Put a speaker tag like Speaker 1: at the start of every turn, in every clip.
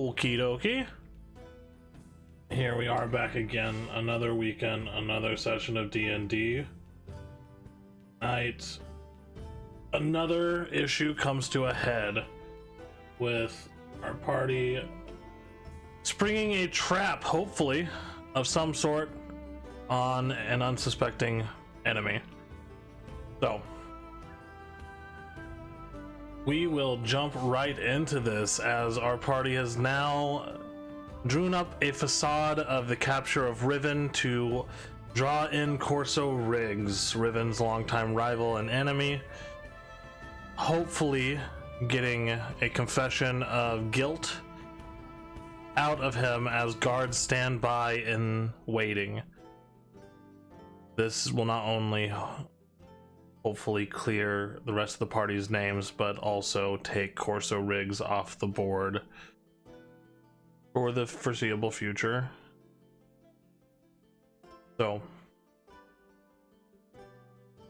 Speaker 1: Okie dokie. Here we are back again, another weekend, another session of D&D. Tonight, another issue comes to a head with our party springing a trap, hopefully, of some sort on an unsuspecting enemy. So, we will jump right into this as our party has now drawn up a facade of the capture of Riven to draw in Corso Riggs, Riven's longtime rival and enemy, hopefully getting a confession of guilt out of him as guards stand by in waiting. This will not only hopefully clear the rest of the party's names, but also take Corso Riggs off the board for the foreseeable future. So,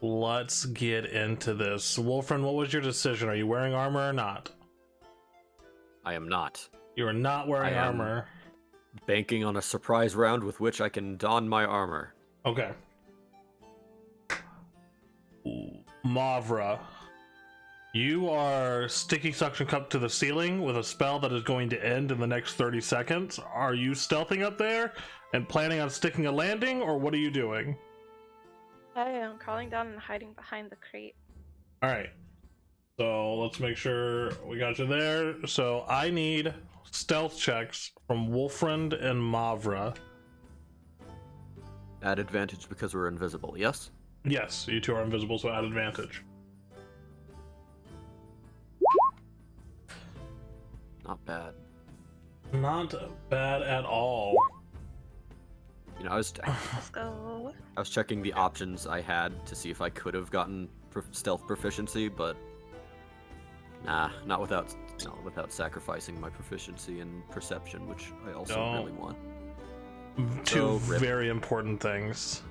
Speaker 1: let's get into this. Wolfrin, what was your decision? Are you wearing armor or not?
Speaker 2: I am not.
Speaker 1: You are not wearing armor.
Speaker 2: Banking on a surprise round with which I can don my armor.
Speaker 1: Okay. Mavra, you are sticking suction cup to the ceiling with a spell that is going to end in the next 30 seconds. Are you stealthing up there and planning on sticking a landing, or what are you doing?
Speaker 3: I am crawling down and hiding behind the crate.
Speaker 1: Alright, so let's make sure we got you there. So I need stealth checks from Wolfrind and Mavra.
Speaker 2: At advantage because we're invisible, yes?
Speaker 1: Yes, you two are invisible, so add advantage.
Speaker 2: Not bad.
Speaker 1: Not bad at all.
Speaker 2: You know,
Speaker 3: Let's go.
Speaker 2: I was checking the options I had to see if I could have gotten stealth proficiency, but nah, not without sacrificing my proficiency in perception, which I also really want.
Speaker 1: Two very important things.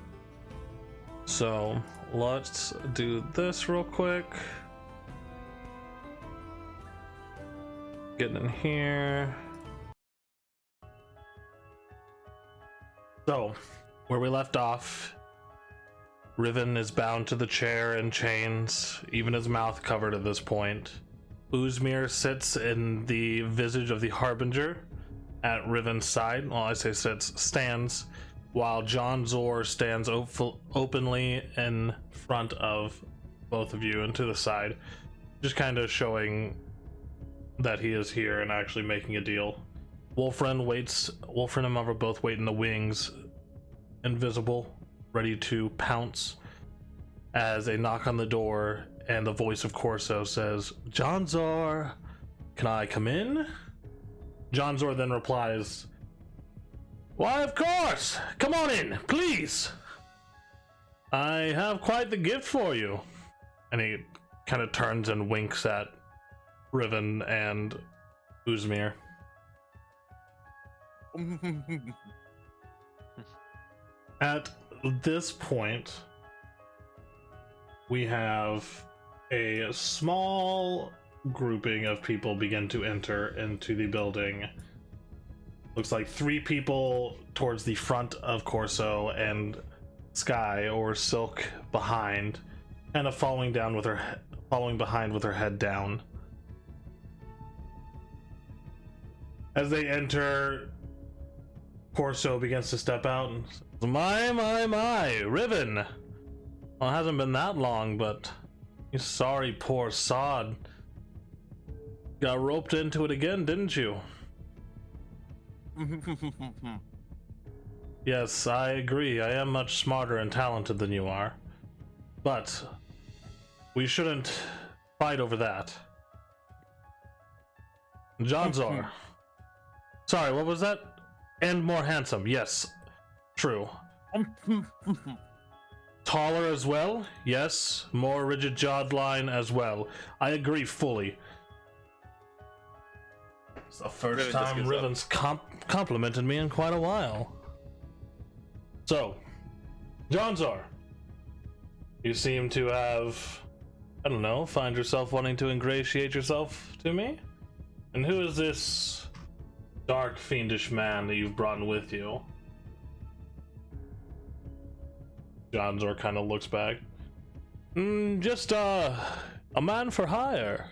Speaker 1: So let's do this real quick. Getting in here. So, where we left off, Riven is bound to the chair in chains, even his mouth covered at this point. Uzmir sits in the visage of the Harbinger at Riven's side. Well, I say sits, stands, while John Zor stands openly in front of both of you and to the side, just kind of showing that he is here and actually making a deal. Wolfrind and Mavra both wait in the wings, invisible, ready to pounce, as a knock on the door and the voice of Corso says, "John Zor, can I come in?" John Zor then replies, "Why, of course! Come on in, please! I have quite the gift for you." And he kind of turns and winks at Riven and Uzmir. At this point, we have a small grouping of people begin to enter into the building. Looks like 3 people towards the front of Corso and Sky or Silk behind, kind of following behind with her head down. As they enter, Corso begins to step out and says, My, Riven! Well, it hasn't been that long, but you sorry poor sod. Got roped into it again, didn't you? Yes, I agree. I am much smarter and talented than you are. But we shouldn't fight over that. John Zor. Sorry, what was that? And more handsome. Yes, true. Taller as well? Yes. More rigid jawline as well. I agree fully. It's the first time Riven's complimented me in quite a while. So, John Zor, you seem to have, I don't know, find yourself wanting to ingratiate yourself to me? And who is this dark, fiendish man that you've brought with you? Johnzor kind of looks back. Just a man for hire.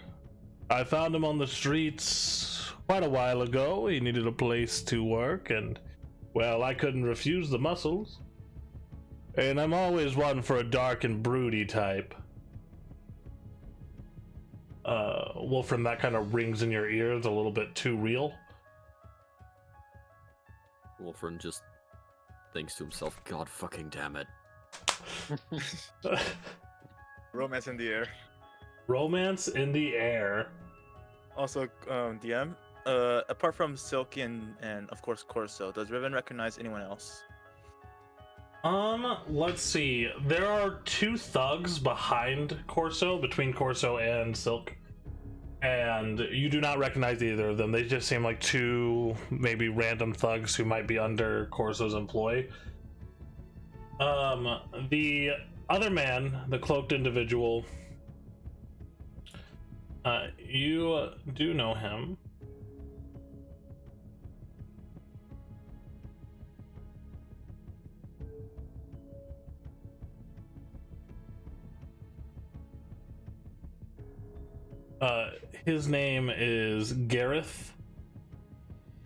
Speaker 1: I found him on the streets quite a while ago. He needed a place to work, and, well, I couldn't refuse the muscles. And I'm always one for a dark and broody type. Wolfram, that kind of rings in your ears a little bit too real.
Speaker 2: Wolfram just thinks to himself, God fucking damn it.
Speaker 4: Romance in the air.
Speaker 1: Romance in the air.
Speaker 4: Also, DM, apart from Silky and of course Corso, does Riven recognize anyone else?
Speaker 1: Let's see. There are two thugs behind Corso, between Corso and Silk. And you do not recognize either of them. They just seem like two maybe random thugs who might be under Corso's employ. The other man, the cloaked individual, you do know him. His name is Gareth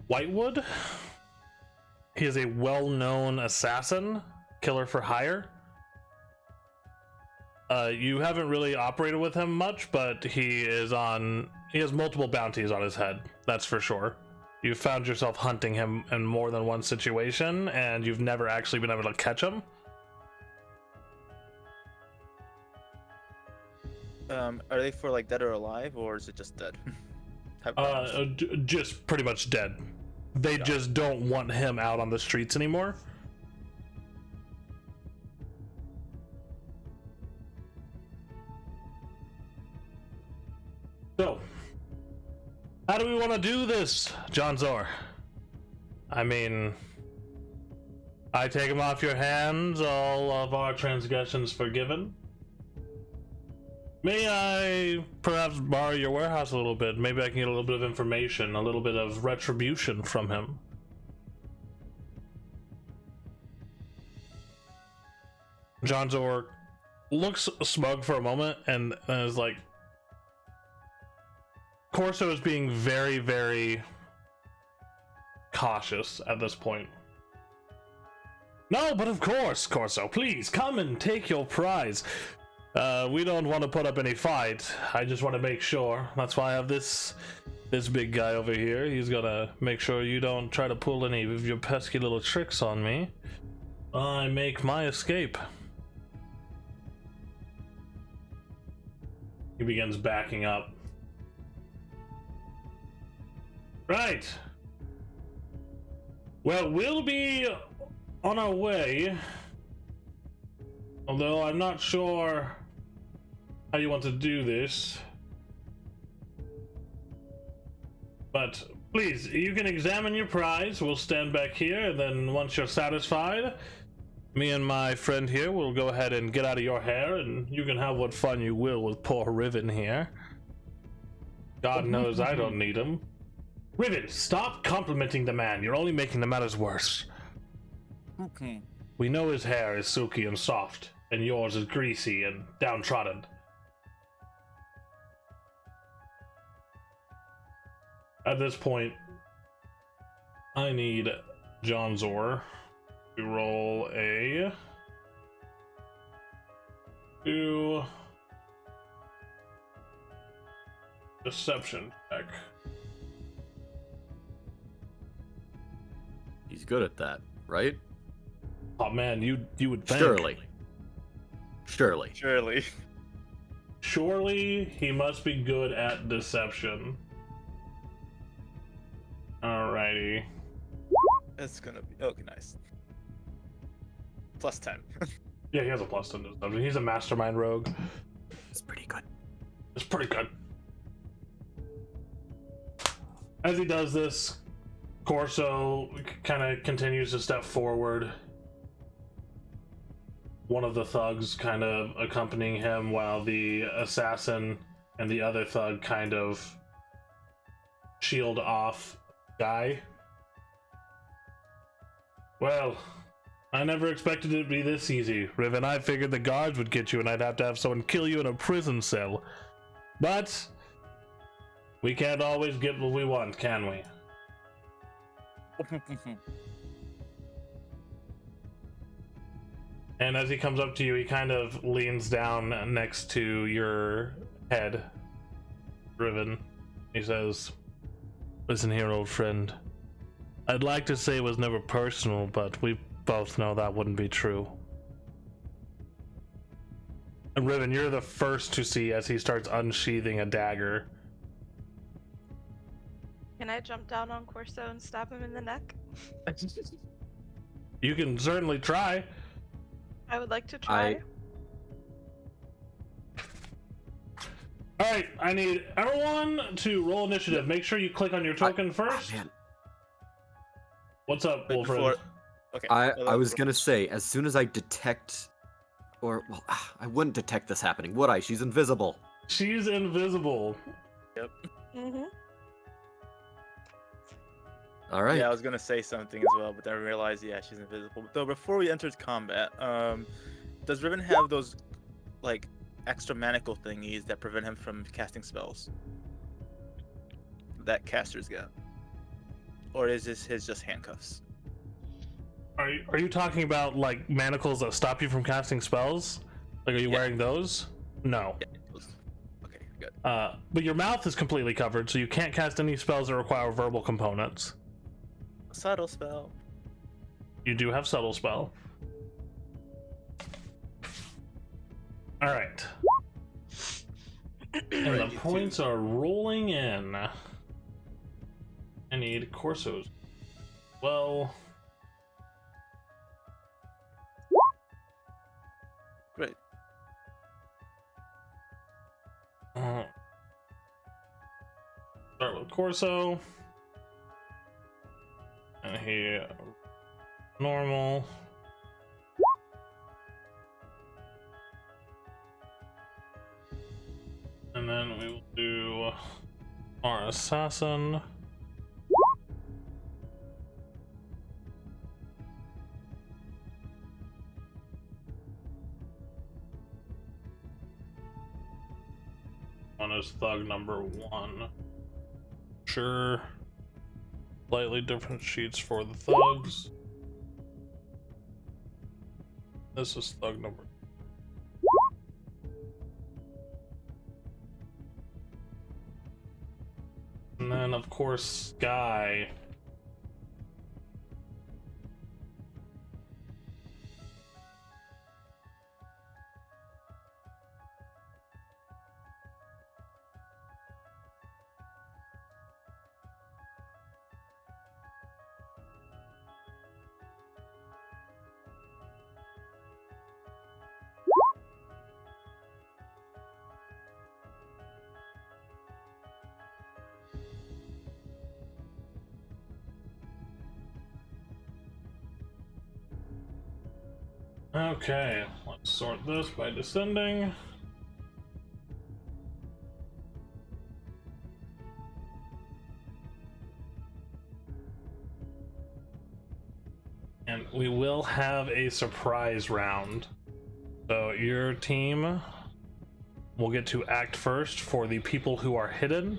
Speaker 1: Whitewood. He is a well-known assassin, killer for hire. You haven't really operated with him much, but he has multiple bounties on his head, that's for sure. You've found yourself hunting him in more than one situation, and you've never actually been able to catch him.
Speaker 4: Are they for like dead or alive, or is it just dead?
Speaker 1: Just pretty much dead. They just don't want him out on the streets anymore. So, how do we want to do this, Johnzor? I mean, I take him off your hands, all of our transgressions forgiven. May I perhaps borrow your warehouse a little bit? Maybe I can get a little bit of information, a little bit of retribution from him. Johnzor looks smug for a moment and is like, Corso is being very, very cautious at this point. No, but of course, Corso, please come and take your prize. We don't want to put up any fight. I just want to make sure. That's why I have this big guy over here. He's gonna make sure you don't try to pull any of your pesky little tricks on me. I make my escape. He begins backing up. Right. Well, we'll be on our way. Although I'm not sure how you want to do this. But please, you can examine your prize. We'll stand back here, and then once you're satisfied, me and my friend here will go ahead and get out of your hair, and you can have what fun you will with poor Riven here. God knows I don't need him. Riven, stop complimenting the man. You're only making the matters worse.
Speaker 4: Okay.
Speaker 1: We know his hair is silky and soft, and yours is greasy and downtrodden. At this point, I need Johnzor to roll a deception check.
Speaker 2: He's good at that, right?
Speaker 1: Oh man, you would think.
Speaker 2: Surely.
Speaker 1: Surely he must be good at deception. Alrighty.
Speaker 4: It's gonna be okay. Nice. Plus 10.
Speaker 1: Yeah, he has a plus 10 deception. He's a mastermind rogue.
Speaker 2: It's pretty good.
Speaker 1: It's pretty good. As he does this, Corso kind of continues to step forward. One of the thugs kind of accompanying him while the assassin and the other thug kind of shield off guy Well, I never expected it to be this easy, Riven. I figured the guards would get you and I'd have to have someone kill you in a prison cell. But we can't always get what we want, can we? And as he comes up to you, he kind of leans down next to your head, Riven. He says, "Listen here, old friend. I'd like to say it was never personal, but we both know that wouldn't be true." And Riven, you're the first to see as he starts unsheathing a dagger.
Speaker 3: Can I jump down on Corso and stab him in the neck?
Speaker 1: You can certainly try.
Speaker 3: I would like to try.
Speaker 1: Alright, I need everyone to roll initiative. Make sure you click on your token first.
Speaker 2: Man.
Speaker 1: What's up,
Speaker 4: Wait,
Speaker 1: Wolfred?
Speaker 4: before- Okay.
Speaker 2: I was gonna say, as soon as I detect, or well, I wouldn't detect this happening, would I? She's invisible.
Speaker 1: She's invisible.
Speaker 4: Yep.
Speaker 3: Mm-hmm.
Speaker 2: All right.
Speaker 4: Yeah, I was gonna say something as well, but then I realized, yeah, she's invisible. Though before we entered combat, does Riven have those like extra manacle thingies that prevent him from casting spells? That casters get, or is this his just handcuffs?
Speaker 1: Are you talking about like manacles that stop you from casting spells? Like, are you
Speaker 4: Yeah.
Speaker 1: wearing those? No.
Speaker 4: Yeah. Those. Okay, good.
Speaker 1: But your mouth is completely covered, so you can't cast any spells that require verbal components.
Speaker 4: Subtle spell.
Speaker 1: You do have subtle spell. All right. And the
Speaker 4: Ready to-
Speaker 1: points are rolling in. I need Corsos. Well,
Speaker 4: Great.
Speaker 1: start with Corso. And he normal. And then we will do our assassin. One is thug number 1. Sure. Slightly different sheets for the thugs. This is thug number. And then, of course, Sky. Okay, let's sort this by descending. And we will have a surprise round. So your team will get to act first for the people who are hidden.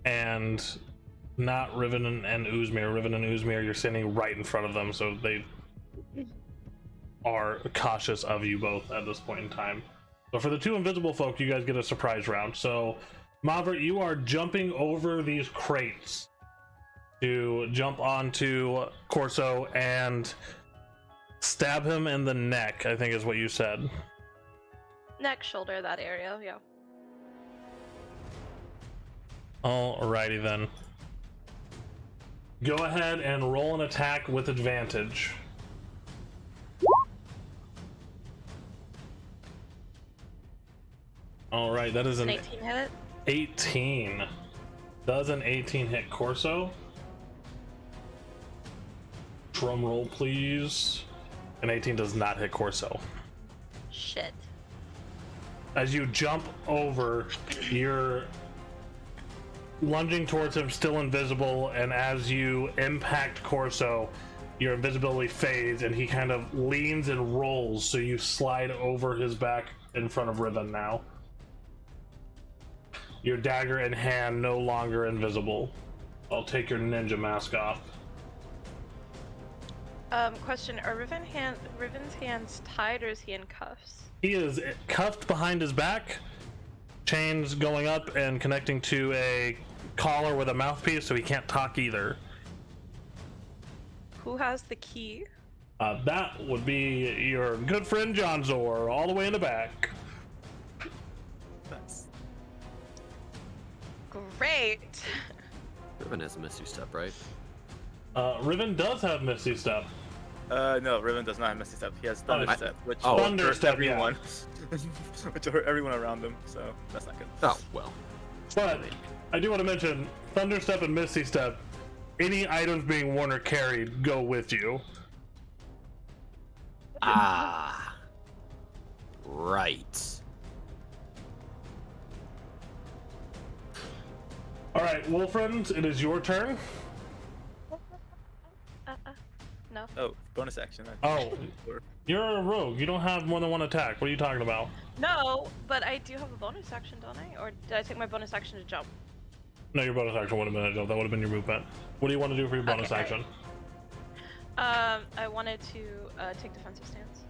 Speaker 1: And not Riven and Uzmir. Riven and Uzmir, you're standing right in front of them, so they are cautious of you both at this point in time. So for the two invisible folk, you guys get a surprise round. So Maverick, you are jumping over these crates to jump onto Corso and stab him in the neck, I think is what you said.
Speaker 3: Neck, shoulder, that area, yeah.
Speaker 1: Alrighty then. Go ahead and roll an attack with advantage. Alright, that is
Speaker 3: An
Speaker 1: an
Speaker 3: 18 hit.
Speaker 1: 18. Does an 18 hit Corso? Drum roll, please. An 18 does not hit Corso.
Speaker 3: Shit.
Speaker 1: As you jump over, your lunging towards him, still invisible, and as you impact Corso, your invisibility fades, and he kind of leans and rolls, so you slide over his back in front of Riven now. Your dagger in hand, no longer invisible. I'll take your ninja mask off.
Speaker 3: Question: Are Riven's hands tied, or is he in cuffs?
Speaker 1: He is cuffed behind his back, chains going up and connecting to a collar with a mouthpiece, so he can't talk either.
Speaker 3: Who has the key?
Speaker 1: That would be your good friend John Zor, all the way in the back.
Speaker 4: Nice.
Speaker 3: Great.
Speaker 2: Riven has Misty Step, right?
Speaker 1: Riven does have Misty Step.
Speaker 4: No, Riven does not have Misty Step. He has Thunder Step, which
Speaker 1: Thunder
Speaker 4: hurts
Speaker 1: Step,
Speaker 4: everyone, which will hurt everyone around him. So that's not good.
Speaker 2: Oh well.
Speaker 1: But I do want to mention Thunder Step and Misty Step. Any items being worn or carried go with you.
Speaker 2: Ah. Right.
Speaker 1: All right, Wolfriend, it is your turn.
Speaker 3: No.
Speaker 4: Oh, bonus action.
Speaker 1: Oh, you're a rogue. You don't have more than one attack. What are you talking about?
Speaker 3: No, but I do have a bonus action, don't I? Or did I take my bonus action to jump?
Speaker 1: No, your bonus action would have been a jump. That would have been your movement. What do you want to do for your bonus
Speaker 3: Okay.
Speaker 1: action?
Speaker 3: I wanted to take defensive stance.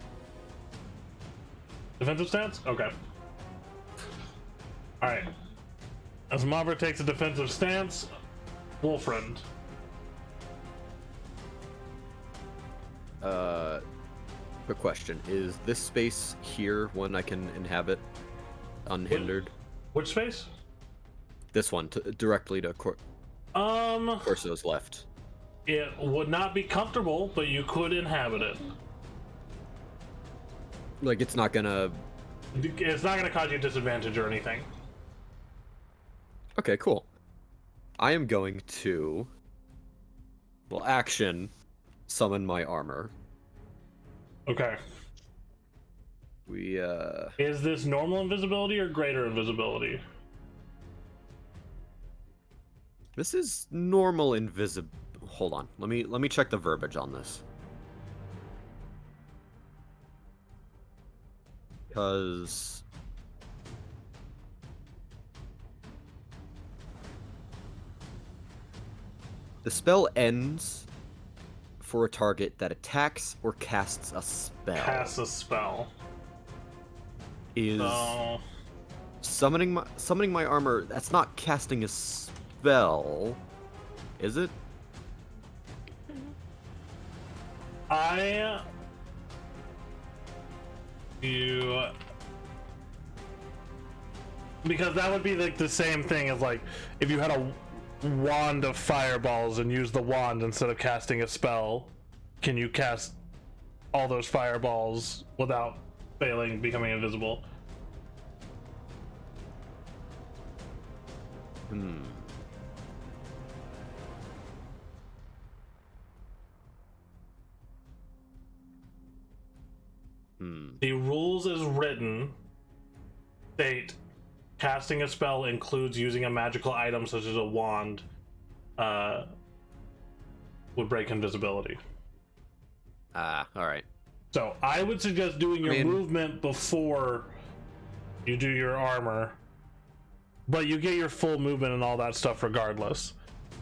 Speaker 1: Defensive stance? Okay. Alright. As Mavra takes a defensive stance, Wolfriend.
Speaker 2: Quick question. Is this space here one I can inhabit unhindered?
Speaker 1: Which space?
Speaker 2: This one, directly to Corso's left.
Speaker 1: It would not be comfortable, but you could inhabit it.
Speaker 2: Like, it's not gonna...
Speaker 1: It's not gonna cause you disadvantage or anything.
Speaker 2: Okay, cool. I am going to... Well, action, summon my armor.
Speaker 1: Okay. Is this normal invisibility or greater invisibility?
Speaker 2: This is normal invisible. Hold on. Let me check the verbiage on this. Because the spell ends for a target that attacks or casts a spell.
Speaker 1: Cast a spell.
Speaker 2: Is
Speaker 1: Oh.
Speaker 2: summoning my armor, that's not casting a spell, is it?
Speaker 1: Because that would be like the same thing as like if you had a wand of fireballs and use the wand instead of casting a spell, can you cast all those fireballs without failing, becoming invisible? The rules as written state casting a spell includes using a magical item such as a wand would break invisibility.
Speaker 2: Alright.
Speaker 1: So I would suggest doing your movement before you do your armor, but you get your full movement and all that stuff regardless,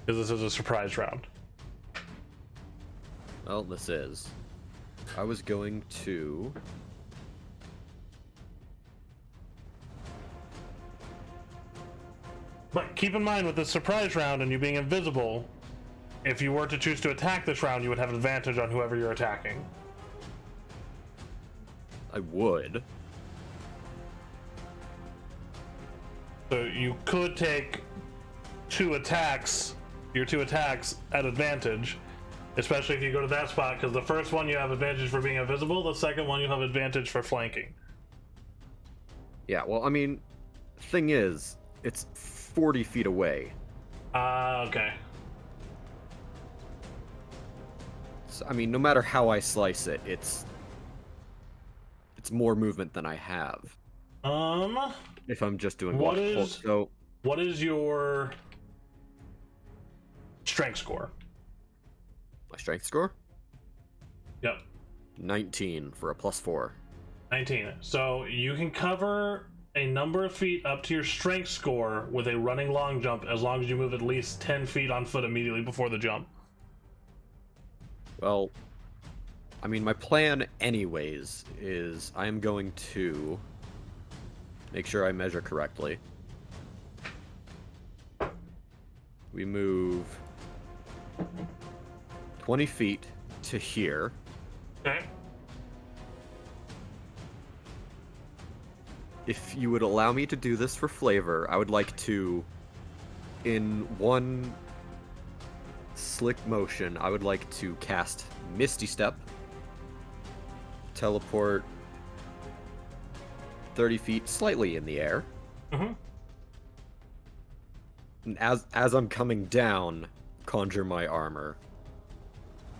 Speaker 1: because this is a surprise round.
Speaker 2: Well, this is. I was going to...
Speaker 1: But keep in mind with the surprise round and you being invisible, if you were to choose to attack this round, you would have advantage on whoever you're attacking.
Speaker 2: I would.
Speaker 1: So you could take your two attacks at advantage, especially if you go to that spot, because the first one you have advantage for being invisible, the second one you have advantage for flanking.
Speaker 2: Yeah, well, I mean, thing is, it's 40 feet away.
Speaker 1: Okay.
Speaker 2: So, I mean, no matter how I slice it, it's more movement than I have. If I'm just doing
Speaker 1: what is your strength score.
Speaker 2: My strength score?
Speaker 1: Yep.
Speaker 2: 19 for a +4.
Speaker 1: 19. So you can cover a number of feet up to your strength score with a running long jump as long as you move at least 10 feet on foot immediately before the jump.
Speaker 2: Well, I mean, my plan anyways is I am going to make sure I measure correctly. We move 20 feet to here.
Speaker 1: Okay.
Speaker 2: If you would allow me to do this for flavor, I would like to, in one slick motion, I would like to cast Misty Step, teleport 30 feet slightly in the air,
Speaker 1: Mm-hmm.
Speaker 2: and as I'm coming down, conjure my armor.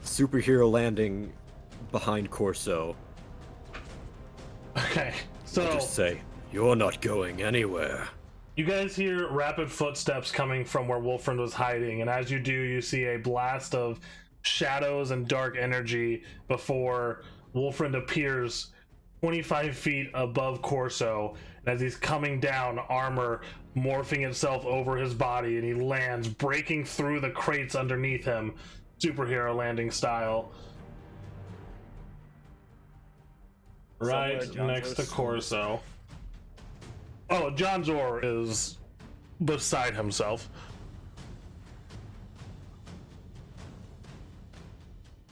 Speaker 2: Superhero landing behind Corso.
Speaker 1: Okay.
Speaker 2: I'll
Speaker 1: So
Speaker 2: just say, you're not going anywhere.
Speaker 1: you guys hear rapid footsteps coming from where Wolfrind was hiding, and as you do, you see a blast of shadows and dark energy before Wolfrind appears 25 feet above Corso. And as he's coming down, armor morphing itself over his body, and he lands, breaking through the crates underneath him, superhero landing style. Right
Speaker 4: Somewhere John
Speaker 1: next to
Speaker 4: Zor's-
Speaker 1: Corso. Oh, John Zor is beside himself.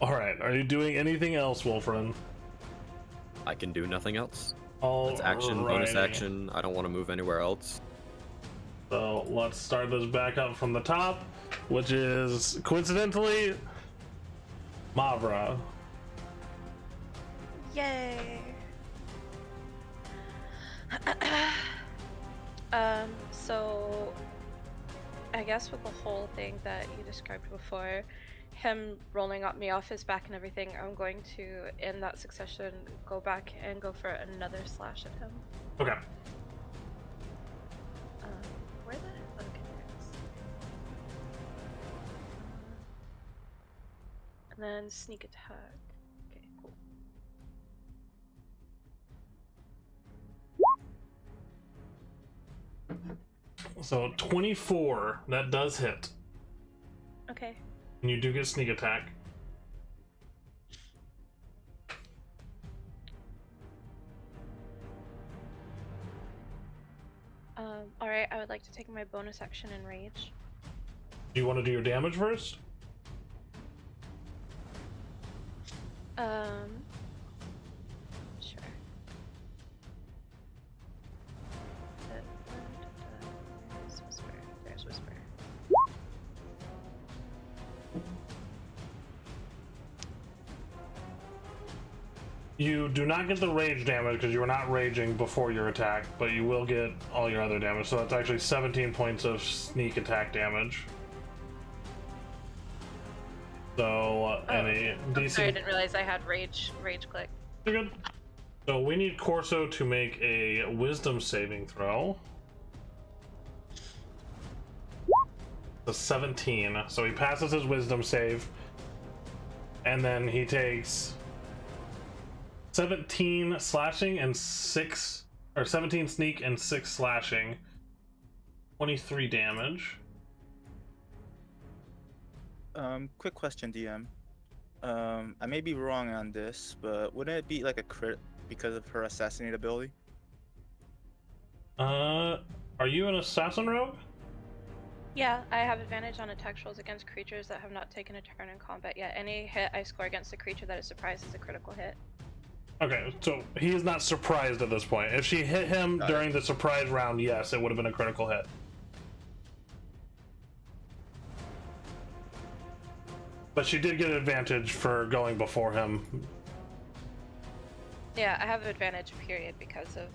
Speaker 1: Alright, are you doing anything else, Wolfrind?
Speaker 2: I can do nothing else.
Speaker 1: All
Speaker 2: It's action, bonus action. I don't want to move anywhere else.
Speaker 1: So let's start this back up from the top, which is coincidentally Mavra.
Speaker 3: Yay. So I guess with the whole thing that you described before, him rolling up me off his back and everything, I'm going to, in that succession, go back and go for another slash at him.
Speaker 1: Okay.
Speaker 3: Where the? Okay, there it is. And then sneak attack. Okay, cool.
Speaker 1: So 24, that does hit.
Speaker 3: Okay.
Speaker 1: And you do get sneak attack.
Speaker 3: Alright, I would like to take my bonus action and rage.
Speaker 1: Do you want to do your damage first?
Speaker 3: Sure. There's Whisper. There's Whisper.
Speaker 1: You do not get the rage damage because you were not raging before your attack, but you will get all your other damage. So that's actually 17 points of sneak attack damage. So any
Speaker 3: I'm
Speaker 1: DC.
Speaker 3: sorry, I didn't realize I had rage click.
Speaker 1: You're good. So we need Corso to make a wisdom saving throw. A 17. So he passes his wisdom save. And then he takes 17 slashing and 17 sneak and 6 slashing. 23 damage.
Speaker 4: Quick question, DM. I may be wrong on this, but wouldn't it be like a crit because of her assassinate ability?
Speaker 1: Are you an assassin rogue?
Speaker 3: Yeah, I have advantage on attack rolls against creatures that have not taken a turn in combat yet. Any hit I score against a creature that is surprised is a critical hit.
Speaker 1: Okay, so he is not surprised at this point. If she hit him
Speaker 4: Got
Speaker 1: during the surprise round, yes, it would have been a critical hit. But she did get an advantage for going before him.
Speaker 3: Yeah, I have advantage period because of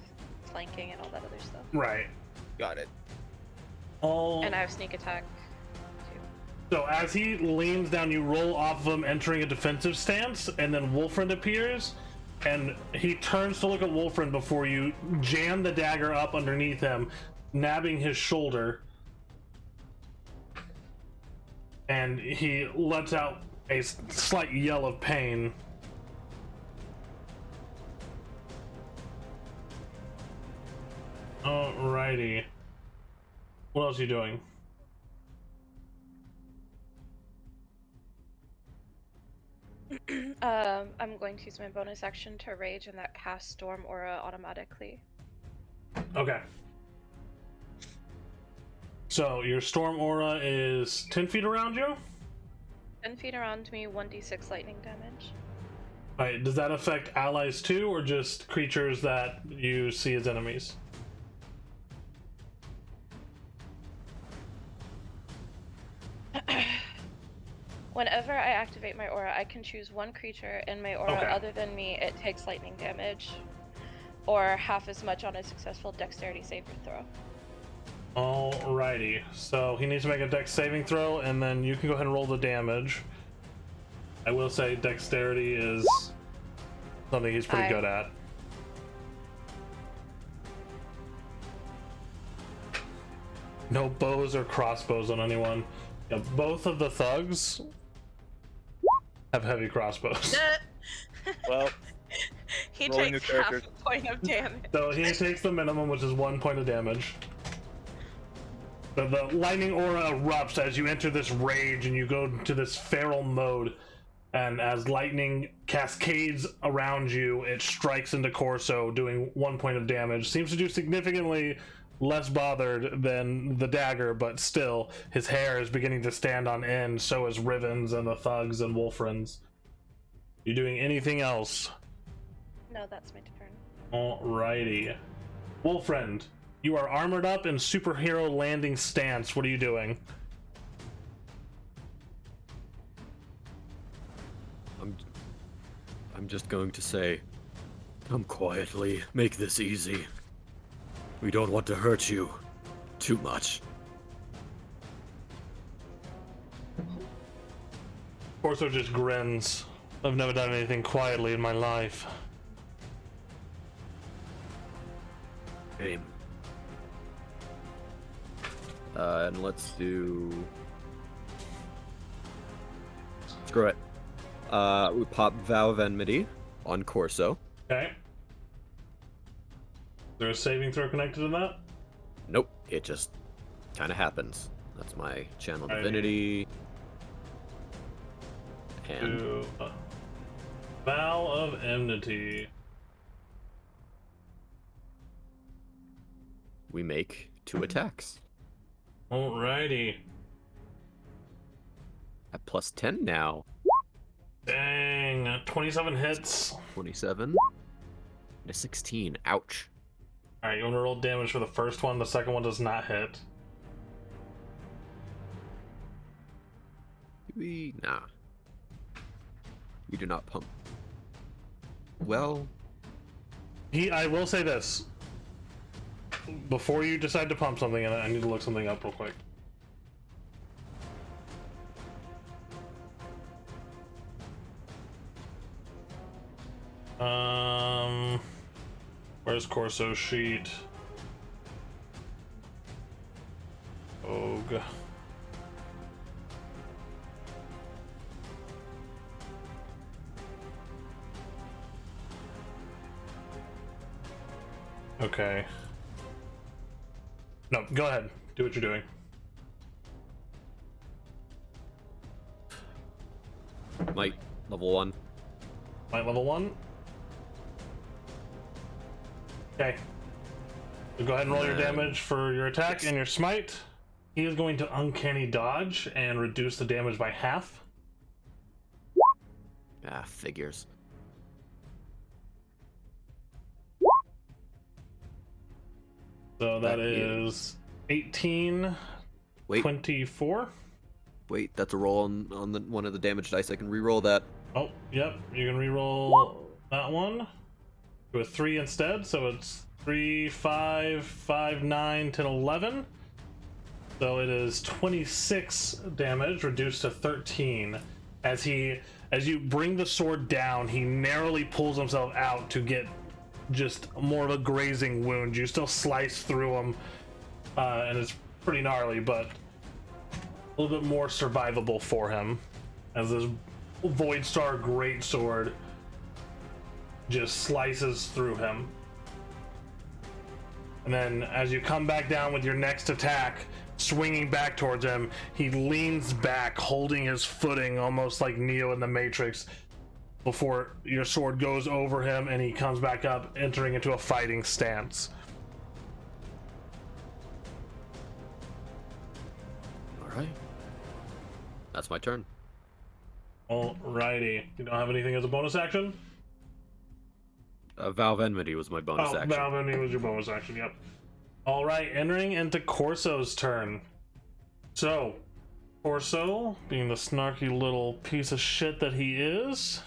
Speaker 3: flanking and all that other stuff.
Speaker 1: Right.
Speaker 4: Got it.
Speaker 3: And I have sneak attack too.
Speaker 1: So as he leans down, you roll off of him, entering a defensive stance, and then Wolfrind appears, and he turns to look at Wolfrind before you jam the dagger up underneath him, nabbing his shoulder. and he lets out a slight yell of pain. Alrighty. What else are you doing?
Speaker 3: I'm going to use my bonus action to rage, and that casts Storm Aura automatically.
Speaker 1: Okay. So your Storm Aura is 10 feet around you?
Speaker 3: 10 feet around me, 1d6 lightning damage.
Speaker 1: Alright, does that affect allies too, or just creatures that you see as enemies?
Speaker 3: Whenever I activate my aura, I can choose one creature in my aura
Speaker 1: Okay.
Speaker 3: other than me. It takes lightning damage, or half as much on a successful dexterity saving throw.
Speaker 1: Alrighty, so he needs to make a dex saving throw, and then you can go ahead and roll the damage. I will say dexterity is something he's pretty good at. No bows or crossbows on anyone. Yeah, both of the thugs have heavy crossbows.
Speaker 4: Well,
Speaker 3: He
Speaker 4: rolling
Speaker 3: takes
Speaker 4: new
Speaker 3: half
Speaker 4: characters.
Speaker 3: a point of damage.
Speaker 1: So he takes the minimum, which is 1 point of damage. So the lightning aura erupts as you enter this rage and you go to this feral mode. And as lightning cascades around you, it strikes into Corso, doing 1 point of damage. Seems to do significantly less bothered than the dagger, but still, his hair is beginning to stand on end. So is Riven's and the thugs and Wolfren's. You doing anything else?
Speaker 3: No, that's my turn.
Speaker 1: Alrighty. Wolfriend, you are armored up in superhero landing stance. What are you doing?
Speaker 2: I'm just going to say, come quietly, make this easy. We don't want to hurt you too much.
Speaker 1: Corso just grins. I've never done anything quietly in my life.
Speaker 2: Aim. And let's do... Screw it. We pop Vow of Enmity on Corso.
Speaker 1: Okay. Is there a saving throw connected to that?
Speaker 2: Nope, it just kind of happens. That's my channel
Speaker 1: Alrighty.
Speaker 2: divinity. And
Speaker 1: To Vow of Enmity.
Speaker 2: we make 2 attacks.
Speaker 1: Alrighty.
Speaker 2: At plus 10 now.
Speaker 1: Dang, 27 hits.
Speaker 2: 27. And a 16. Ouch.
Speaker 1: Alright, you want to roll damage for the first one, the second one does not hit.
Speaker 2: Nah. We do not pump. Well,
Speaker 1: I will say this. Before you decide to pump something, and I need to look something up real quick. Where's Corso's sheet? Ogre. Okay. No, go ahead. Do what you're doing.
Speaker 2: might level 1.
Speaker 1: Might level 1. Okay. So go ahead and roll your damage for your attack and your smite. He is going to uncanny dodge and reduce the damage by half.
Speaker 2: Ah, figures.
Speaker 1: So that is 18,
Speaker 2: Wait,
Speaker 1: 24.
Speaker 2: wait, that's a roll on the one of the damage dice. I can re-roll that.
Speaker 1: Oh, yep. You can re-roll that one to a 3 instead. So it's 3, 5, 5, 9, 10, 11. So it is 26 damage reduced to 13. As you bring the sword down, he narrowly pulls himself out to get just more of a grazing wound. You still slice through him, and it's pretty gnarly, but a little bit more survivable for him, as this Void Star Greatsword just slices through him. And then as you come back down with your next attack, swinging back towards him, he leans back, holding his footing almost like Neo in the Matrix, before your sword goes over him and he comes back up, entering into a fighting stance.
Speaker 2: Alright. That's my turn.
Speaker 1: Alrighty. You don't have anything as a bonus action?
Speaker 2: Valve Enmity was my bonus action.
Speaker 1: Valve Enmity was your bonus action, yep. Alright, entering into Corso's turn. So, Corso, being the snarky little piece of shit that he is...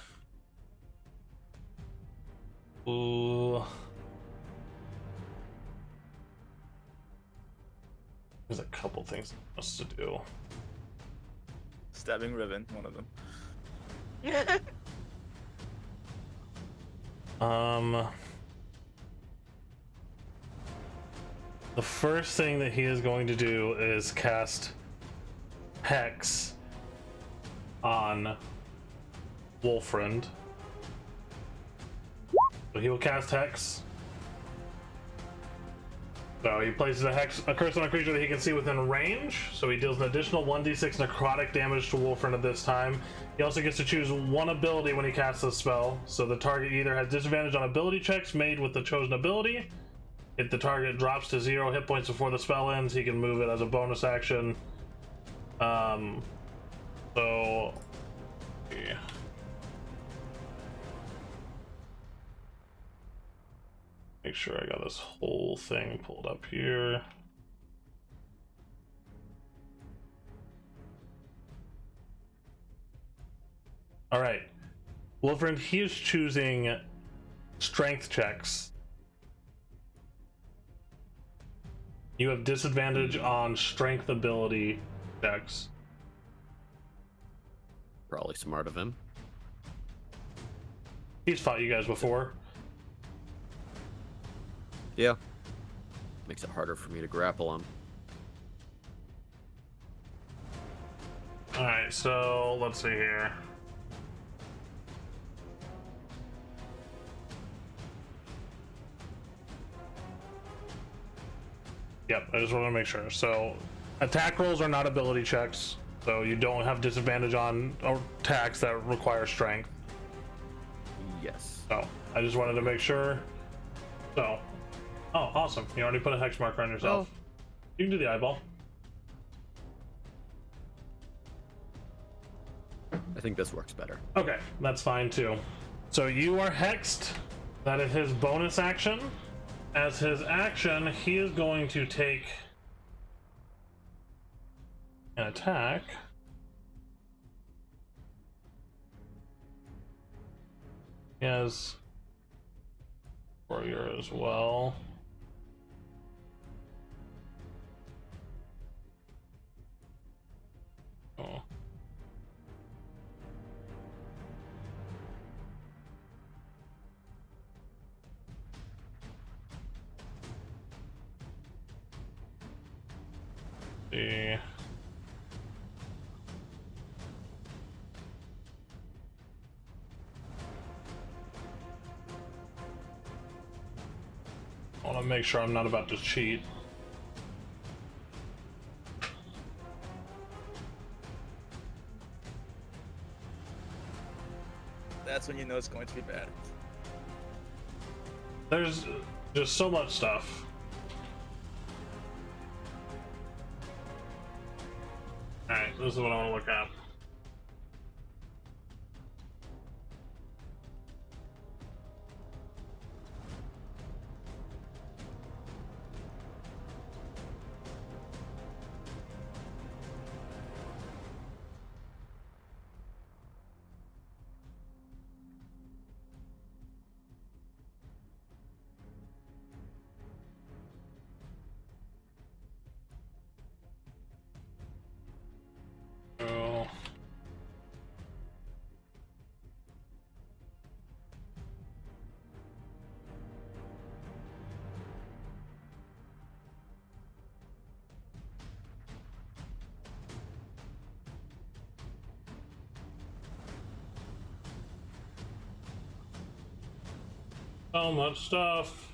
Speaker 1: Ooh. There's a couple things he wants to do.
Speaker 4: Stabbing Riven, one of them.
Speaker 1: The first thing that he is going to do is cast Hex on Wolfriend. So he will cast Hex. So he places a curse on a creature that he can see within range. So he deals an additional 1d6 necrotic damage to Wolfriend at this time. He also gets to choose one ability when he casts the spell. So the target either has disadvantage on ability checks made with the chosen ability. If the target drops to 0 hit points before the spell ends, he can move it as a bonus action. So... Yeah. Make sure I got this whole thing pulled up here. All right, Wolfriend, he is choosing strength checks. You have disadvantage on strength ability checks.
Speaker 2: Probably smart of him.
Speaker 1: He's fought you guys before.
Speaker 2: Yeah. Makes it harder for me to grapple him.
Speaker 1: Alright, so let's see here. Yep, I just want to make sure. So, attack rolls are not ability checks, so you don't have disadvantage on attacks that require strength.
Speaker 2: Yes.
Speaker 1: So, I just wanted to make sure. So, oh, awesome. You already put a hex marker on yourself.
Speaker 2: Oh.
Speaker 1: You can do the eyeball.
Speaker 2: I think this works better.
Speaker 1: Okay, that's fine too. So you are hexed. That is his bonus action. As his action, he is going to take an attack. He has warrior as well. Oh. See. I want to make sure I'm not about to cheat.
Speaker 4: That's when you know it's going to be bad.
Speaker 1: There's just so much stuff. Alright, this is what I want to look at. Oh. So much stuff.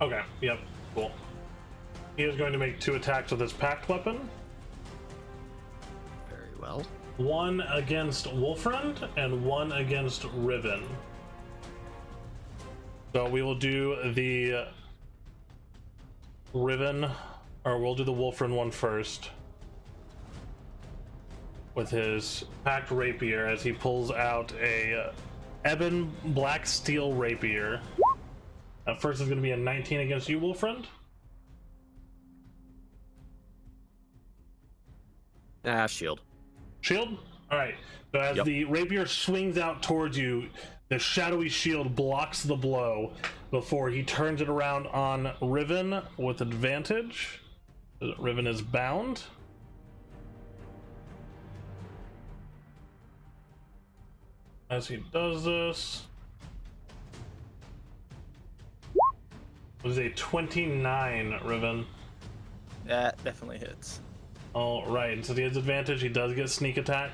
Speaker 1: Okay, yep, cool. He is going to make 2 attacks with his packed weapon.
Speaker 2: Very well.
Speaker 1: One against Wolfriend and one against Riven. So we will do the Riven, or we'll do the Wolfriend one first. With his packed rapier as he pulls out a ebon black steel rapier. First is going to be a 19 against you, Wolfriend.
Speaker 2: Shield.
Speaker 1: Shield? Alright. So as
Speaker 2: Yep.
Speaker 1: the rapier swings out towards you, the shadowy shield blocks the blow before he turns it around on Riven with advantage. Riven is bound. As he does this, it was a 29, Riven.
Speaker 4: That definitely hits.
Speaker 1: All right, and so he has advantage. He does get sneak attack.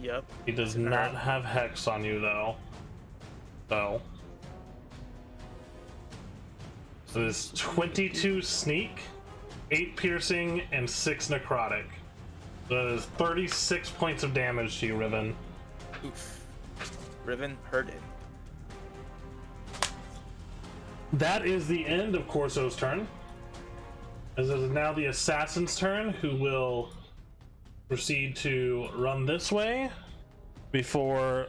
Speaker 4: Yep.
Speaker 1: He does not have hex on you though. So there's 22 sneak, 8 piercing, and 6 necrotic. So that is 36 points of damage to you, Riven.
Speaker 4: Oof. Riven heard it.
Speaker 1: That is the end of Corso's turn. As it is now the assassin's turn, who will proceed to run this way before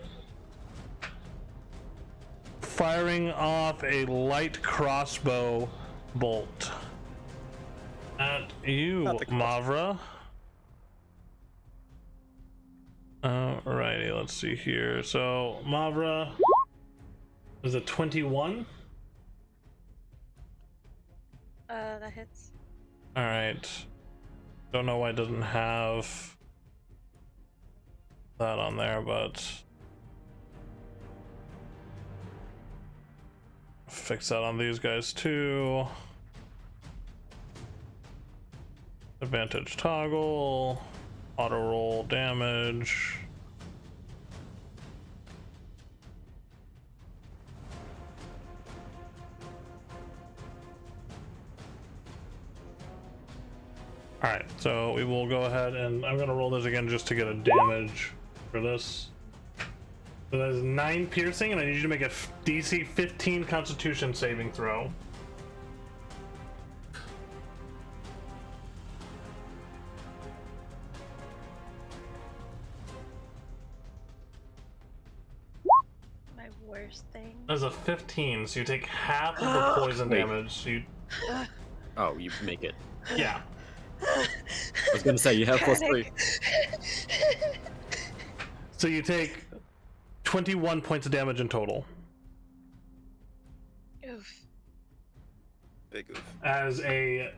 Speaker 1: firing off a light crossbow bolt at you,
Speaker 4: Not the crossbow.
Speaker 1: Mavra. Alrighty, let's see here. So Mavra is a 21.
Speaker 3: That hits.
Speaker 1: Alright. Don't know why it doesn't have that on there, but fix that on these guys too. Advantage toggle, auto roll damage. Alright, so we will go ahead and I'm gonna roll this again just to get a damage for this. So that is 9 piercing, and I need you to make a DC 15 Constitution saving throw.
Speaker 3: My worst thing.
Speaker 1: That's a 15, so you take half of the poison
Speaker 2: Wait.
Speaker 1: damage. So you,
Speaker 2: Oh, you make it.
Speaker 1: yeah.
Speaker 2: I was gonna say you have +3.
Speaker 3: Panic.
Speaker 1: So you take 21 points of damage in total.
Speaker 3: Oof.
Speaker 4: Big oof.
Speaker 1: As a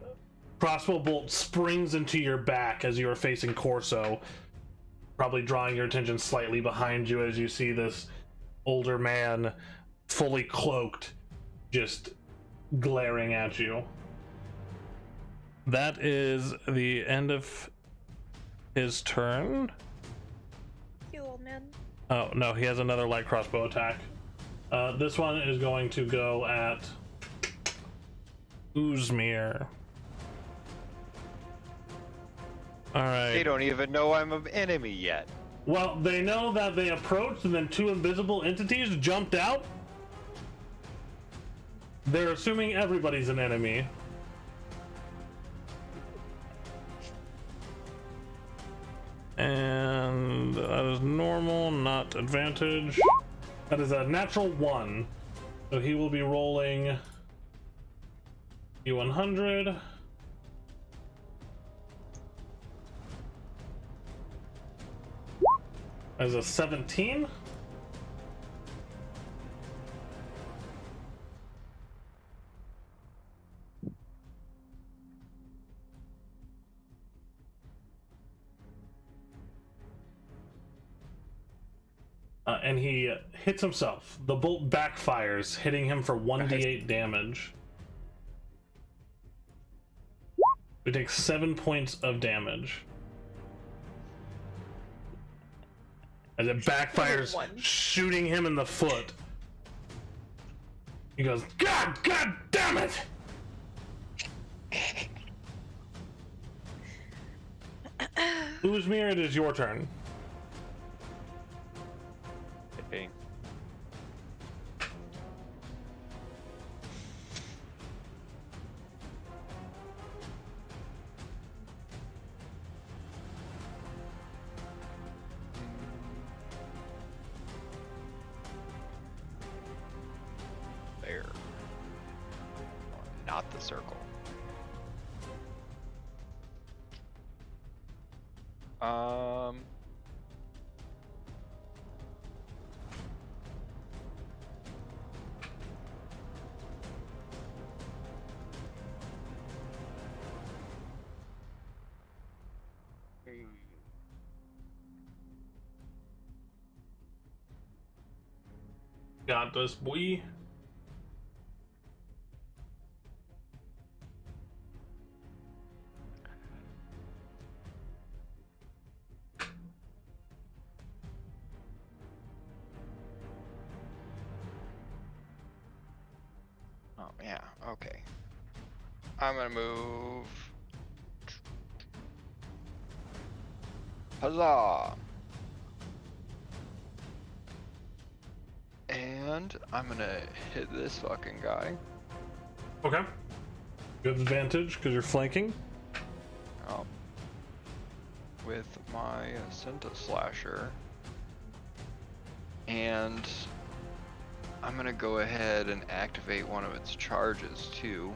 Speaker 1: crossbow bolt springs into your back as you are facing Corso, probably drawing your attention slightly behind you as you see this older man, fully cloaked, just glaring at you. That is the end of his turn.
Speaker 3: You old man.
Speaker 1: Oh no, he has another light crossbow attack. This one is going to go at Uzmir. All right.
Speaker 5: They don't even know I'm an enemy yet.
Speaker 1: Well, they know that they approached and then 2 invisible entities jumped out. They're assuming everybody's an enemy. And that is normal, not advantage. That is a natural 1. So he will be rolling D100. As a 17. And he hits himself. The bolt backfires, hitting him for 1d8 damage. We take 7 points of damage. As it backfires,
Speaker 3: One.
Speaker 1: shooting him in the foot. He goes, God damn it! Uzmir, it is your turn.
Speaker 5: Okay. There. Not the circle.
Speaker 1: Got this, boy.
Speaker 5: Oh, yeah, okay. I'm gonna move. Huzzah! And I'm gonna hit this fucking guy.
Speaker 1: Okay. You have advantage because you're flanking.
Speaker 5: With my Senta Slasher. And I'm gonna go ahead and activate one of its charges too.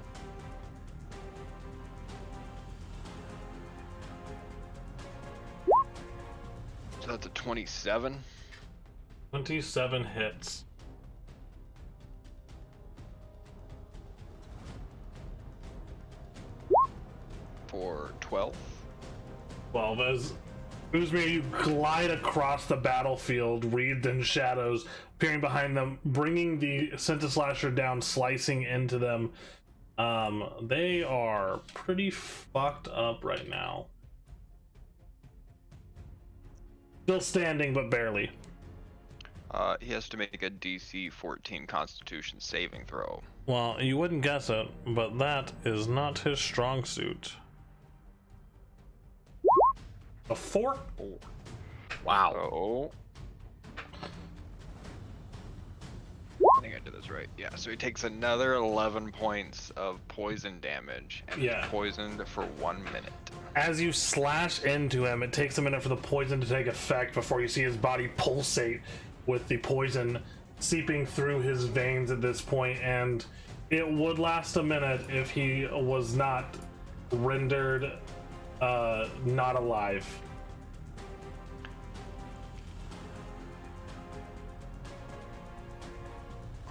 Speaker 5: So that's a 27.
Speaker 1: 27 hits.
Speaker 5: For 12.
Speaker 1: 12 as Uzmir, you glide across the battlefield, wreathed in shadows, appearing behind them, bringing the Senta Slasher down, slicing into them. They are pretty fucked up right now. Still standing, but barely.
Speaker 5: He has to make a DC 14 Constitution saving throw.
Speaker 1: Well, you wouldn't guess it, but that is not his strong suit. A 4?
Speaker 2: Wow.
Speaker 5: So I think I did this right. Yeah, so he takes another 11 points of poison damage and
Speaker 1: Yeah.
Speaker 5: he's poisoned for 1 minute.
Speaker 1: As you slash into him, it takes a minute for the poison to take effect before you see his body pulsate with the poison seeping through his veins at this point, and it would last a minute if he was not rendered not alive.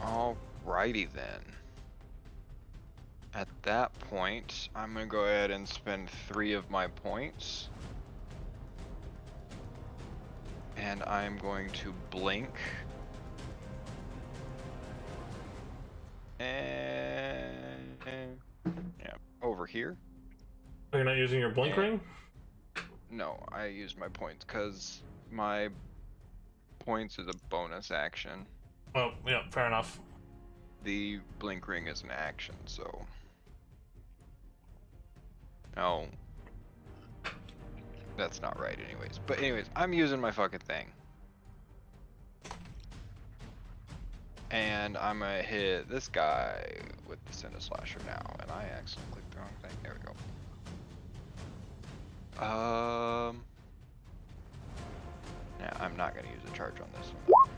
Speaker 5: Alrighty then. At that point, I'm gonna go ahead and spend 3 of my points. And I'm going to blink. And yeah, over here.
Speaker 1: You're not using your blink ring?
Speaker 5: No, I used my points because my points is a bonus action.
Speaker 1: Oh, yeah, fair enough.
Speaker 5: The blink ring is an action, so. No. That's not right anyways. But anyways, I'm using my fucking thing. And I'm gonna hit this guy with the Senta Slasher now. And I accidentally clicked the wrong thing. There we go. Yeah, I'm not gonna use a charge on this one.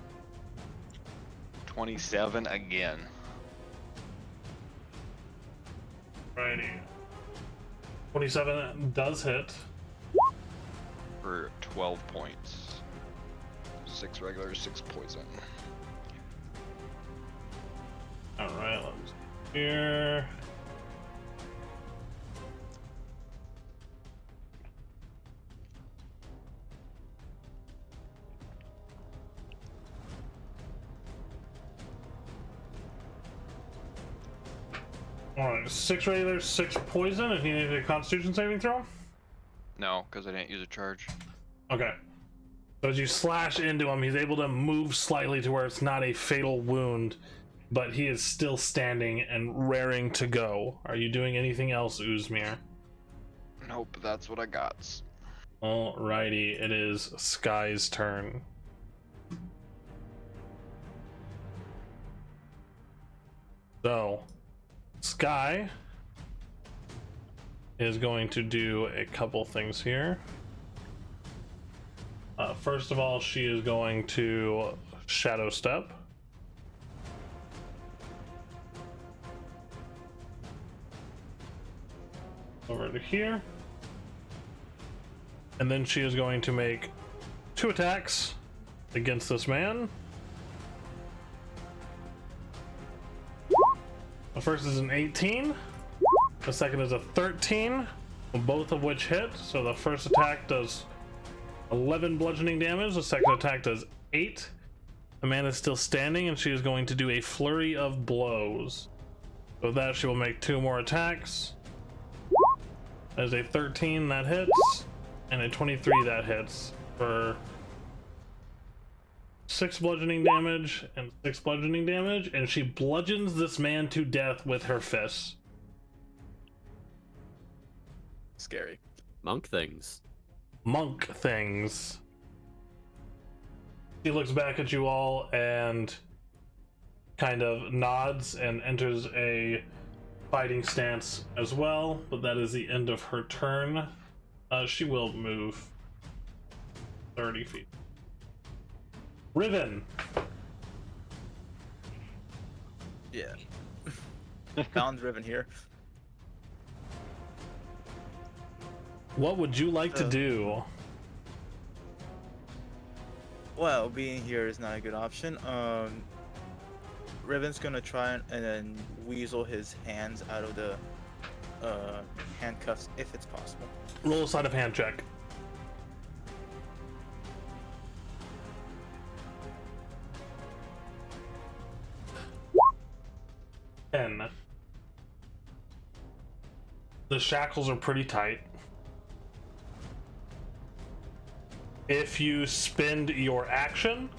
Speaker 5: 27 again.
Speaker 1: Righty. 27 does hit.
Speaker 5: For 12 points. 6 regular, 6 poison.
Speaker 1: Alright, let's here. Alright, 6 regular, 6 poison, and he needs a constitution saving throw?
Speaker 5: No, because I didn't use a charge.
Speaker 1: Okay. So as you slash into him, he's able to move slightly to where it's not a fatal wound, but he is still standing and raring to go. Are you doing anything else, Uzmir?
Speaker 5: Nope, that's what I got.
Speaker 1: Alrighty, it is Sky's turn. So, Sky is going to do a couple things here. First of all, she is going to Shadow Step. Over to here. And then she is going to make 2 attacks against this man. The first is an 18. The second is a 13. Both of which hit. So the first attack does 11 bludgeoning damage. The second attack does 8. The man is still standing, and she is going to do a flurry of blows. So with that, she will make 2 more attacks. As a 13 that hits, and a 23 that hits for 6 bludgeoning damage and 6 bludgeoning damage, and she bludgeons this man to death with her fists.
Speaker 4: Scary.
Speaker 2: Monk things.
Speaker 1: Monk things. She looks back at you all and kind of nods and enters a fighting stance as well, but that is the end of her turn. She will move 30 feet. Riven.
Speaker 4: Yeah. Found Riven here.
Speaker 1: What would you like to do?
Speaker 4: Well, being here is not a good option. Riven's gonna try and then weasel his hands out of the handcuffs if it's possible.
Speaker 1: Roll a sleight of hand check. The shackles are pretty tight. If you spend your action,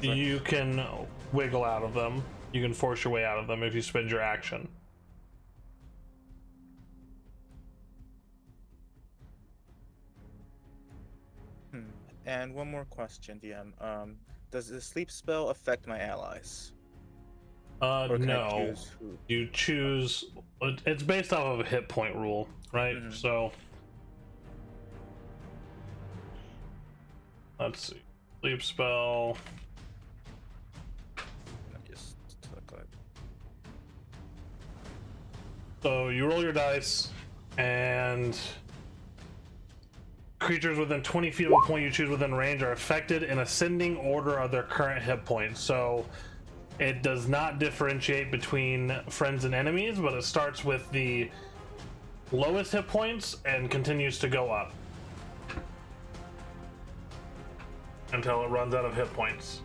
Speaker 1: you can wiggle out of them. You can force your way out of them if you spend your action.
Speaker 4: And one more question, DM. Does the sleep spell affect my allies? Or can I
Speaker 1: No.
Speaker 4: choose who?
Speaker 1: You choose. It's based off of a hit point rule, right?
Speaker 4: Mhm.
Speaker 1: So let's see. Sleep spell.
Speaker 4: Let me just look like.
Speaker 1: So you roll your dice, and creatures within 20 feet of a point you choose within range are affected in ascending order of their current hit points. So it does not differentiate between friends and enemies, but it starts with the lowest hit points and continues to go up until it runs out of hit points.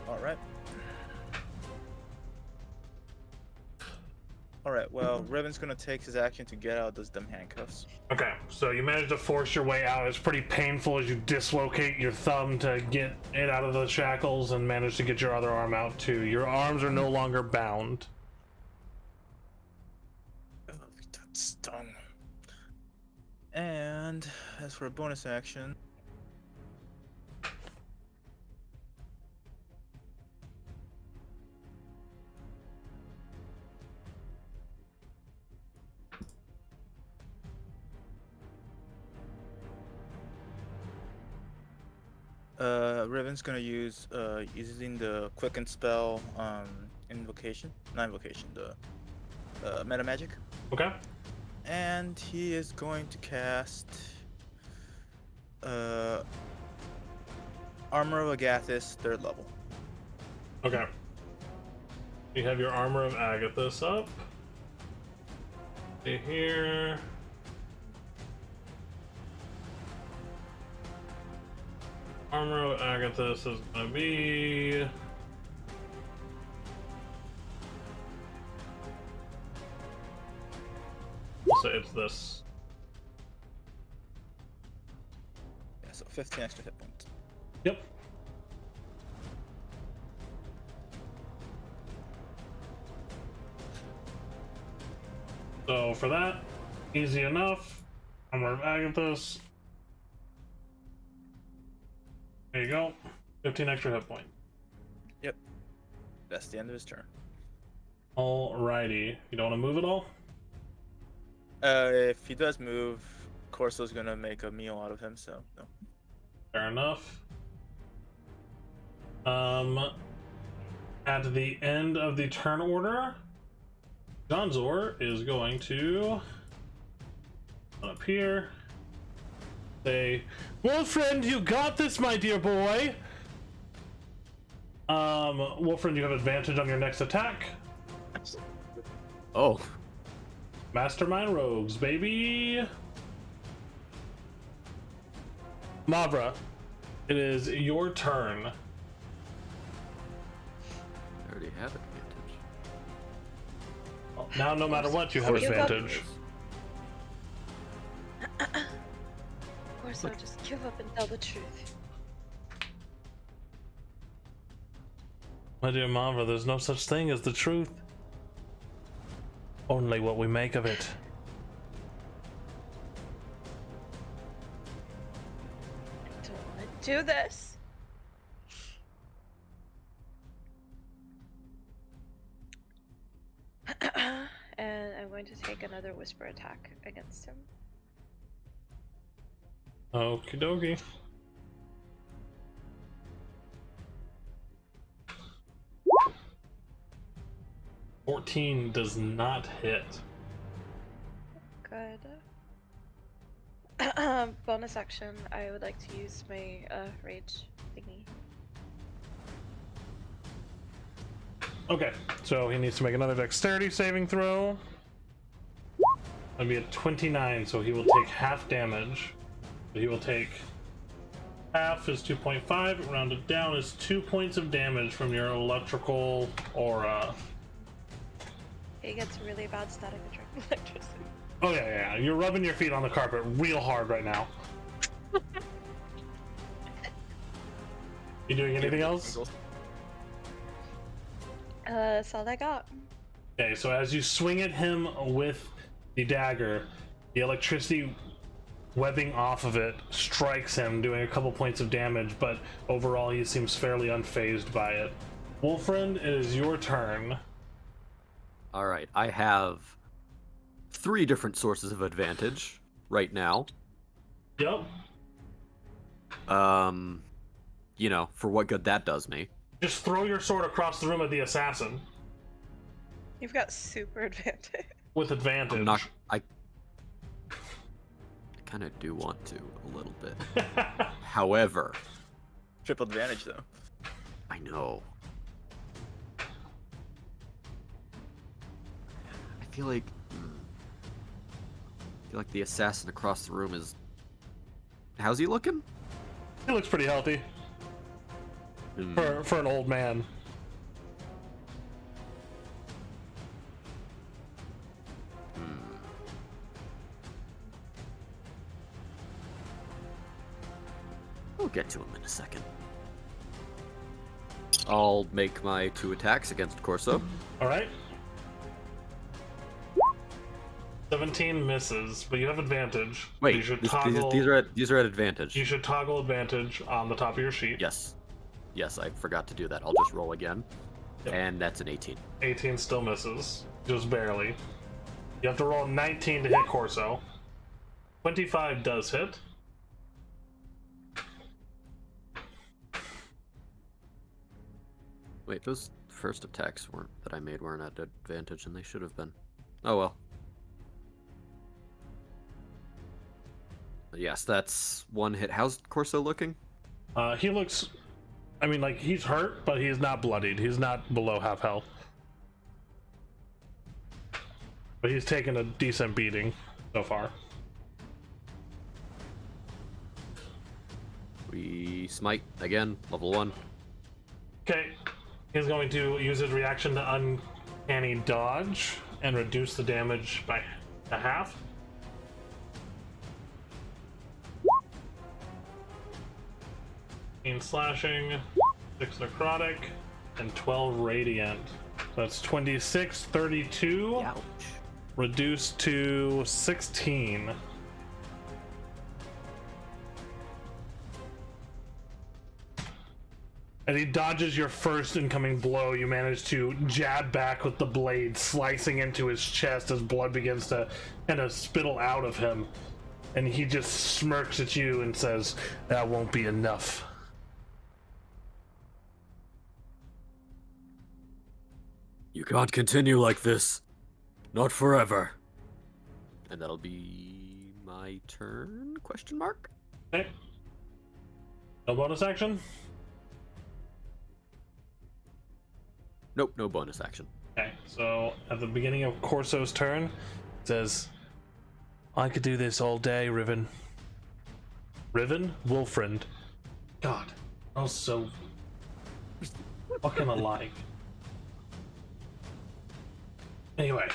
Speaker 4: Alright. Alright, well, Riven's gonna take his action to get out of those dumb handcuffs.
Speaker 1: Okay, so you manage to force your way out. It's pretty painful as you dislocate your thumb to get it out of the shackles and manage to get your other arm out too. Your arms are no longer bound.
Speaker 4: Oh, that stung. And as for a bonus action, Riven's gonna use using the quicken spell invocation, not invocation, the meta magic.
Speaker 1: Okay.
Speaker 4: And he is going to cast Armor of Agathis, 3rd level.
Speaker 1: Okay. You have your Armor of Agathis up. See here. Armor of Agathis is gonna be... We'll say it's this.
Speaker 4: Yeah, so 15 extra hit points.
Speaker 1: Yep. So for that, easy enough. Armor of Agathis. There you go. 15 extra hit point.
Speaker 4: Yep. That's the end of his turn.
Speaker 1: Alrighty. You don't want to move at all?
Speaker 4: If he does move, Corso's gonna make a meal out of him, so no.
Speaker 1: Fair enough. At the end of the turn order, Jonzor is going to up here. Say, Wolfriend, you got this, my dear boy. Wolfriend, you have advantage on your next attack.
Speaker 2: Oh,
Speaker 1: Mastermind rogues, baby. Mavra, it is your turn.
Speaker 2: I already have advantage.
Speaker 1: Now, no matter what, you have
Speaker 3: You got-
Speaker 1: advantage.
Speaker 3: Of course, I'll just give up and tell the truth.
Speaker 1: My dear Mavra, there's no such thing as the truth. Only what we make of it.
Speaker 3: I don't want to do this. And I'm going to take another whisper attack against him.
Speaker 1: Okie dokie. $14 does not hit.
Speaker 3: Good. Bonus action, I would like to use my rage thingy.
Speaker 1: Okay, so he needs to make another dexterity saving throw. That'll be a 29, so he will take half damage. So he will take half is 2.5, rounded down is 2 points of damage from your electrical aura.
Speaker 3: He gets really bad static electricity.
Speaker 1: Oh yeah, you're rubbing your feet on the carpet real hard right now. You doing anything else?
Speaker 3: That's all I got.
Speaker 1: Okay, so as you swing at him with the dagger, the electricity webbing off of it strikes him, doing a couple points of damage, but overall he seems fairly unfazed by it. Wolfriend, it is your turn.
Speaker 2: All right, I have 3 different sources of advantage right now.
Speaker 1: Yep.
Speaker 2: You know, for what good that does me.
Speaker 1: Just throw your sword across the room at the assassin
Speaker 3: You've got super advantage.
Speaker 1: with advantage.
Speaker 2: I'm not. I kind of do want to a little bit. However,
Speaker 4: Triple advantage, though.
Speaker 2: I know. I feel like the assassin across the room is. How's he looking?
Speaker 1: He looks pretty healthy for an old man.
Speaker 2: We'll get to him in a second. I'll make my 2 attacks against Corso.
Speaker 1: All right. 17 misses, but you have advantage.
Speaker 2: Wait,
Speaker 1: you should
Speaker 2: these
Speaker 1: toggle.
Speaker 2: these are at advantage.
Speaker 1: You should toggle advantage on the top of your sheet.
Speaker 2: Yes. Yes, I forgot to do that. I'll just roll again.
Speaker 1: Yep.
Speaker 2: And that's an 18.
Speaker 1: 18 still misses, just barely. You have to roll 19 to hit Corso. 25 does hit.
Speaker 2: Wait, those first attacks that I made weren't at advantage, and they should have been. Oh well. But yes, that's 1 hit. How's Corso looking?
Speaker 1: He looks, I mean, like, he's hurt, but he's not bloodied. He's not below half health. But he's taken a decent beating so far.
Speaker 2: We smite again, level 1.
Speaker 1: Okay. He's going to use his reaction to uncanny dodge and reduce the damage by a half. Slashing, 6 necrotic, and 12 radiant. So that's 26, 32,
Speaker 2: Ouch.
Speaker 1: reduced to 16. As he dodges your first incoming blow, you manage to jab back with the blade, slicing into his chest as blood begins to kind of spittle out of him. And he just smirks at you and says, "That won't be enough."
Speaker 2: You can't continue like this. Not forever. And that'll be my turn? Question mark?
Speaker 1: Okay. No bonus action?
Speaker 2: Nope, no bonus action.
Speaker 1: Okay, so at the beginning of Corso's turn, it says, "I could do this all day, Riven." Riven? Wolfriend. God, also fucking alike. Anyway,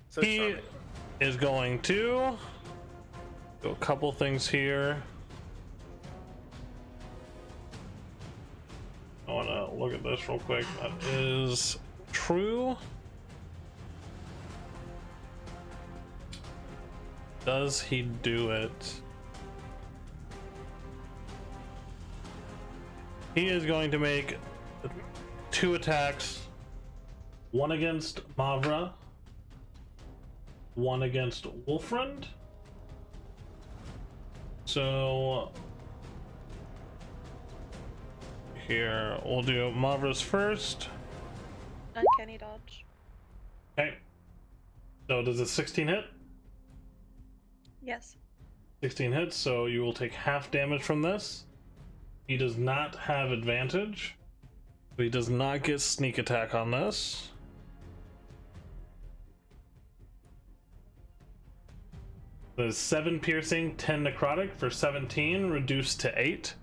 Speaker 4: So
Speaker 1: he
Speaker 4: charming.
Speaker 1: is going to do a couple things here. I want to look at this real quick. That is true. Does he do it? He is going to make 2 attacks. One against Mavra. One against Wolfriend. So here, we'll do Mavra's first.
Speaker 3: Uncanny dodge.
Speaker 1: Okay. So does a 16 hit?
Speaker 3: Yes.
Speaker 1: 16 hits, so you will take half damage from this. He does not have advantage. So he does not get sneak attack on this. There's 7 piercing, 10 necrotic for 17, reduced to 8.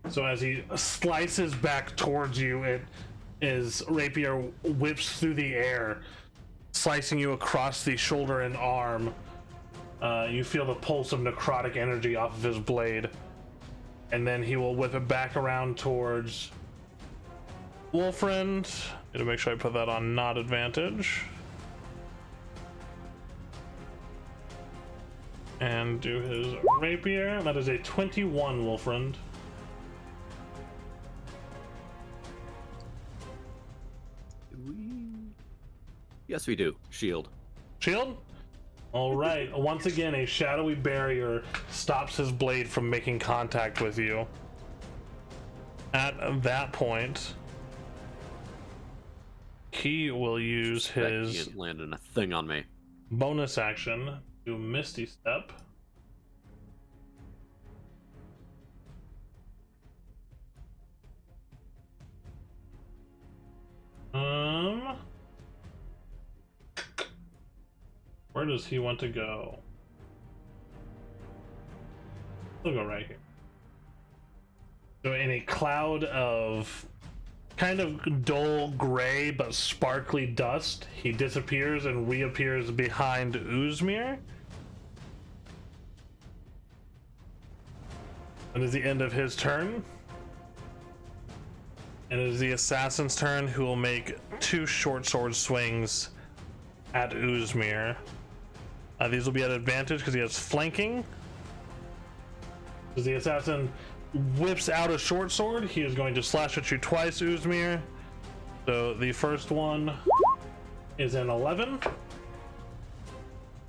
Speaker 1: So as he slices back towards you, his rapier whips through the air, slicing you across the shoulder and arm. You feel the pulse of necrotic energy off of his blade. And then he will whip it back around towards Wolfriend. Gotta make sure I put that on not advantage. And do his rapier. That is a 21, Wolfriend.
Speaker 2: Yes, we do. Shield.
Speaker 1: Shield? All right. Once again, a shadowy barrier stops his blade from making contact with you. At that point, he will use
Speaker 2: He
Speaker 1: his
Speaker 2: ain't landing a thing on me.
Speaker 1: bonus action to Misty Step. Where does he want to go? He'll go right here. So in a cloud of kind of dull gray but sparkly dust, he disappears and reappears behind Uzmir. That is the end of his turn. And it is the assassin's turn, who will make 2 short sword swings at Uzmir. These will be at advantage because he has flanking. As the assassin whips out a short sword, he is going to slash at you twice, Uzmir. So the first one is an 11,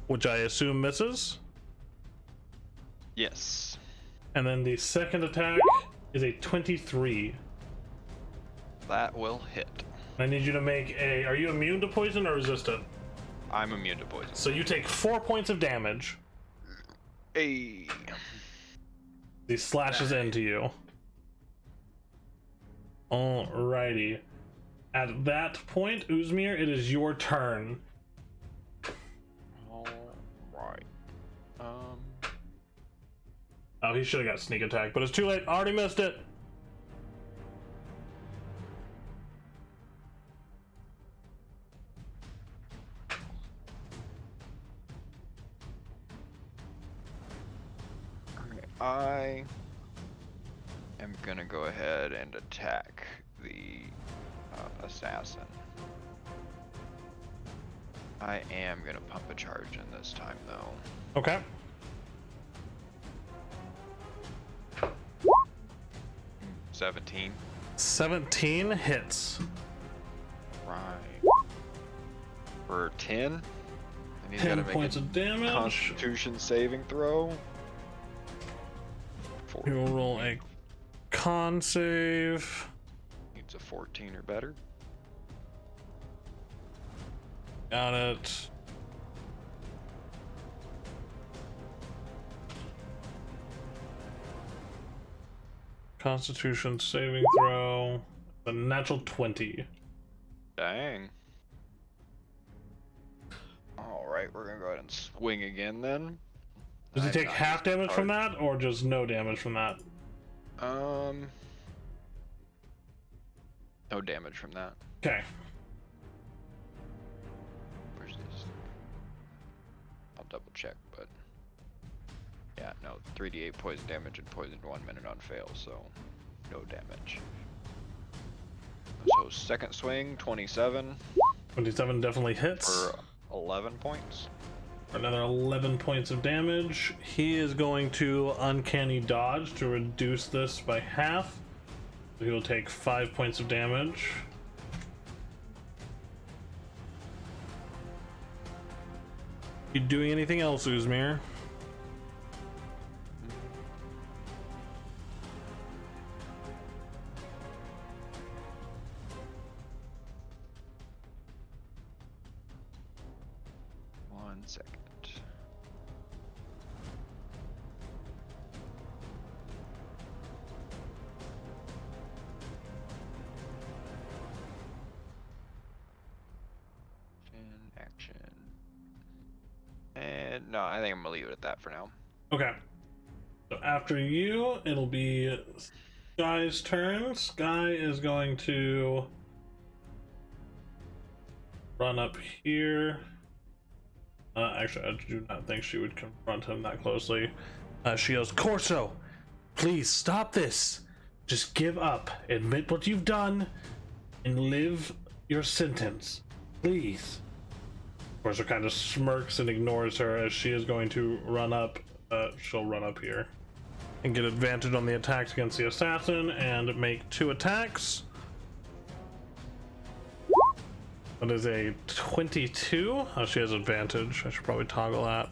Speaker 1: which I assume misses.
Speaker 5: Yes.
Speaker 1: And then the second attack is a 23.
Speaker 5: That will hit.
Speaker 1: I need you to make a... Are you immune to poison or resistant?
Speaker 5: I'm immune to poison.
Speaker 1: So you take 4 points of damage.
Speaker 5: Hey.
Speaker 1: He slashes into you. Alrighty. At that point, Uzmir, it is your turn. Oh, he should have got sneak attack, but it's too late. Already missed it.
Speaker 5: I am gonna go ahead and attack the assassin. I am gonna pump a charge in this time though.
Speaker 1: Okay.
Speaker 5: 17.
Speaker 1: 17 hits.
Speaker 5: Right. For 10. And he's
Speaker 1: 10
Speaker 5: gotta make
Speaker 1: points
Speaker 5: a
Speaker 1: of damage.
Speaker 5: Constitution saving throw.
Speaker 1: He will roll a con save.
Speaker 5: Needs a 14 or better.
Speaker 1: Got it. Constitution saving throw. A natural 20.
Speaker 5: Dang. Alright, we're gonna go ahead and swing again then.
Speaker 1: Does he
Speaker 5: I'm
Speaker 1: take
Speaker 5: not
Speaker 1: half
Speaker 5: using
Speaker 1: damage from
Speaker 5: charge.
Speaker 1: that, or just no damage from that?
Speaker 5: No damage from that.
Speaker 1: Okay.
Speaker 5: Where's this? I'll double check, but yeah, no, 3d8 poison damage and poisoned 1 minute on fail, so no damage. So second swing, 27
Speaker 1: 27 definitely hits.
Speaker 5: for 11 points.
Speaker 1: For another 11 points of damage. He is going to uncanny dodge to reduce this by half. So he will take 5 points of damage. You doing anything else, Uzmir?
Speaker 5: One second. Action. And no, I think I'm gonna leave it at that for now.
Speaker 1: Okay. So after you, it'll be Sky's turn. Sky is going to run up here. Actually, I do not think she would confront him that closely. She goes, Corso, please stop this. Just give up. Admit what you've done and live your sentence. Please. Corso kind of smirks and ignores her as she is going to run up. She'll run up here and get advantage on the attacks against the assassin and make 2 attacks. That is a 22. Oh, she has advantage. I should probably toggle that.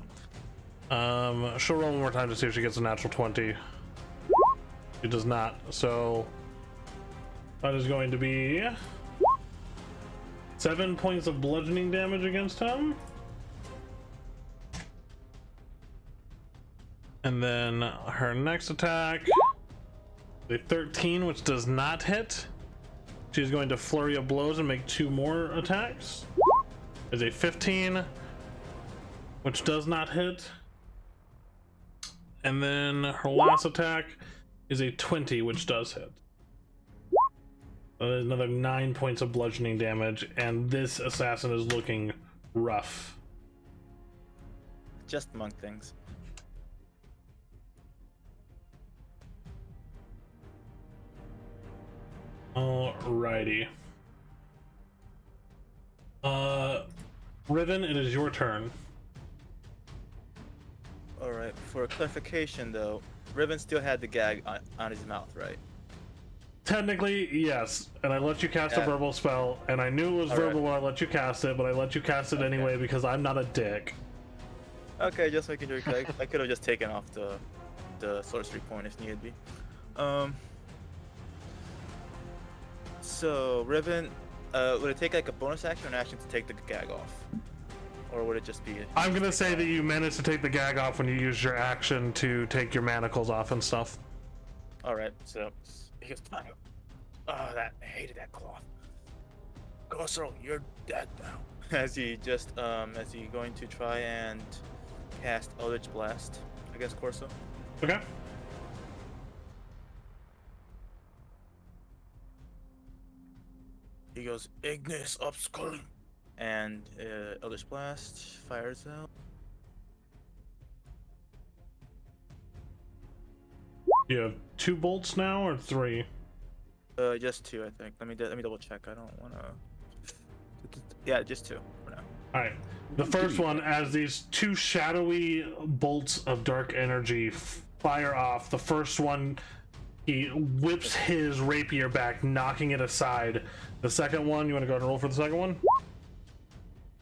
Speaker 1: She'll roll one more time to see if she gets a natural 20. She does not. So that is going to be 7 points of bludgeoning damage against him. And then her next attack, a 13, which does not hit. She's going to flurry of blows and make 2 more attacks. Is a 15, which does not hit. And then her last attack is a 20, which does hit. Another 9 points of bludgeoning damage, and this assassin is looking rough.
Speaker 4: Just monk things.
Speaker 1: Alrighty. Riven, it is your turn.
Speaker 4: Alright, for clarification though, Riven still had the gag on his mouth, right?
Speaker 1: Technically, yes, and I let you cast a
Speaker 4: Yeah.
Speaker 1: verbal spell, and I knew it was
Speaker 4: All
Speaker 1: verbal
Speaker 4: right.
Speaker 1: when I let you cast it, but I let you cast it anyway because I'm not a dick.
Speaker 4: Okay, just making sure. I could have just taken off the sorcery point if need be. So Riven, would it take like a bonus action or an action to take the gag off, or would it just be?
Speaker 1: I'm gonna say that you managed to take the gag off when you used your action to take your manacles off and stuff.
Speaker 4: All right, so he goes, oh, I hated that cloth. Corso, you're dead now. As he going to try and cast Eldritch Blast, I guess, Corso.
Speaker 1: Okay.
Speaker 4: He goes, Ignis obscurum. And Eldritch Blast fires out.
Speaker 1: You have 2 bolts now or 3?
Speaker 4: Just 2, I think. Let me double check. I don't want to. Yeah, just 2 for now.
Speaker 1: All right. The first one, as these 2 shadowy bolts of dark energy fire off, the first one, he whips his rapier back, knocking it aside. The second one, you want to go ahead and roll for the second one?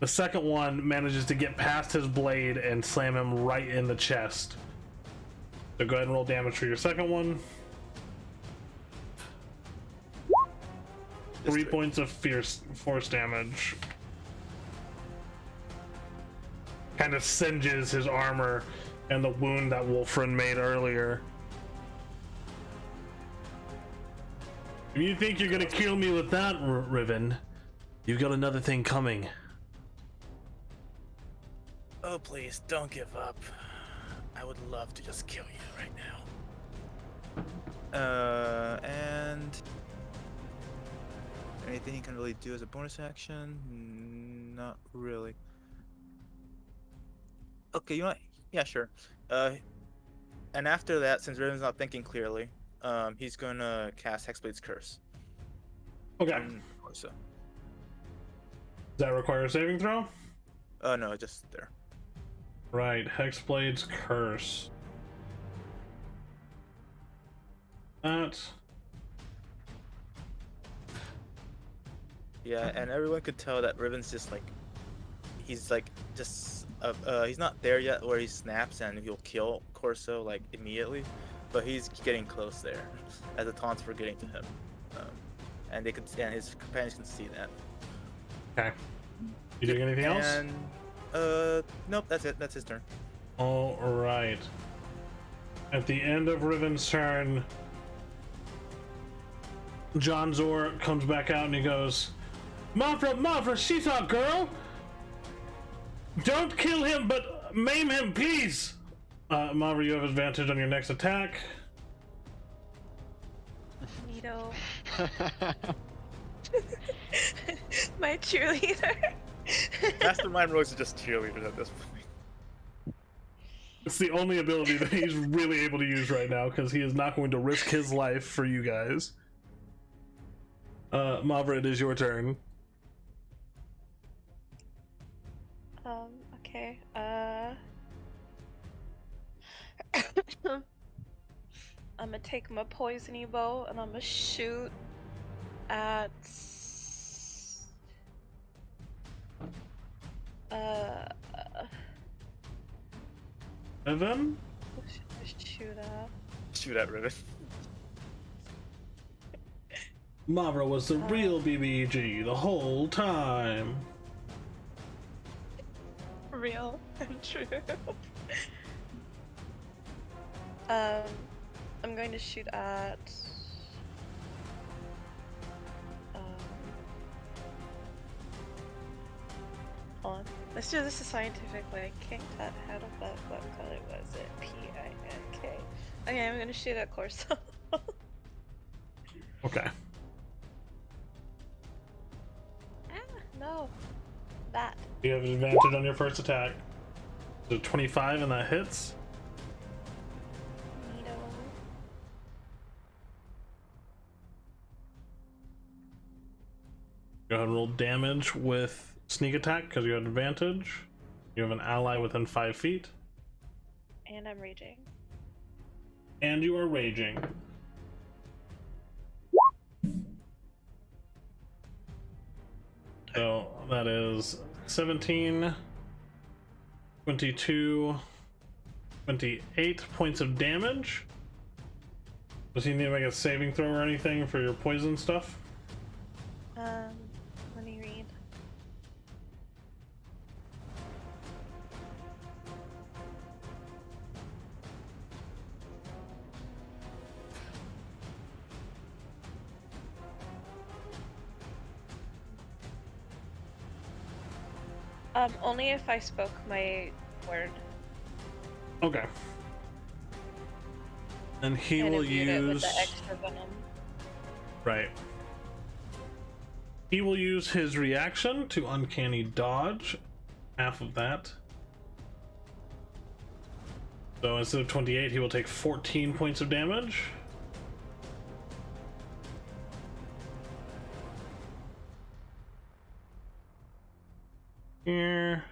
Speaker 1: The second one manages to get past his blade and slam him right in the chest. So go ahead and roll damage for your second one. 3 points of force damage. Kind of singes his armor and the wound that Wolfrin made earlier. If you think you're gonna kill me with that, Riven, you've got another thing coming.
Speaker 4: Oh, please, don't give up. I would love to just kill you right now. And anything you can really do as a bonus action? Not really. Okay, you know what? Yeah, sure. And after that, since Riven's not thinking clearly, he's gonna cast Hexblade's Curse.
Speaker 1: Okay.
Speaker 4: So.
Speaker 1: Does that require a saving throw?
Speaker 4: No, just there.
Speaker 1: Right, Hexblade's Curse. That.
Speaker 4: Yeah, and everyone could tell that Riven's just like, he's like just he's not there yet where he snaps and he'll kill Corso like immediately, but he's getting close there as the taunts were getting to him, and they could, and his companions can see that.
Speaker 1: Okay. You doing anything else?
Speaker 4: And nope, that's it. That's his turn.
Speaker 1: All right. At the end of Riven's turn, John Zor comes back out and he goes, Mavra, she's our girl. Don't kill him, but maim him, please. Mavra, you have advantage on your next attack.
Speaker 3: Neato. My cheerleader.
Speaker 4: Mastermind Rogues are just cheerleaders at this point.
Speaker 1: It's the only ability that he's really able to use right now because he is not going to risk his life for you guys. Mavra, it is your turn.
Speaker 3: Okay. I'm gonna take my poisony bow and I'm gonna shoot at
Speaker 1: Riven?
Speaker 3: what should I shoot at?
Speaker 4: Shoot at Riven.
Speaker 1: Mavra was the real BBG the whole time.
Speaker 3: Real and true. I'm going to shoot at hold on. Let's do this scientifically. I kicked that head of that. What color was it? P-I-N-K. Okay, I'm gonna shoot at Corso.
Speaker 1: Okay.
Speaker 3: No. That.
Speaker 1: You have advantage on your first attack. So 25 and that hits.
Speaker 3: Neato.
Speaker 1: Go ahead and roll damage with sneak attack because you have advantage. You have an ally within 5 feet.
Speaker 3: And I'm raging.
Speaker 1: And you are raging. So that is 17, 22, 28 points of damage. Does he need to make a saving throw or anything for your poison stuff?
Speaker 3: Let me read. Only if I spoke my word.
Speaker 1: Okay. And he
Speaker 3: And
Speaker 1: will
Speaker 3: imbued it with
Speaker 1: use...
Speaker 3: the extra venom.
Speaker 1: Right. He will use his reaction to uncanny dodge, half of that. So instead of 28, he will take 14 points of damage. Here.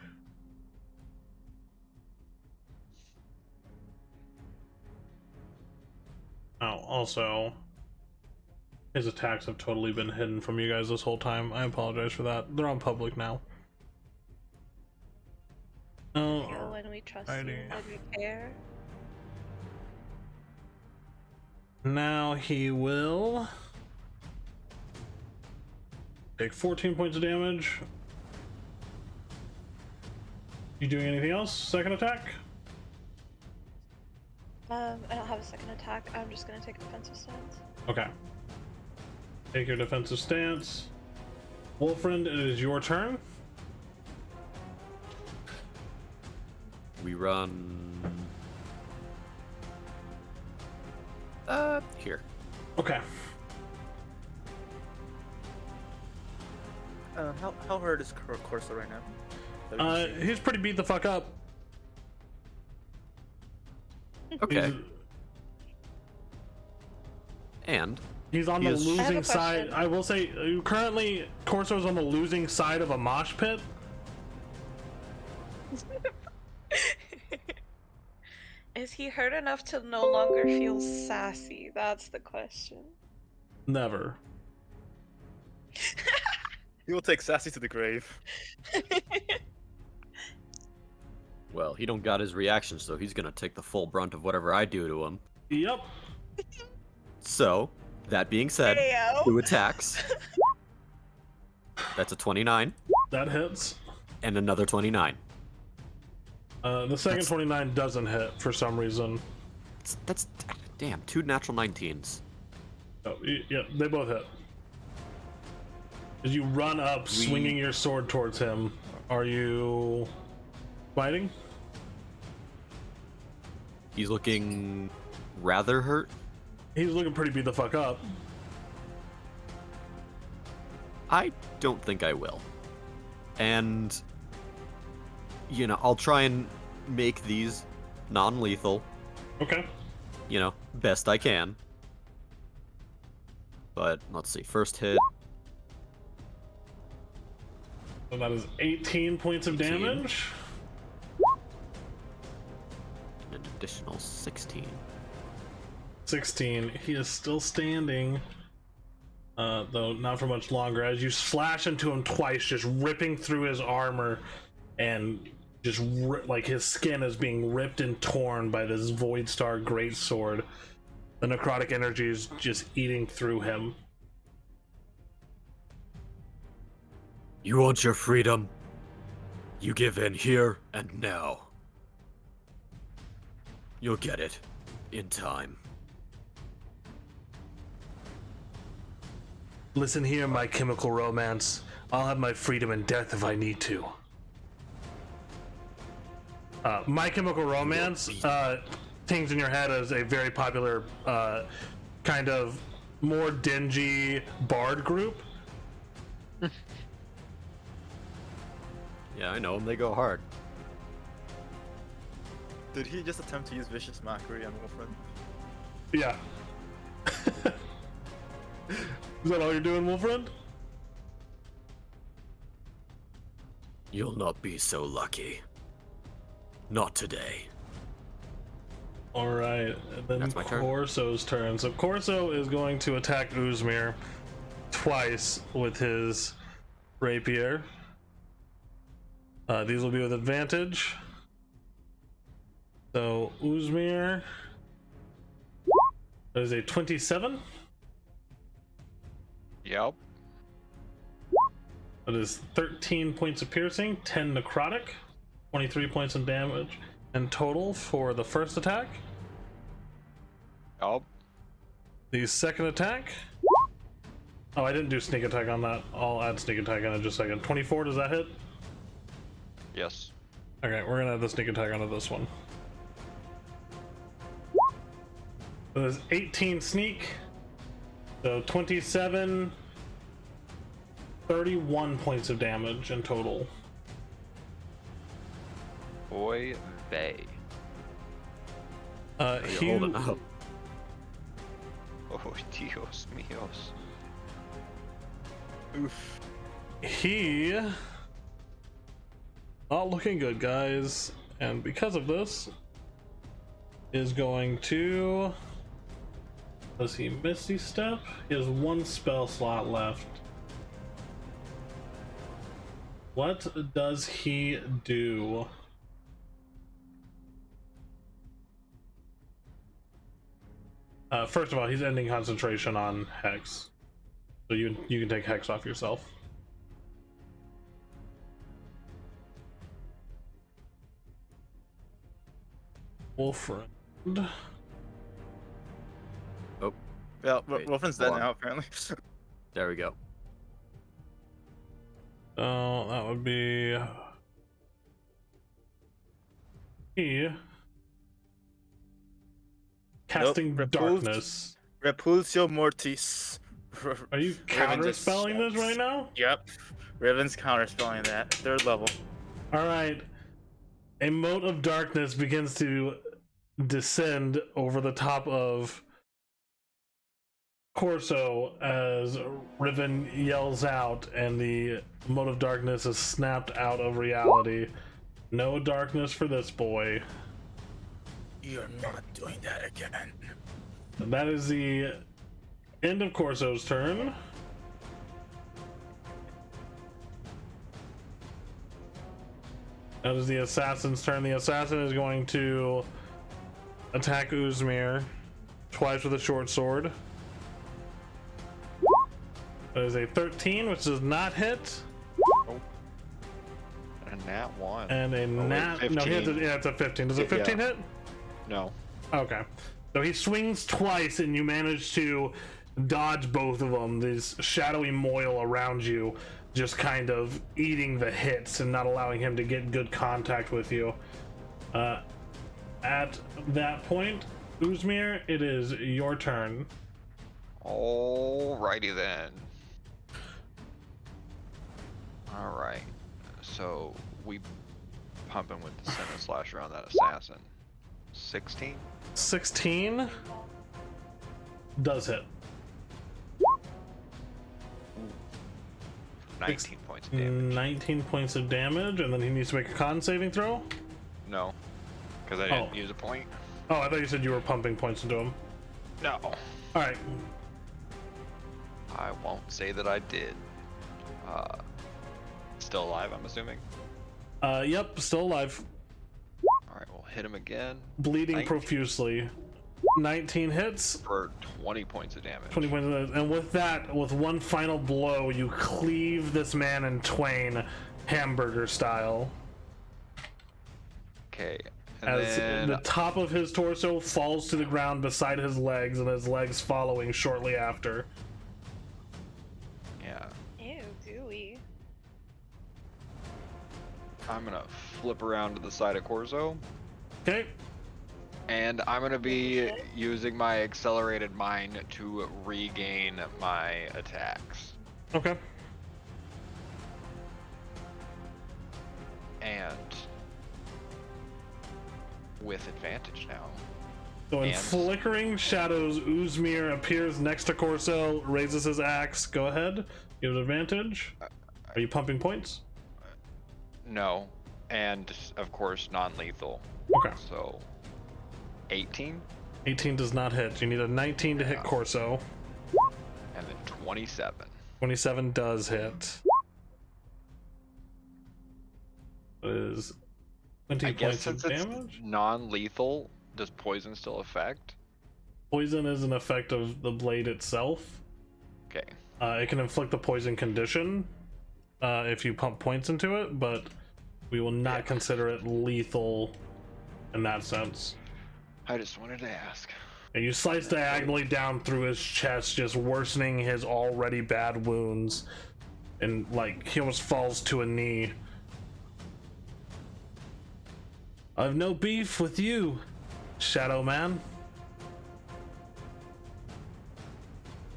Speaker 1: Oh, also, his attacks have totally been hidden from you guys this whole time. I apologize for that. They're on public now. Oh,
Speaker 3: You know, when we trust you,
Speaker 1: alrighty.
Speaker 3: when we care.
Speaker 1: Now he will take 14 points of damage. You doing anything else? Second attack?
Speaker 3: I don't have a second attack. I'm just gonna take a defensive stance.
Speaker 1: Okay. Take your defensive stance. Wolfriend, it is your turn.
Speaker 2: We run. Here.
Speaker 1: Okay.
Speaker 4: How hurt is Corso right now? That we can see?
Speaker 1: He's pretty beat the fuck up.
Speaker 2: Okay.
Speaker 1: He's,
Speaker 2: And
Speaker 1: he's on
Speaker 2: He
Speaker 1: the
Speaker 2: is-
Speaker 3: I have a
Speaker 1: losing side.
Speaker 3: question.
Speaker 1: I will say, currently, Corso's on the losing side of a mosh pit.
Speaker 3: Is he hurt enough to no longer feel sassy? That's the question.
Speaker 1: Never.
Speaker 4: He will take Sassy to the grave.
Speaker 2: well, he don't got his reaction, so he's gonna take the full brunt of whatever I do to him.
Speaker 1: Yep.
Speaker 2: So, that being said,
Speaker 3: Heyo.
Speaker 2: 2 attacks. That's a 29
Speaker 1: That hits.
Speaker 2: and another 29.
Speaker 1: The second
Speaker 2: That's-
Speaker 1: 29 doesn't hit for some reason.
Speaker 2: That's damn 2 natural 19s.
Speaker 1: Oh, yeah, they both hit. As you run up, swinging your sword towards him, are you fighting?
Speaker 2: He's looking rather hurt.
Speaker 1: He's looking pretty beat the fuck up.
Speaker 2: I don't think I will. And you know, I'll try and make these non-lethal,
Speaker 1: Okay.
Speaker 2: you know, best I can. But let's see, first hit,
Speaker 1: So that is 18 points of
Speaker 2: 18.
Speaker 1: damage.
Speaker 2: an additional 16.
Speaker 1: 16. He is still standing. Though not for much longer. As you slash into him twice, just ripping through his armor, and just like his skin is being ripped and torn by this Void Star greatsword. The necrotic energy is just eating through him.
Speaker 2: You want your freedom? You give in here and now. You'll get it in time.
Speaker 1: Listen here, my chemical romance. I'll have my freedom and death if I need to. My Chemical Romance, Things in Your Head is a very popular, kind of more dingy bard group.
Speaker 2: Yeah, I know them. They go hard.
Speaker 4: Did he just attempt to use vicious mockery on Wolfriend?
Speaker 1: Yeah. Is that all you're doing, Wolfriend?
Speaker 2: You'll not be so lucky. Not today.
Speaker 1: Alright, and then
Speaker 2: That's my turn.
Speaker 1: Corso's turn. So Corso is going to attack Uzmir twice with his rapier. These will be with advantage. So Uzmir, that is a 27.
Speaker 5: Yep.
Speaker 1: That is 13 points of piercing, 10 necrotic, 23 points of damage in total for the first attack.
Speaker 5: Yep.
Speaker 1: The second attack. Oh, I didn't do sneak attack on that. I'll add sneak attack in just a second. 24, does that hit?
Speaker 5: Yes.
Speaker 1: Okay, we're gonna add the sneak attack onto this one. That is 18 sneak. So 27 31 points of damage in total.
Speaker 5: Boy, they.
Speaker 1: He,
Speaker 2: Hold it up.
Speaker 5: Oh, Dios míos.
Speaker 4: Oof.
Speaker 1: he not looking good, guys, and because of this is going to, does he Misty Step? He has one spell slot left. What does he do? First of all, he's ending concentration on Hex, so you can take Hex off yourself. Wolfriend.
Speaker 2: Oh,
Speaker 4: Yeah,
Speaker 2: Wait,
Speaker 4: Wolfen's
Speaker 2: hold
Speaker 4: dead
Speaker 2: on.
Speaker 4: now, apparently.
Speaker 2: there we go.
Speaker 1: So that would be he casting
Speaker 4: Nope.
Speaker 1: darkness.
Speaker 4: Repulsio Mortis.
Speaker 1: Are you counter spelling this right now?
Speaker 4: Yep. Riven's counterspelling that. 3rd level.
Speaker 1: All right. A mote of darkness begins to descend over the top of Corso as Riven yells out, and the mote of darkness is snapped out of reality. No darkness for this boy.
Speaker 4: You're not doing that again.
Speaker 1: That is the end of Corso's turn. That is the assassin's turn. The assassin is going to attack Uzmir twice with a short sword. That is a 13, which does not hit,
Speaker 5: And a nat 1.
Speaker 1: and a
Speaker 5: wait,
Speaker 1: nat. No, he hits
Speaker 5: 15.
Speaker 1: yeah, it's a 15. Does a 15 hit?
Speaker 5: No.
Speaker 1: Okay. So he swings twice, and you manage to dodge both of them. This shadowy moil around you just kind of eating the hits and not allowing him to get good contact with you. At that point, Uzmir, it is your turn.
Speaker 5: Alrighty then. Alright. So we pumping with the Senate Slasher on that assassin. 16?
Speaker 1: 16 does hit.
Speaker 5: 19 points of damage.
Speaker 1: 19 points of damage, and then he needs to make a con saving throw.
Speaker 5: No. Because I didn't use a point.
Speaker 1: Oh, I thought you said you were pumping points into him.
Speaker 5: No.
Speaker 1: Alright.
Speaker 5: I won't say that I did. Still alive, I'm assuming.
Speaker 1: Yep, still alive.
Speaker 5: Alright, we'll hit him again.
Speaker 1: Bleeding
Speaker 5: 19.
Speaker 1: profusely. 19 hits,
Speaker 5: For 20 points of damage.
Speaker 1: 20 points of damage. And with that, with one final blow, you cleave this man in twain, hamburger style.
Speaker 5: Okay. And
Speaker 1: As
Speaker 5: then
Speaker 1: the top of his torso falls to the ground beside his legs, and his legs following shortly after.
Speaker 5: yeah,
Speaker 3: Ew, gooey.
Speaker 5: I'm gonna flip around to the side of Corzo,
Speaker 1: Okay.
Speaker 5: and I'm gonna be using my accelerated mind to regain my attacks.
Speaker 1: Okay.
Speaker 5: And with advantage now.
Speaker 1: So in
Speaker 5: And-
Speaker 1: flickering shadows, Uzmir appears next to Corso, raises his axe. Go ahead. Give it advantage. Are you pumping points?
Speaker 5: No, and of course non-lethal.
Speaker 1: Okay.
Speaker 5: So 18
Speaker 1: 18 does not hit. You need a 19 to hit Corso.
Speaker 5: and then 27.
Speaker 1: 27 does hit. That is 20
Speaker 5: I guess
Speaker 1: points of
Speaker 5: since it's
Speaker 1: damage.
Speaker 5: non-lethal, does poison still affect?
Speaker 1: Poison is an effect of the blade itself.
Speaker 5: Okay.
Speaker 1: It can inflict the poison condition if you pump points into it, but we will not consider it lethal in that sense.
Speaker 5: I just wanted to ask.
Speaker 1: And you slice diagonally down through his chest, just worsening his already bad wounds, and like he almost falls to a knee. I've no beef with you, Shadow Man.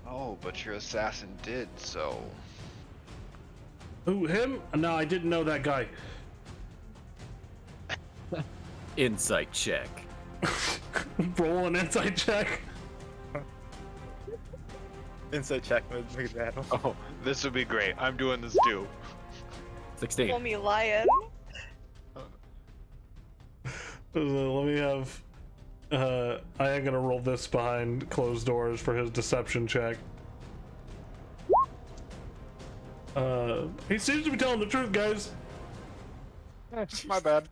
Speaker 5: Oh, but your assassin did, so
Speaker 1: Who, him? No, I didn't know that guy.
Speaker 2: Insight check.
Speaker 1: Roll an insight check.
Speaker 4: Inside check with that.
Speaker 5: Oh, this would be great. I'm doing this too.
Speaker 2: 16.
Speaker 3: Call me lion.
Speaker 1: Let me have. I am gonna roll this behind closed doors for his deception check. He seems to be telling the truth, guys.
Speaker 5: My bad.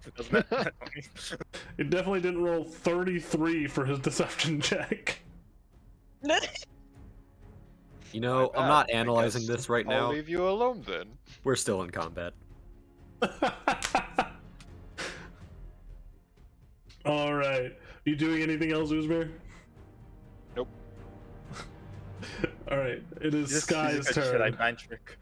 Speaker 1: He definitely didn't roll 33 for his deception check.
Speaker 2: You know,
Speaker 5: My
Speaker 2: I'm
Speaker 5: bad.
Speaker 2: not
Speaker 5: I
Speaker 2: analyzing
Speaker 5: guess
Speaker 2: this right
Speaker 5: I'll
Speaker 2: now.
Speaker 5: leave you alone then.
Speaker 2: We're still in combat.
Speaker 1: All right. You doing anything else, Uzbir?
Speaker 5: Nope.
Speaker 1: All right. It is
Speaker 4: Just
Speaker 1: Sky's
Speaker 4: use a Jedi
Speaker 1: turn.
Speaker 4: mind trick.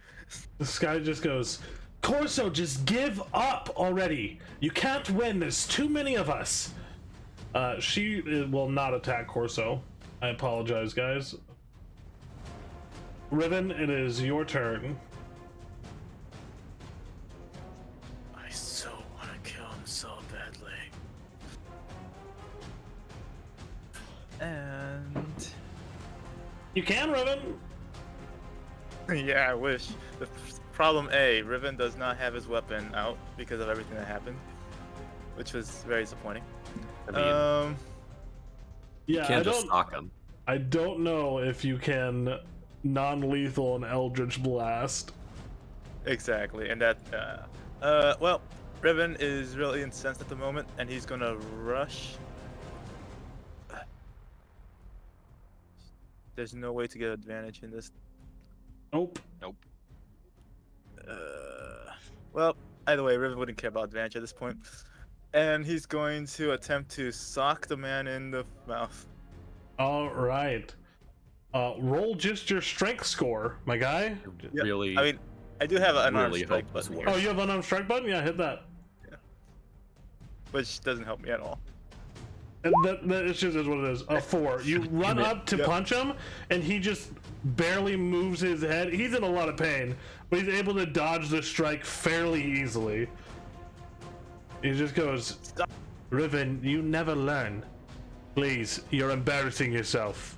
Speaker 1: The Sky just goes, Corso, just give up already. You can't win. There's too many of us. She will not attack Corso. I apologize, guys. Riven, it is your turn.
Speaker 4: I so want to kill him so badly. And
Speaker 1: You can, Riven.
Speaker 4: yeah, I wish. The problem A, Riven does not have his weapon out because of everything that happened, which was very disappointing.
Speaker 2: I mean, you
Speaker 1: Yeah,
Speaker 2: can't just stalk him.
Speaker 1: I don't know if you can non-lethal an Eldritch Blast.
Speaker 4: Exactly, and that, well, Riven is really incensed at the moment, and he's gonna rush. There's no way to get advantage in this.
Speaker 1: Nope.
Speaker 4: Well, either way, Riven wouldn't care about advantage at this point. And he's going to attempt to sock the man in the mouth.
Speaker 1: All right. Roll just your strength score, my guy.
Speaker 4: Yeah,
Speaker 2: Really,
Speaker 4: I mean, I do have an unarmed
Speaker 2: really
Speaker 4: strike
Speaker 2: hope this
Speaker 4: button
Speaker 2: works.
Speaker 1: Oh, you have an unarmed strike button? Yeah, hit that.
Speaker 4: which doesn't help me at all.
Speaker 1: And that is just is what it is. A 4. You run up to
Speaker 4: Yep.
Speaker 1: punch him, and he just barely moves his head. He's in a lot of pain, but he's able to dodge the strike fairly easily. He just goes,
Speaker 4: Stop.
Speaker 1: Riven, you never learn. Please, you're embarrassing yourself.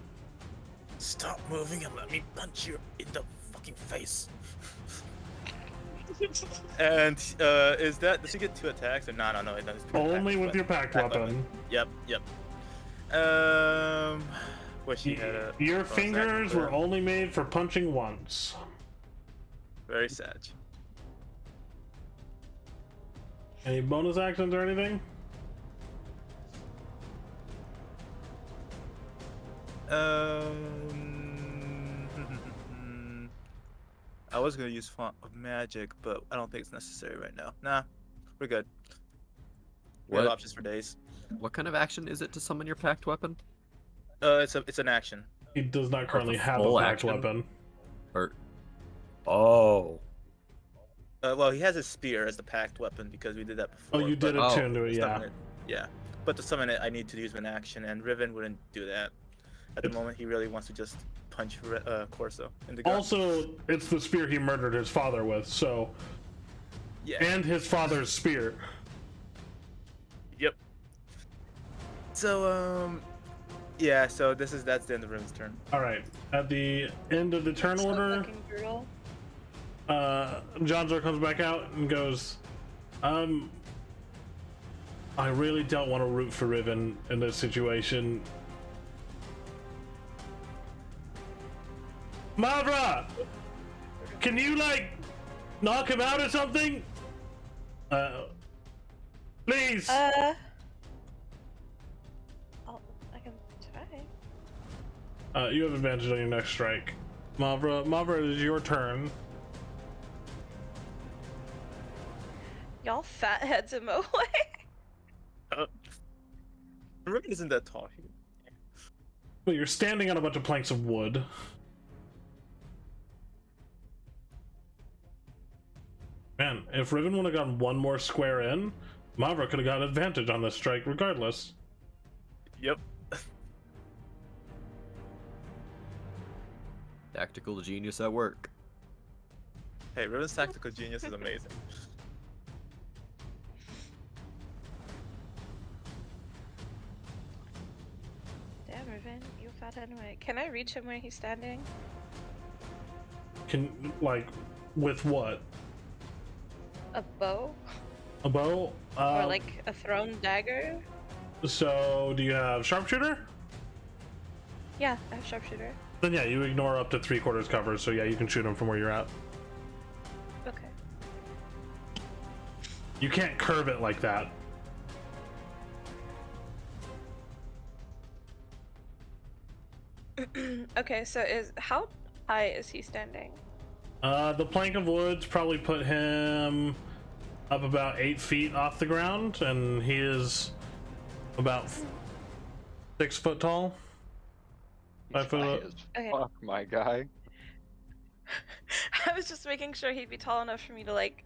Speaker 4: Stop moving and let me punch you in the fucking face. And does he get 2 attacks or no? It does 2
Speaker 1: Only
Speaker 4: attacks,
Speaker 1: with
Speaker 4: but-
Speaker 1: your packed
Speaker 4: pack
Speaker 1: weapon.
Speaker 4: Yep. Wish he had a
Speaker 1: Your
Speaker 4: bonus
Speaker 1: fingers
Speaker 4: action for
Speaker 1: were
Speaker 4: that.
Speaker 1: only made for punching once.
Speaker 4: Very sad.
Speaker 1: Any bonus actions or anything?
Speaker 4: I was gonna use Font of Magic, but I don't think it's necessary right now. Nah, we're good. We have
Speaker 2: What?
Speaker 4: options for days.
Speaker 2: What kind of action is it to summon your packed weapon?
Speaker 4: It's an action.
Speaker 1: He does not currently
Speaker 2: the
Speaker 1: have a
Speaker 2: full
Speaker 1: packed
Speaker 2: action?
Speaker 1: weapon.
Speaker 2: Or oh,
Speaker 4: Well, he has a spear as the packed weapon because we did that before.
Speaker 1: Oh, you did it
Speaker 2: Oh,
Speaker 1: too into it,
Speaker 4: to
Speaker 1: yeah.
Speaker 4: summon it- yeah. But to summon it, I need to use an action, and Riven wouldn't do that. At the moment, he really wants to just punch Corso in the gut.
Speaker 1: Also, it's the spear he murdered his father with, so.
Speaker 4: Yeah.
Speaker 1: And his father's spear.
Speaker 4: Yep. So yeah. So that's the end of Riven's turn.
Speaker 1: Alright, at the end of the turn
Speaker 3: So
Speaker 1: order,
Speaker 3: fucking brutal.
Speaker 1: Johnzor comes back out and goes, I really don't want to root for Riven in this situation. Mavra! Can you, like, knock him out or something? Please!
Speaker 3: I can try.
Speaker 1: You have advantage on your next strike. Mavra, it is your turn.
Speaker 3: Y'all fat heads him away.
Speaker 4: Riven isn't that tall.
Speaker 1: But you're standing on a bunch of planks of wood. Man, if Riven would have gotten one more square in, Mavra could have gotten advantage on this strike regardless.
Speaker 4: Yep.
Speaker 2: tactical genius at work.
Speaker 4: Hey, Riven's tactical genius is amazing.
Speaker 3: Damn, Riven, you fat anyway. Can I reach him where he's standing?
Speaker 1: Can, like, with what?
Speaker 3: A bow?
Speaker 1: A bow?
Speaker 3: Or like a thrown dagger?
Speaker 1: So, do you have sharpshooter?
Speaker 3: Yeah, I have sharpshooter.
Speaker 1: Then yeah, you ignore up to 3/4 cover, so yeah, you can shoot him from where you're at.
Speaker 3: Okay.
Speaker 1: You can't curve it like that.
Speaker 3: Okay, so how high is he standing?
Speaker 1: The plank of wood's probably put him up about 8 feet off the ground, and he is about 6 foot tall. 5 foot
Speaker 5: High
Speaker 1: up.
Speaker 5: as
Speaker 3: Okay.
Speaker 5: fuck, my guy.
Speaker 3: I was just making sure he'd be tall enough for me to like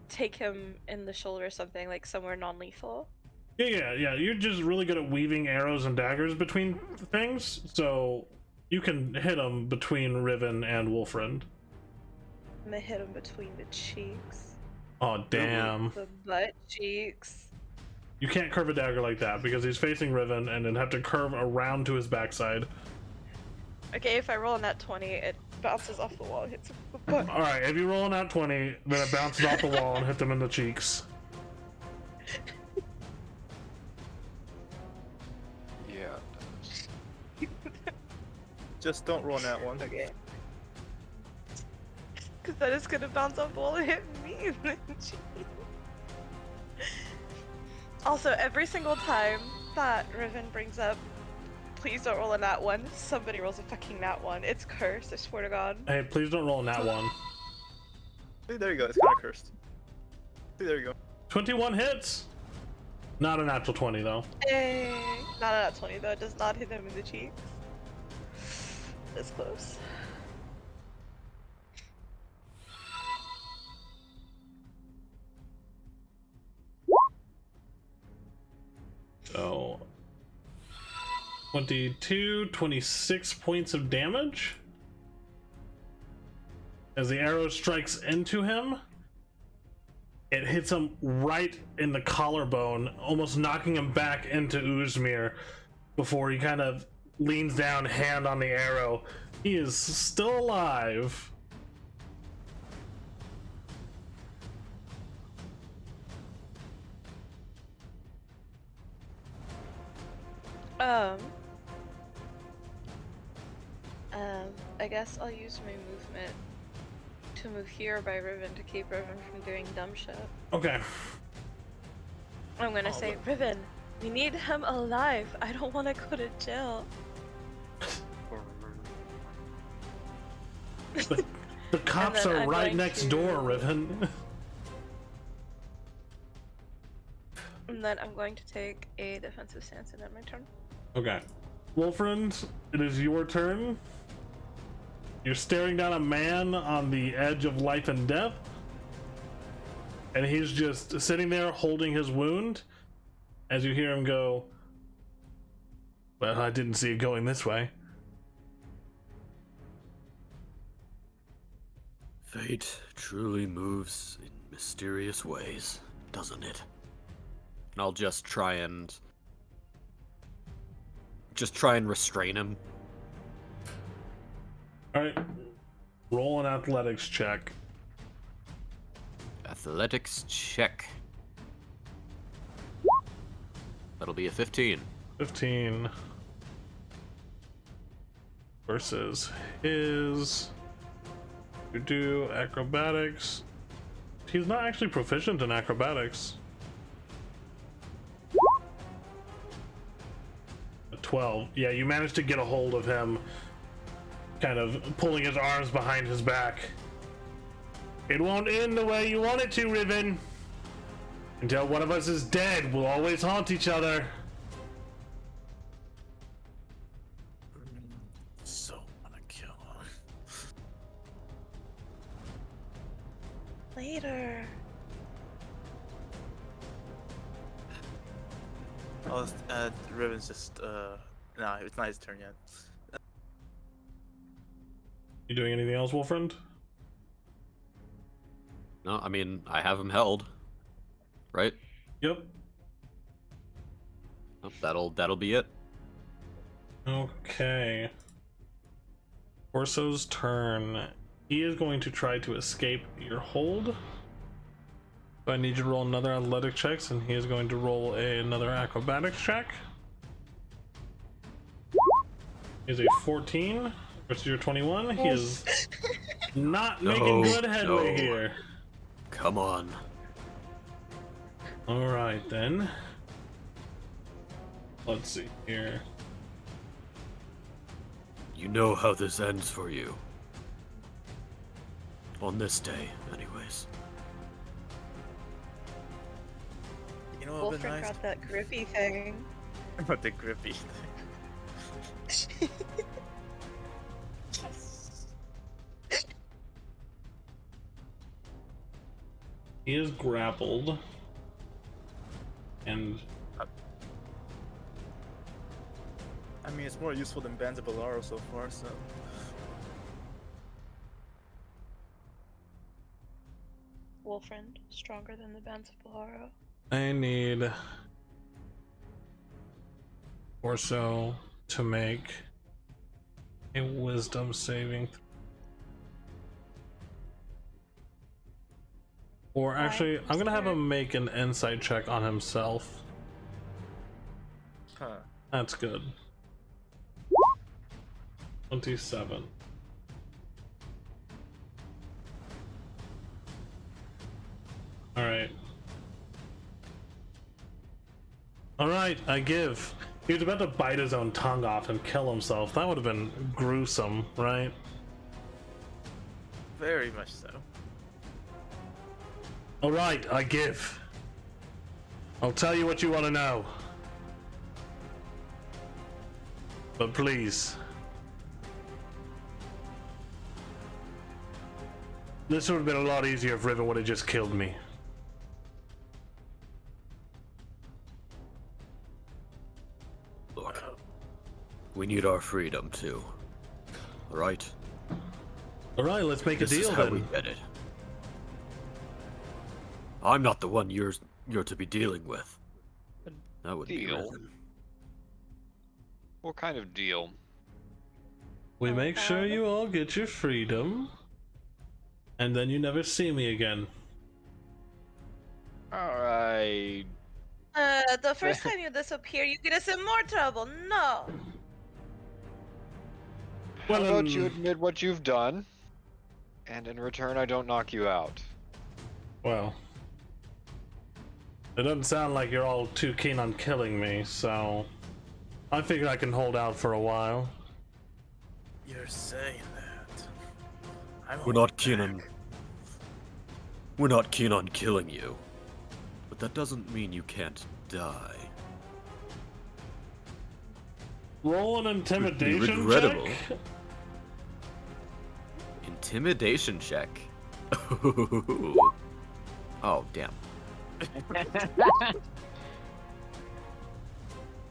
Speaker 3: take him in the shoulder or something, like somewhere non-lethal.
Speaker 1: Yeah. You're just really good at weaving arrows and daggers between things, so you can hit him between Riven and Wolfriend.
Speaker 3: I'm gonna hit him between the cheeks.
Speaker 1: Oh damn!
Speaker 3: The butt cheeks.
Speaker 1: You can't curve a dagger like that because he's facing Riven, and then have to curve around to his backside.
Speaker 3: Okay, if I roll on that 20, it bounces off the wall and hits him with the butt.
Speaker 1: All right, if you roll on that 20, then it bounces off the wall and hit them in the cheeks.
Speaker 5: Yeah, it does.
Speaker 4: Just don't roll on that one.
Speaker 3: Okay. Because that is gonna bounce off the wall and hit me in the cheek. Also, every single time that Riven brings up, please don't roll a nat one, somebody rolls a fucking nat one. It's cursed, I swear to God.
Speaker 1: Hey, please don't roll on that one.
Speaker 4: See, there you go. It's kind of cursed. See, there you go.
Speaker 1: 21 hits. Not a natural 20 though.
Speaker 3: Hey, not a nat 20 though, it does not hit him in the cheeks. That's close.
Speaker 1: So 26 points of damage as the arrow strikes into him. It hits him right in the collarbone, almost knocking him back into Uzmir before he kind of leans down, hand on the arrow. He is still alive.
Speaker 3: I guess I'll use my movement to move here by Riven to keep Riven from doing dumb shit.
Speaker 1: Okay.
Speaker 3: I'm gonna say, Riven, we need him alive. I don't want to go to jail.
Speaker 1: The cops
Speaker 3: then
Speaker 1: are
Speaker 3: I'm
Speaker 1: right
Speaker 3: going
Speaker 1: next
Speaker 3: to-
Speaker 1: door, Riven.
Speaker 3: And then I'm going to take a defensive stance and end my turn.
Speaker 1: Okay. Wolfriend, it is your turn. You're staring down a man on the edge of life and death. And he's just sitting there holding his wound as you hear him go, "Well, I didn't see it going this way."
Speaker 2: Fate truly moves in mysterious ways, doesn't it? And I'll just try and restrain him.
Speaker 1: Alright. Roll an athletics check.
Speaker 2: Athletics check. That'll be a 15.
Speaker 1: 15 versus his acrobatics. He's not actually proficient in acrobatics. A 12. Yeah, you managed to get a hold of him, kind of pulling his arms behind his back. It won't end the way you want it to, Riven. Until one of us is dead, we'll always haunt each other.
Speaker 4: So wanna kill him.
Speaker 3: Later.
Speaker 4: Oh, Riven's just nah, it's not his turn yet.
Speaker 1: You doing anything else, Wolfriend?
Speaker 2: No, I mean, I have him held. Right?
Speaker 1: Yep.
Speaker 2: Oh, that'll be it.
Speaker 1: Okay. Corso's turn. He is going to try to escape your hold. So I need you to roll another athletic checks, and he is going to roll another acrobatics check. Is a 14 versus your 21. He is not making good headway here.
Speaker 2: Come on.
Speaker 1: All right then. Let's see here.
Speaker 2: You know how this ends for you. On this day, anyways.
Speaker 4: You know what would be
Speaker 3: Wolfram
Speaker 4: nice?
Speaker 3: got that grippy thing.
Speaker 4: About the grippy thing.
Speaker 1: He is grappled. And
Speaker 4: I mean, it's more useful than Bands of Bolaro so far, so.
Speaker 3: Wolfram, stronger than the bands of Bolaro.
Speaker 1: I need Corso to make a wisdom saving or actually I'm gonna have him make an insight check on himself.
Speaker 4: Huh.
Speaker 1: That's good. 27. Alright. Alright, I give. He was about to bite his own tongue off and kill himself. That would have been gruesome, right?
Speaker 4: Very much so.
Speaker 1: Alright, I give. I'll tell you what you want to know. But please. This would have been a lot easier if Riven would have just killed me.
Speaker 2: Look, we need our freedom too. Alright?
Speaker 1: Alright, let's make a
Speaker 2: This
Speaker 1: deal
Speaker 2: is how
Speaker 1: then.
Speaker 2: we get it. I'm not the one you're to be dealing with. That would be
Speaker 5: Deal?
Speaker 2: Riven.
Speaker 5: What kind of deal?
Speaker 1: We make sure you all get your freedom, and then you never see me again.
Speaker 5: Alright.
Speaker 3: The first time you disappear, you get us in more trouble. No.
Speaker 5: How
Speaker 1: Well,
Speaker 5: about you admit what you've done, and in return I don't knock you out?
Speaker 1: Well, it doesn't sound like you're all too keen on killing me, so I figure I can hold out for a while.
Speaker 4: You're saying that. I'm
Speaker 2: We're not keen on killing you. But that doesn't mean you can't die.
Speaker 1: Roll an intimidation
Speaker 2: regrettable.
Speaker 1: check.
Speaker 2: Intimidation check. Oh, damn.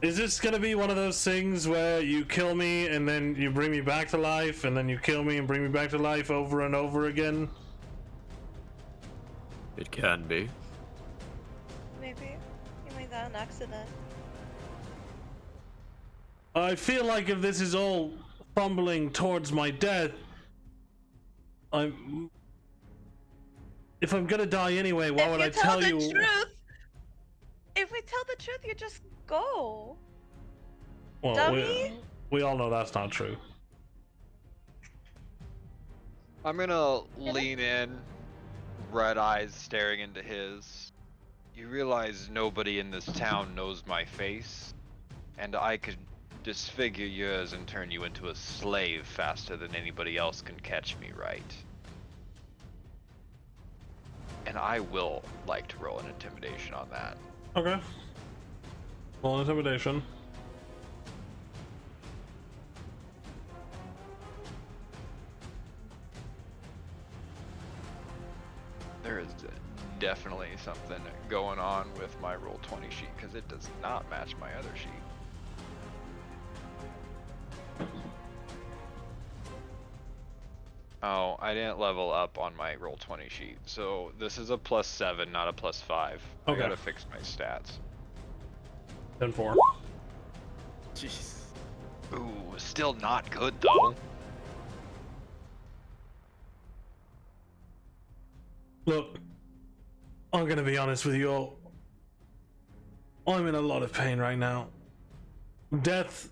Speaker 1: Is this gonna be one of those things where you kill me and then you bring me back to life, and then you kill me and bring me back to life over and over again?
Speaker 2: It can be.
Speaker 3: Maybe. You made that an accident.
Speaker 1: I feel like if this is all fumbling towards my death, if I'm gonna die anyway, why would I tell you?
Speaker 3: Truth, if we tell the truth, you just go.
Speaker 1: Well,
Speaker 3: Dummy?
Speaker 1: we all know that's not true.
Speaker 5: I'm gonna lean in, red eyes staring into his. You realize nobody in this town knows my face, and I could disfigure yours and turn you into a slave faster than anybody else can catch me, right? And I will like to roll an intimidation on that.
Speaker 1: Okay. Roll intimidation.
Speaker 5: There is definitely something going on with my roll 20 sheet because it does not match my other sheet. Oh, I didn't level up on my roll 20 sheet, so this is a +7, not a +5. I
Speaker 1: Okay.
Speaker 5: gotta fix my stats.
Speaker 1: 10-4.
Speaker 4: Jeez.
Speaker 5: Ooh, still not good though.
Speaker 1: Look, I'm gonna be honest with you all. I'm in a lot of pain right now. Death,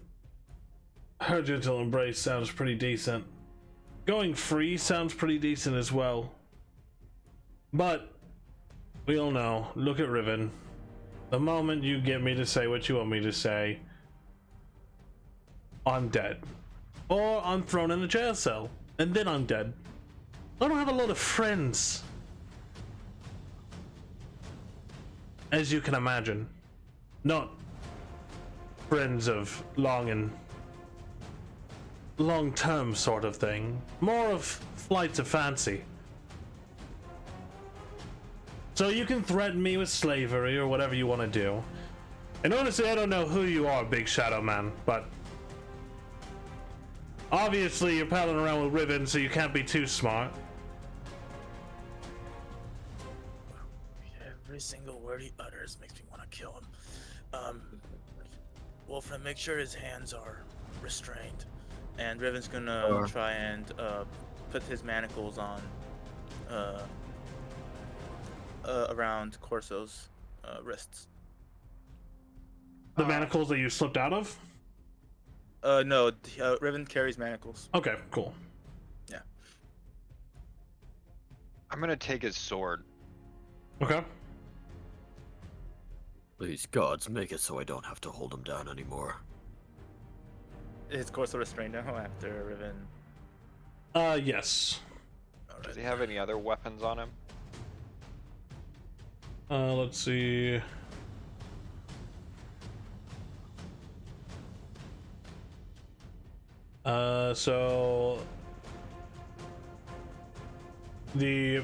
Speaker 1: her gentle embrace sounds pretty decent. Going free sounds pretty decent as well. But, we all know, look at Riven. The moment you get me to say what you want me to say, I'm dead. Or I'm thrown in a jail cell, and then I'm dead. I don't have a lot of friends. As you can imagine. Not friends of long-term sort of thing. More of flights of fancy. So you can threaten me with slavery or whatever you want to do. And honestly, I don't know who you are, Big Shadow Man, but obviously you're palling around with Riven, so you can't be too smart.
Speaker 4: Every single word he utters makes me want to kill him. Wolfram, make sure his hands are restrained. And Riven's gonna try and put his manacles on around Corso's wrists.
Speaker 1: The manacles that you slipped out of?
Speaker 4: No, Riven carries manacles.
Speaker 1: Okay, cool.
Speaker 4: Yeah.
Speaker 5: I'm gonna take his sword.
Speaker 1: Okay.
Speaker 2: Please, gods, make it so I don't have to hold him down anymore.
Speaker 4: Is Corso restrained now after Riven?
Speaker 1: Yes.
Speaker 5: Does he have any other weapons on him?
Speaker 1: Let's see. So the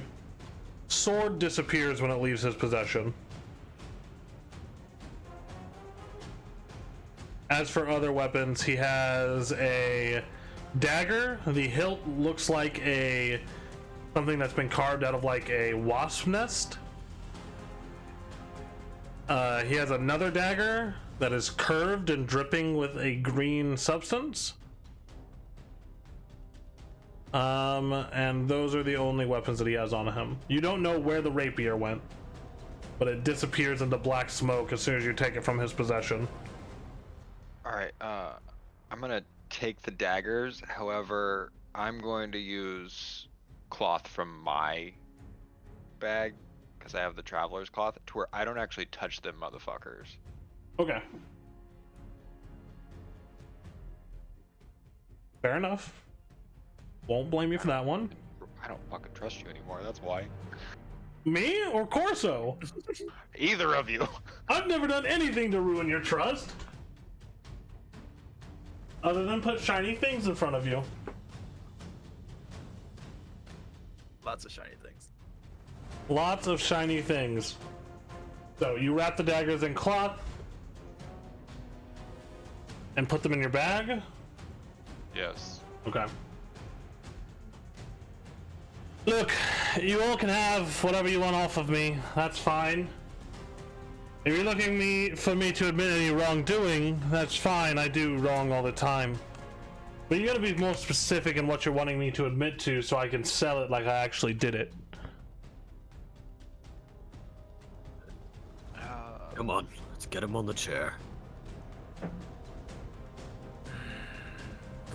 Speaker 1: sword disappears when it leaves his possession. As for other weapons, he has a dagger. The hilt looks like something that's been carved out of like a wasp nest. He has another dagger that is curved and dripping with a green substance. And those are the only weapons that he has on him. You don't know where the rapier went, but it disappears into black smoke as soon as you take it from his possession.
Speaker 5: Alright, I'm gonna take the daggers, however, I'm going to use cloth from my bag, because I have the traveler's cloth, to where I don't actually touch them motherfuckers.
Speaker 1: Okay. Fair enough. Won't blame you for that one.
Speaker 5: I don't fucking trust you anymore, that's why.
Speaker 1: Me or Corso?
Speaker 5: Either of you.
Speaker 1: I've never done anything to ruin your trust. Other than put shiny things in front of you.
Speaker 4: Lots of shiny things.
Speaker 1: Lots of shiny things. So you wrap the daggers in cloth and put them in your bag?
Speaker 5: Yes.
Speaker 1: Okay. Look, you all can have whatever you want off of me. That's fine. If you're looking for me to admit any wrongdoing, that's fine. I do wrong all the time. But you gotta be more specific in what you're wanting me to admit to so I can sell it like I actually did it.
Speaker 2: Come on, let's get him on the chair. And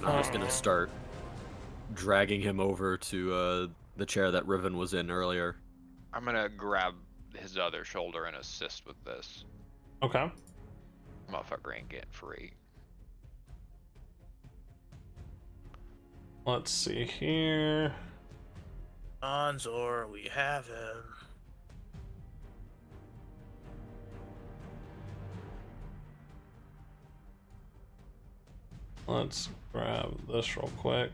Speaker 2: I'm just gonna start dragging him over to the chair that Riven was in earlier.
Speaker 5: I'm gonna grab his other shoulder and assist with this.
Speaker 1: Okay.
Speaker 5: Motherfucker ain't getting free.
Speaker 1: Let's see here.
Speaker 4: Anzor, we have him.
Speaker 1: Let's grab this real quick.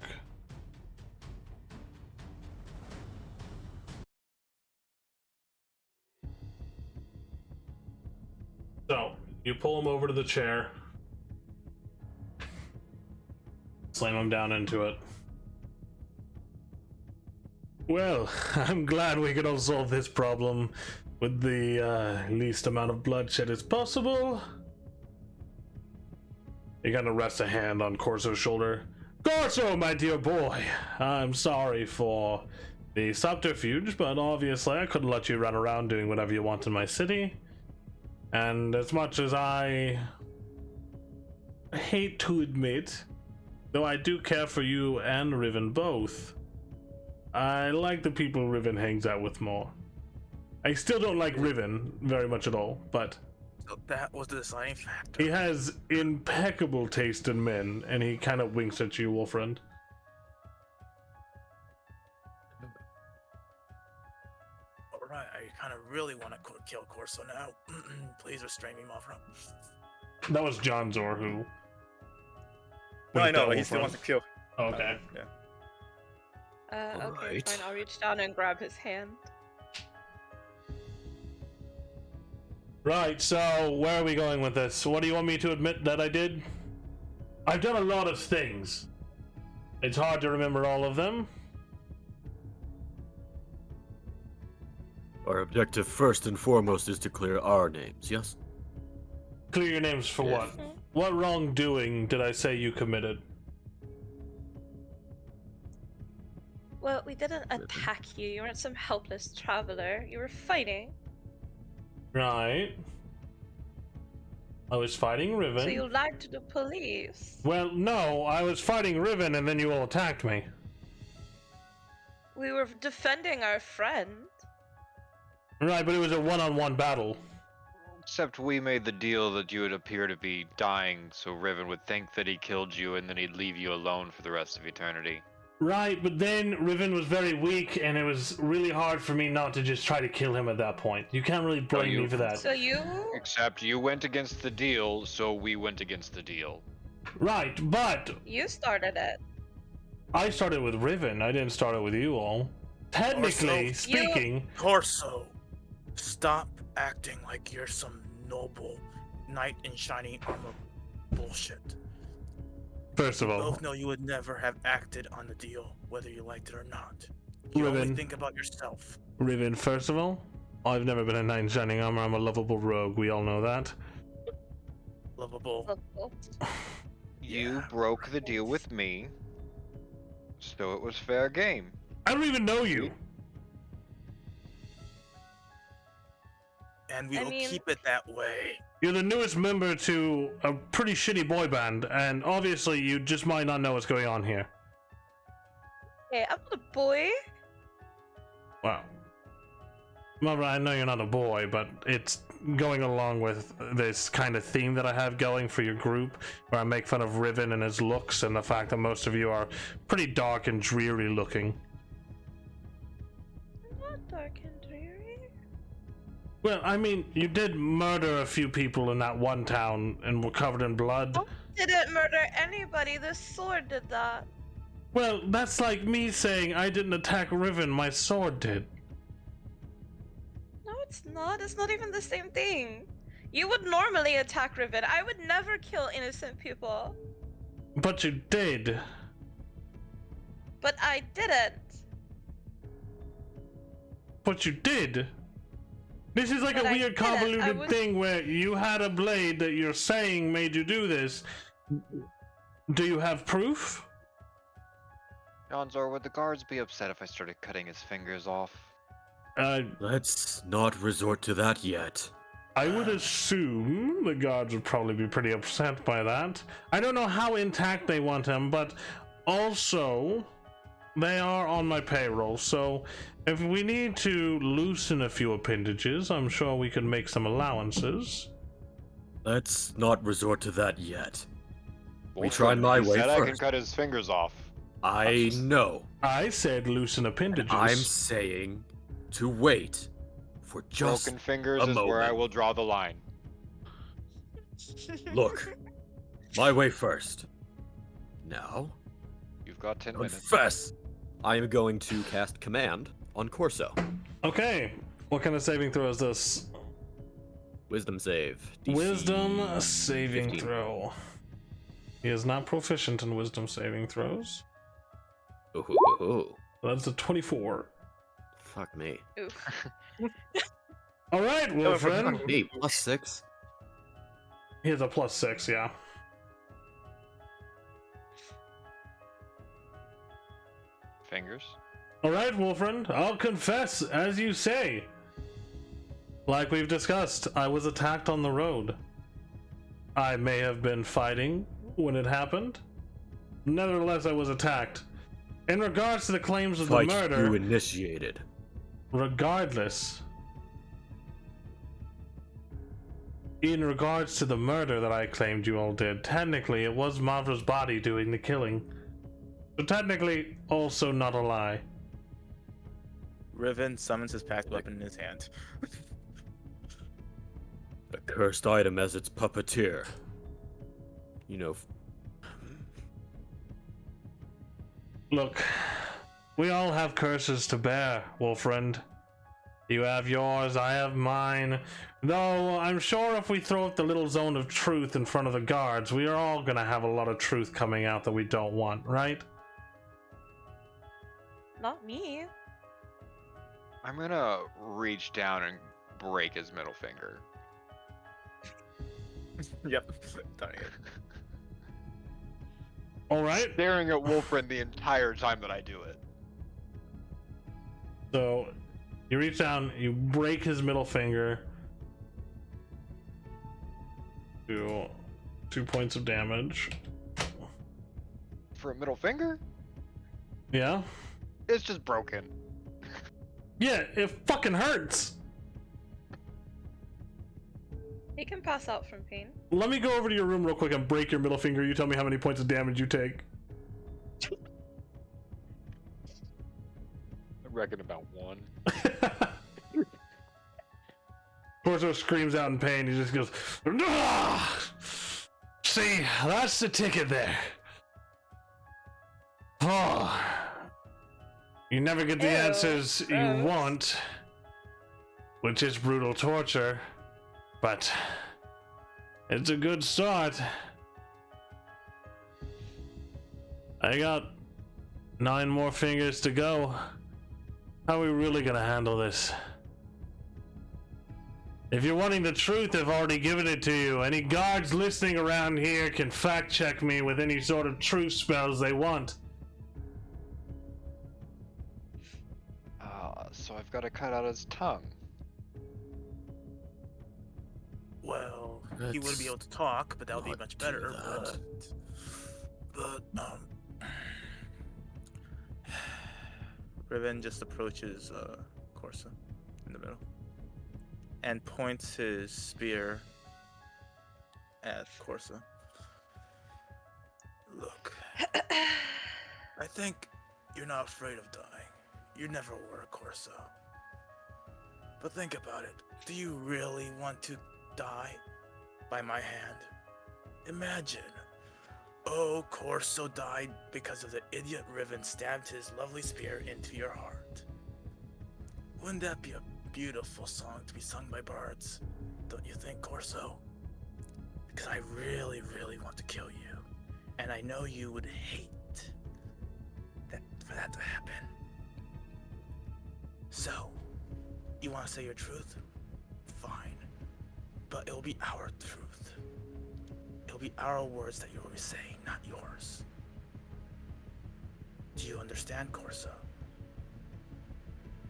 Speaker 1: So, you pull him over to the chair. Slam him down into it. Well, I'm glad we could all solve this problem with the least amount of bloodshed as possible. He kind of rests a hand on Corso's shoulder. Corso, my dear boy, I'm sorry for the subterfuge, but obviously I couldn't let you run around doing whatever you want in my city. And as much as I hate to admit, though I do care for you and Riven both, I like the people Riven hangs out with more. I still don't like Riven very much at all, but
Speaker 4: So that was the deciding factor.
Speaker 1: he has impeccable taste in men, and he kind of winks at you, Wolfriend.
Speaker 4: Alright, I kind of really want to kill Corso now. Please restrain me, Mothra.
Speaker 1: That was John Zor who.
Speaker 4: No, I
Speaker 1: winked
Speaker 4: know,
Speaker 1: at
Speaker 4: but he still
Speaker 1: Wolfriend.
Speaker 4: wants to kill.
Speaker 1: Okay.
Speaker 4: Yeah.
Speaker 3: Okay,
Speaker 2: Alright.
Speaker 3: fine. I'll reach down and grab his hand.
Speaker 1: Right, so where are we going with this? What do you want me to admit that I did? I've done a lot of things. It's hard to remember all of them.
Speaker 6: Our objective first and foremost is to clear our names, yes?
Speaker 1: Clear your names for
Speaker 6: Yes.
Speaker 1: what? What wrongdoing did I say you committed?
Speaker 3: Well, we didn't attack you. You weren't some helpless traveler. You were fighting.
Speaker 1: Right. I was fighting Riven.
Speaker 3: So you lied to the police.
Speaker 1: Well, no, I was fighting Riven and then you all attacked me.
Speaker 3: We were defending our friend.
Speaker 1: Right, but it was a one-on-one battle.
Speaker 5: Except we made the deal that you would appear to be dying, so Riven would think that he killed you and then he'd leave you alone for the rest of eternity.
Speaker 1: Right, but then Riven was very weak and it was really hard for me not to just try to kill him at that point. You can't really blame me for that.
Speaker 3: So you...
Speaker 5: Except you went against the deal, so we went against the deal.
Speaker 1: Right, but
Speaker 3: You started it.
Speaker 1: I started with Riven. I didn't start it with you all. Technically
Speaker 4: Also,
Speaker 1: speaking,
Speaker 4: Corso, stop acting like you're some noble knight in shining armor bullshit.
Speaker 1: first of
Speaker 4: We
Speaker 1: all,
Speaker 4: both know you would never have acted on the deal, whether you liked it or not. You only
Speaker 1: Riven.
Speaker 4: think about yourself.
Speaker 1: Riven, first of all, I've never been a knight in shining armor. I'm a lovable rogue. We all know that.
Speaker 4: Lovable.
Speaker 5: You
Speaker 4: Yeah,
Speaker 5: broke the deal with me, so it was fair game.
Speaker 1: I don't even know you.
Speaker 4: And we
Speaker 3: I
Speaker 4: will
Speaker 3: mean-
Speaker 4: keep it that way.
Speaker 1: You're the newest member to a pretty shitty boy band, and obviously you just might not know what's going on here.
Speaker 3: Hey, I'm not a boy.
Speaker 1: Wow. Well, I know you're not a boy, but it's going along with this kind of theme that I have going for your group, where I make fun of Riven and his looks and the fact that most of you are pretty dark and dreary looking.
Speaker 3: I'm not dark and dreary.
Speaker 1: Well, I mean, you did murder a few people in that one town and were covered in blood.
Speaker 3: I didn't murder anybody. The sword did that.
Speaker 1: Well, that's like me saying I didn't attack Riven, my sword did.
Speaker 3: No, it's not. It's not even the same thing. You would normally attack Riven. I would never kill innocent people.
Speaker 1: But you did.
Speaker 3: But I didn't.
Speaker 1: But you did. This is like
Speaker 3: But
Speaker 1: a
Speaker 3: I
Speaker 1: weird
Speaker 3: didn't. I
Speaker 1: convoluted
Speaker 3: was-
Speaker 1: thing where you had a blade that you're saying made you do this. Do you have proof?
Speaker 5: Jonzor, would the guards be upset if I started cutting his fingers off?
Speaker 6: Let's not resort to that yet.
Speaker 1: I would assume the guards would probably be pretty upset by that. I don't know how intact they want him, but also they are on my payroll, so if we need to loosen a few appendages, I'm sure we can make some allowances.
Speaker 6: Let's not resort to that yet. We
Speaker 5: Wolfram,
Speaker 6: tried my
Speaker 5: he
Speaker 6: way
Speaker 5: said I can
Speaker 6: first.
Speaker 5: cut his fingers off.
Speaker 6: I know.
Speaker 1: I said loosen appendages.
Speaker 6: I'm saying to wait for just
Speaker 5: Broken fingers
Speaker 6: a
Speaker 5: is where I
Speaker 6: moment.
Speaker 5: will draw the line.
Speaker 6: look. My way first. Now,
Speaker 5: You've got 10 minutes.
Speaker 6: confess.
Speaker 2: I am going to cast command on Corso.
Speaker 1: Okay, what kind of saving throw is this?
Speaker 2: Wisdom save. DC
Speaker 1: Wisdom saving
Speaker 2: 15.
Speaker 1: throw. He is not proficient in wisdom saving throws.
Speaker 2: Ooh.
Speaker 1: That's a 24.
Speaker 2: Fuck me.
Speaker 3: Oof.
Speaker 1: All right, Wolfren.
Speaker 2: Fuck me. +6.
Speaker 1: He has a +6, yeah.
Speaker 5: Fingers.
Speaker 1: All right, Wolfren. I'll confess, as you say. Like we've discussed, I was attacked on the road. I may have been fighting when it happened. Nevertheless, I was attacked. In regards to the claims of the
Speaker 6: Fight
Speaker 1: murder,
Speaker 6: you initiated.
Speaker 1: regardless, in regards to the murder that I claimed you all did, technically it was Mavra's body doing the killing. So technically, also not a lie.
Speaker 4: Riven summons his packed weapon in his hand.
Speaker 6: A cursed item as its puppeteer. You know,
Speaker 1: Look, we all have curses to bear, Wolfriend. You have yours, I have mine. Though I'm sure if we throw up the little zone of truth in front of the guards, we are all gonna have a lot of truth coming out that we don't want, right?
Speaker 3: Not me.
Speaker 5: I'm gonna reach down and break his middle finger.
Speaker 4: Yep. Done it.
Speaker 1: All right.
Speaker 5: Staring at Wolfren the entire time that I do it.
Speaker 1: So you reach down, you break his middle finger. Do 2 points of damage.
Speaker 5: For a middle finger?
Speaker 1: Yeah?
Speaker 5: It's just broken.
Speaker 1: Yeah, it fucking hurts.
Speaker 3: He can pass out from pain.
Speaker 1: Let me go over to your room real quick and break your middle finger. You tell me how many points of damage you take.
Speaker 5: I reckon about 1.
Speaker 1: Corso screams out in pain. He just goes, "Ah! See, that's the ticket there. Oh, you never get the
Speaker 3: Ew,
Speaker 1: answers you
Speaker 3: gross.
Speaker 1: want, which is brutal torture, but it's a good start. I got 9 more fingers to go. How are we really gonna handle this? If you're wanting the truth, I've already given it to you. Any guards listening around here can fact check me with any sort of truth spells they want.
Speaker 5: So I've got to cut out his tongue.
Speaker 4: Well, he wouldn't
Speaker 6: Let's
Speaker 4: be able to talk, but that would be
Speaker 6: not
Speaker 4: much
Speaker 6: do
Speaker 4: better.
Speaker 6: that.
Speaker 4: But Riven just approaches Corsa in the middle and points his spear at Corsa. Look, I think you're not afraid of dying. You never were, Corso. But think about it. Do you really want to die by my hand? Imagine. Oh, Corso died because of the idiot Riven stabbed his lovely spear into your heart. Wouldn't that be a beautiful song to be sung by bards? Don't you think, Corso? Because I really, really want to kill you. And I know you would hate for that to happen. So, you want to say your truth? Fine. But it'll be our truth. It'll be our words that you'll be saying, not yours. Do you understand, Corso?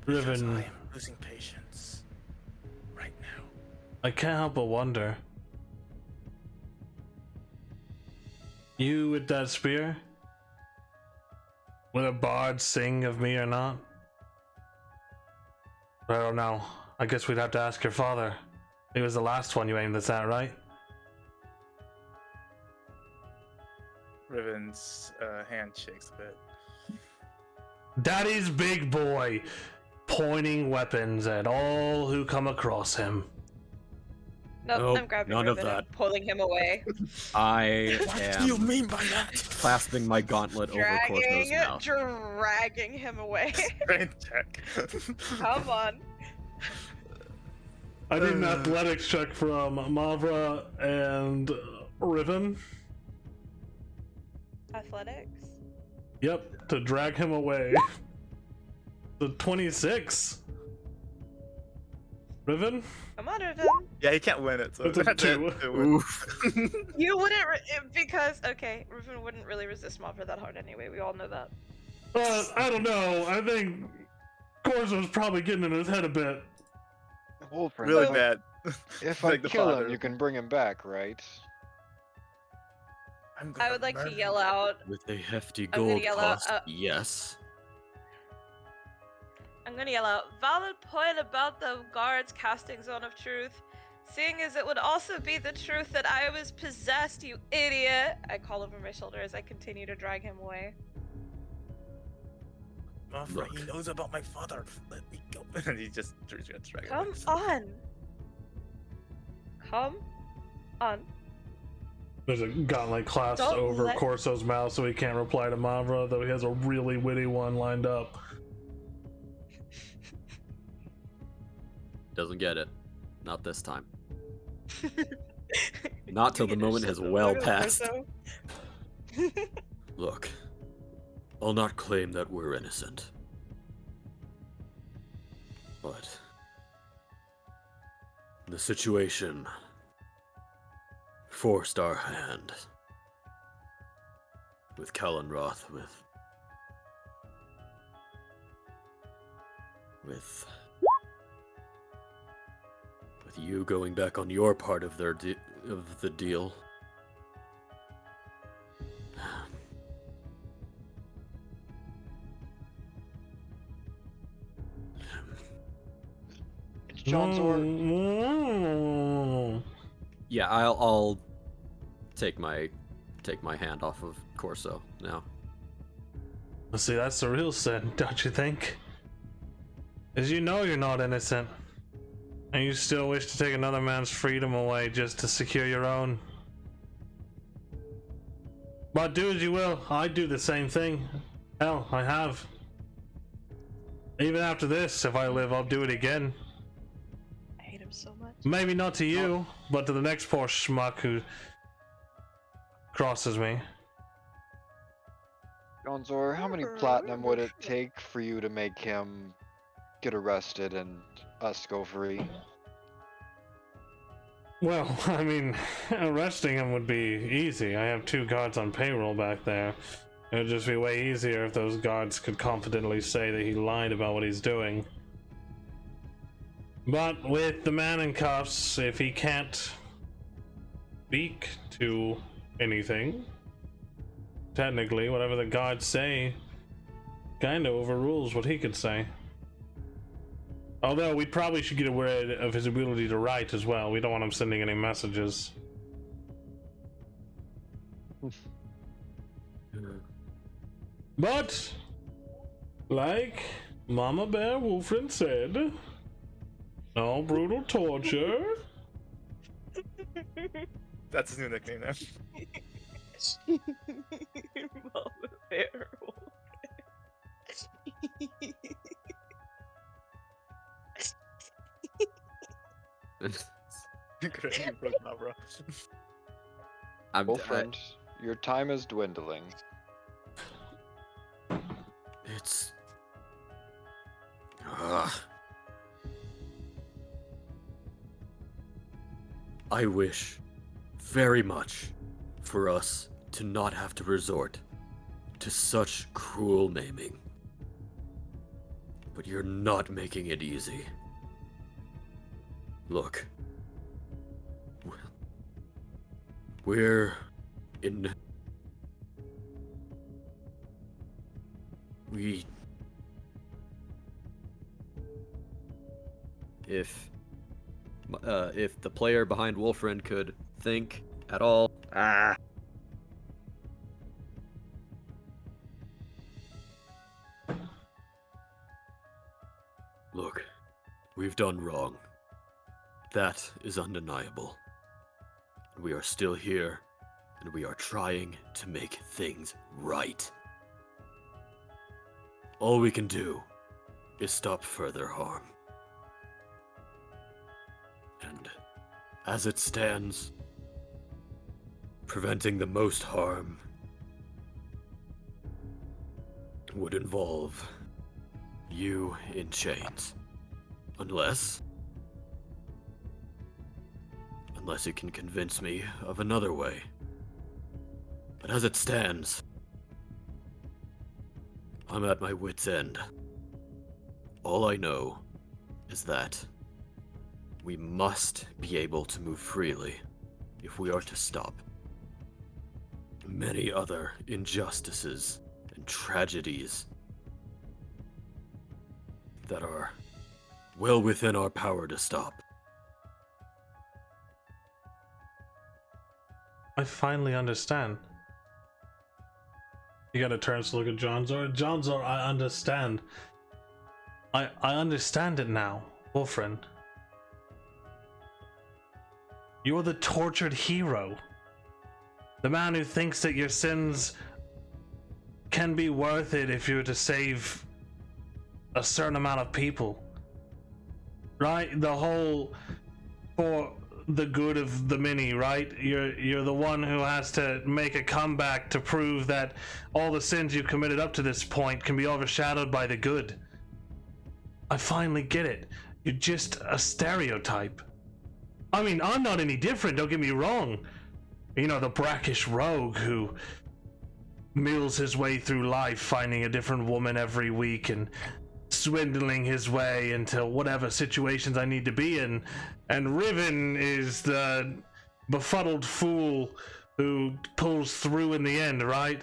Speaker 4: Because
Speaker 1: Riven,
Speaker 4: I am losing patience right now.
Speaker 1: I can't help but wonder. You with that spear? Will a bard sing of me or not? I don't know. I guess we'd have to ask your father. He was the last one you aimed this at, right?
Speaker 4: Riven's hand shakes a bit.
Speaker 1: Daddy's big boy, pointing weapons at all who come across him.
Speaker 3: Nope,
Speaker 6: Nope,
Speaker 3: I'm grabbing
Speaker 6: none of
Speaker 3: Riven and
Speaker 6: that.
Speaker 3: pulling him away.
Speaker 2: I
Speaker 4: What do you
Speaker 2: am
Speaker 4: mean by that?
Speaker 2: clasping my gauntlet over Corso's mouth.
Speaker 3: Dragging him away.
Speaker 4: Strength check.
Speaker 3: Come on.
Speaker 1: I need an athletics check from Mavra and Riven.
Speaker 3: Athletics.
Speaker 1: Yep, to drag him away. The 26. Riven?
Speaker 3: Come on, Riven.
Speaker 4: Yeah, he can't win it. So
Speaker 1: It's a
Speaker 4: that's
Speaker 1: 2.
Speaker 4: it to win.
Speaker 3: You wouldn't because okay, Riven wouldn't really resist Mavra that hard anyway. We all know that.
Speaker 1: I don't know. I think Corso's probably getting in his head a bit.
Speaker 5: Wolfram,
Speaker 4: Really
Speaker 5: if I-
Speaker 4: bad.
Speaker 5: If
Speaker 4: Like
Speaker 5: I
Speaker 4: the
Speaker 5: kill
Speaker 4: father.
Speaker 5: him, you can bring him back, right?
Speaker 3: I would like to yell out.
Speaker 6: With a hefty
Speaker 3: I'm gonna
Speaker 6: gold
Speaker 3: yell out,
Speaker 6: cost, yes.
Speaker 3: I'm gonna yell out. Valid point about the guards casting Zone of Truth. Seeing as it would also be the truth that I was possessed, you idiot! I call over my shoulder as I continue to drag him away.
Speaker 4: Mafra, he knows about my father. Let me go. And he just gets dragged
Speaker 3: Come
Speaker 4: away.
Speaker 3: on! Come on.
Speaker 1: There's a gauntlet clasped
Speaker 3: Don't
Speaker 1: over
Speaker 3: let-
Speaker 1: Corso's mouth so he can't reply to Mavra, though he has a really witty one lined up.
Speaker 2: Doesn't get it. Not this time. Not till the moment has well passed.
Speaker 6: Look, I'll not claim that we're innocent. But the situation forced our hand. With Kalenroth, with you going back on your part of their of the deal.
Speaker 5: It's John Zor.
Speaker 2: Yeah, I'll take my hand off of Corso now.
Speaker 1: See, that's the real sin, don't you think? As you know you're not innocent. And you still wish to take another man's freedom away just to secure your own. But do as you will, I'd do the same thing. Hell, I have. Even after this, if I live, I'll do it again.
Speaker 3: I hate him so much.
Speaker 1: Maybe not to you, but to the next poor schmuck who crosses me.
Speaker 5: John Zor, how many platinum would it take for you to make him get arrested and us go free?
Speaker 1: Well, I mean, arresting him would be easy. I have 2 guards on payroll back there. It would just be way easier if those guards could confidently say that he lied about what he's doing. But with the man in cuffs, if he can't speak to anything, technically, whatever the guards say kinda overrules what he could say. Although we probably should get rid of his ability to write as well. We don't want him sending any messages. But, like Mama Bear Wolfrin said, no brutal torture.
Speaker 4: That's his new nickname now.
Speaker 3: Mama bear.
Speaker 4: Great, you broke Mavra.
Speaker 5: Wolfram, your time is dwindling.
Speaker 6: It's... Ugh. I wish very much for us to not have to resort to such cruel maiming. But you're not making it easy. Look. We're in...
Speaker 2: If the player behind Wolfriend could think at all.
Speaker 6: Look, we've done wrong. That is undeniable. We are still here, and we are trying to make things right. All we can do is stop further harm. And as it stands, preventing the most harm would involve you in chains. Unless you can convince me of another way. But as it stands, I'm at my wit's end. All I know is that we must be able to move freely if we are to stop many other injustices and tragedies that are well within our power to stop.
Speaker 1: I finally understand. You gotta turn to look at Johnzor. Johnzor, I understand. I understand it now, Wolfrin. You're the tortured hero. The man who thinks that your sins can be worth it if you were to save a certain amount of people. Right? The whole for the good of the many, right? You're the one who has to make a comeback to prove that all the sins you've committed up to this point can be overshadowed by the good. I finally get it. You're just a stereotype. I mean, I'm not any different, don't get me wrong. You know, the brackish rogue who mills his way through life, finding a different woman every week and swindling his way into whatever situations I need to be in. And Riven is the befuddled fool who pulls through in the end, right?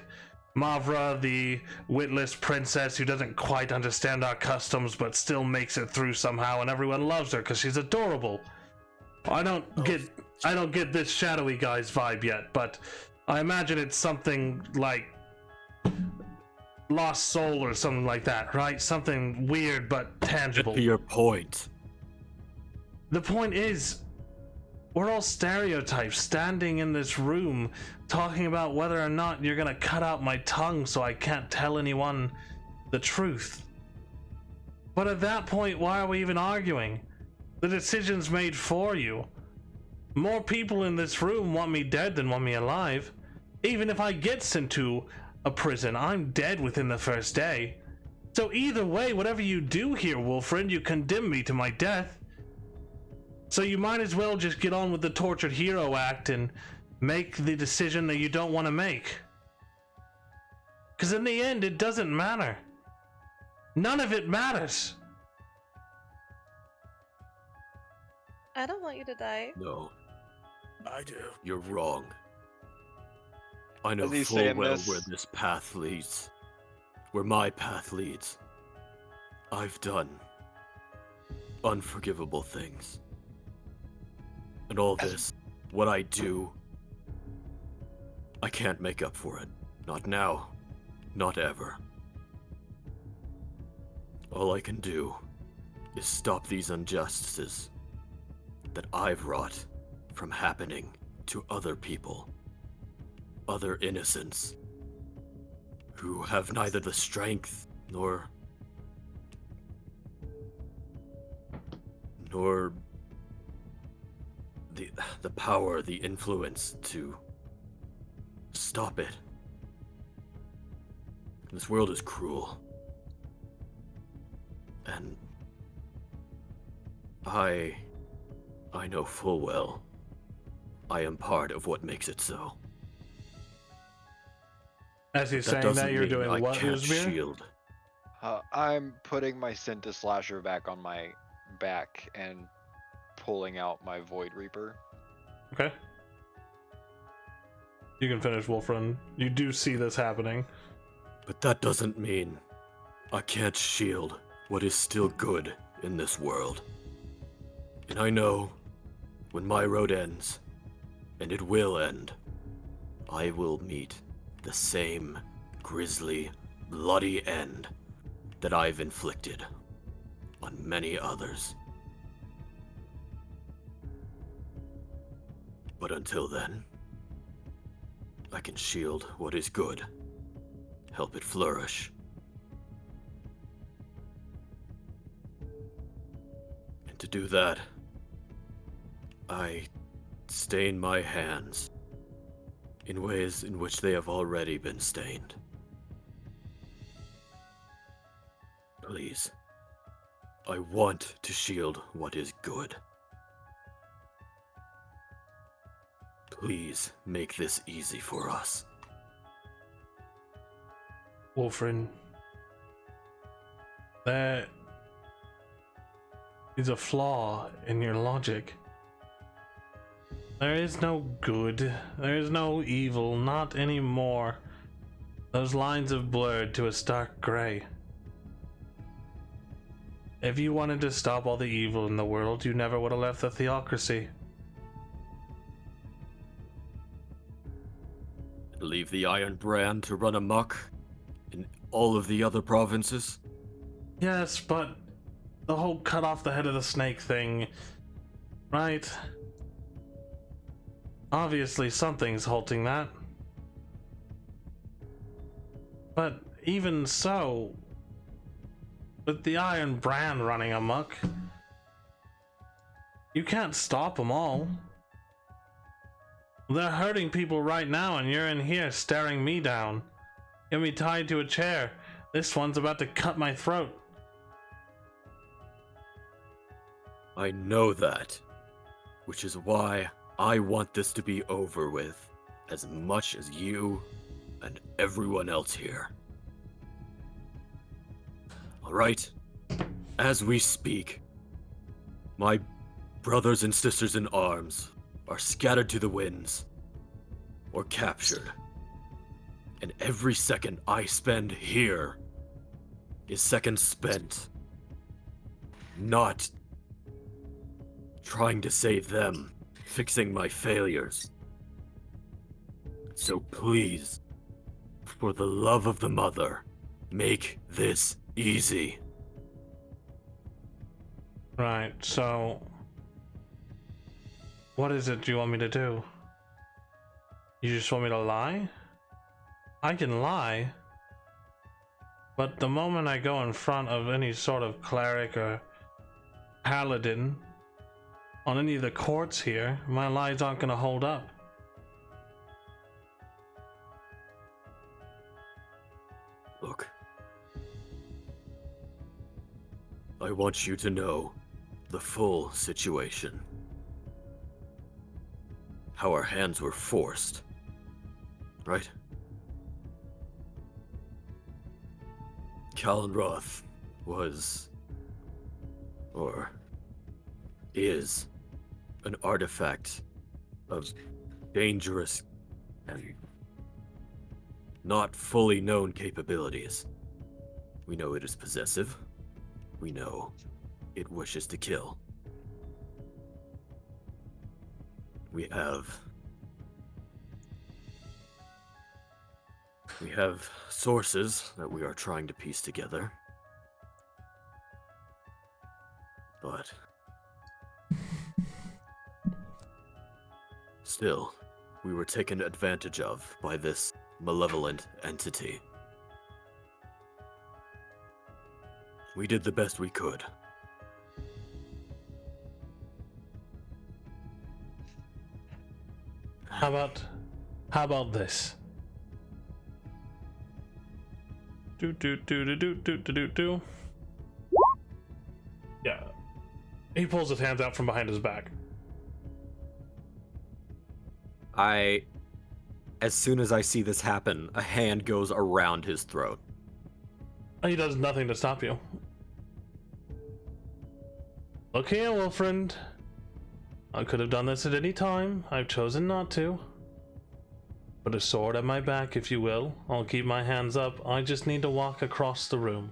Speaker 1: Mavra, the witless princess who doesn't quite understand our customs but still makes it through somehow, and everyone loves her because she's adorable. I don't get this shadowy guy's vibe yet, but I imagine it's something like Lost Soul or something like that, right? Something weird but tangible.
Speaker 6: Get to your point.
Speaker 1: The point is, we're all stereotypes standing in this room talking about whether or not you're gonna cut out my tongue so I can't tell anyone the truth. But at that point, why are we even arguing? The decision's made for you. More people in this room want me dead than want me alive. Even if I get sent to a prison, I'm dead within the first day. So either way, whatever you do here, Wolfried, you condemn me to my death. So you might as well just get on with the tortured hero act and make the decision that you don't want to make. Because in the end, it doesn't matter. None of it matters.
Speaker 3: I don't want you to die.
Speaker 6: No,
Speaker 4: I do.
Speaker 6: you're wrong. I know
Speaker 5: Is he
Speaker 6: full
Speaker 5: saying
Speaker 6: well
Speaker 5: this?
Speaker 6: where this path leads. Where my path leads. I've done unforgivable things. And all this, what I do, I can't make up for it. Not now. Not ever. All I can do is stop these injustices that I've wrought from happening to other people. Other innocents who have neither the strength nor the power, the influence to stop it. This world is cruel. And I know full well I am part of what makes it so.
Speaker 1: As he's
Speaker 6: That
Speaker 1: saying
Speaker 6: doesn't
Speaker 1: that, you're
Speaker 6: mean
Speaker 1: doing
Speaker 6: I
Speaker 1: what,
Speaker 6: can't
Speaker 1: Uzbir?
Speaker 6: shield.
Speaker 5: I'm putting my Cinta Slasher back on my back and pulling out my Void Reaper.
Speaker 1: Okay. You can finish, Wolfrun. You do see this happening.
Speaker 6: But that doesn't mean I can't shield what is still good in this world. And I know when my road ends, and it will end, I will meet the same grisly, bloody end that I've inflicted on many others. But until then, I can shield what is good, help it flourish. And to do that, I stain my hands in ways in which they have already been stained. Please. I want to shield what is good. Please make this easy for us.
Speaker 1: Wolfrin, there is a flaw in your logic. There is no good, there is no evil, not anymore. Those lines have blurred to a stark gray. If you wanted to stop all the evil in the world, you never would have left the theocracy.
Speaker 6: Leave the Iron Brand to run amok in all of the other provinces?
Speaker 1: Yes, but the whole cut off the head of the snake thing, right? Obviously something's halting that. But even so, with the Iron Brand running amok, you can't stop them all. They're hurting people right now, and you're in here staring me down. Get me tied to a chair. This one's about to cut my throat.
Speaker 6: I know that, which is why I want this to be over with, as much as you and everyone else here. Alright, as we speak, my brothers and sisters in arms are scattered to the winds, or captured. And every second I spend here is seconds spent not trying to save them, fixing my failures. So please, for the love of the mother, make this easy.
Speaker 1: Right, so what is it you want me to do? You just want me to lie? I can lie, but the moment I go in front of any sort of cleric or paladin on any of the courts here, my lies aren't gonna hold up.
Speaker 6: Look, I want you to know the full situation. How our hands were forced, right? Callenroth was, or is, an artifact of dangerous and not fully known capabilities. We know it is possessive. We know it wishes to kill. We have sources that we are trying to piece together. But still, we were taken advantage of by this malevolent entity. We did the best we could.
Speaker 1: How about this? Do. Yeah. He pulls his hands out from behind his back.
Speaker 2: As soon as I see this happen, a hand goes around his throat.
Speaker 1: He does nothing to stop you. Look here, Wilfriend. I could have done this at any time. I've chosen not to. Put a sword at my back, if you will. I'll keep my hands up. I just need to walk across the room.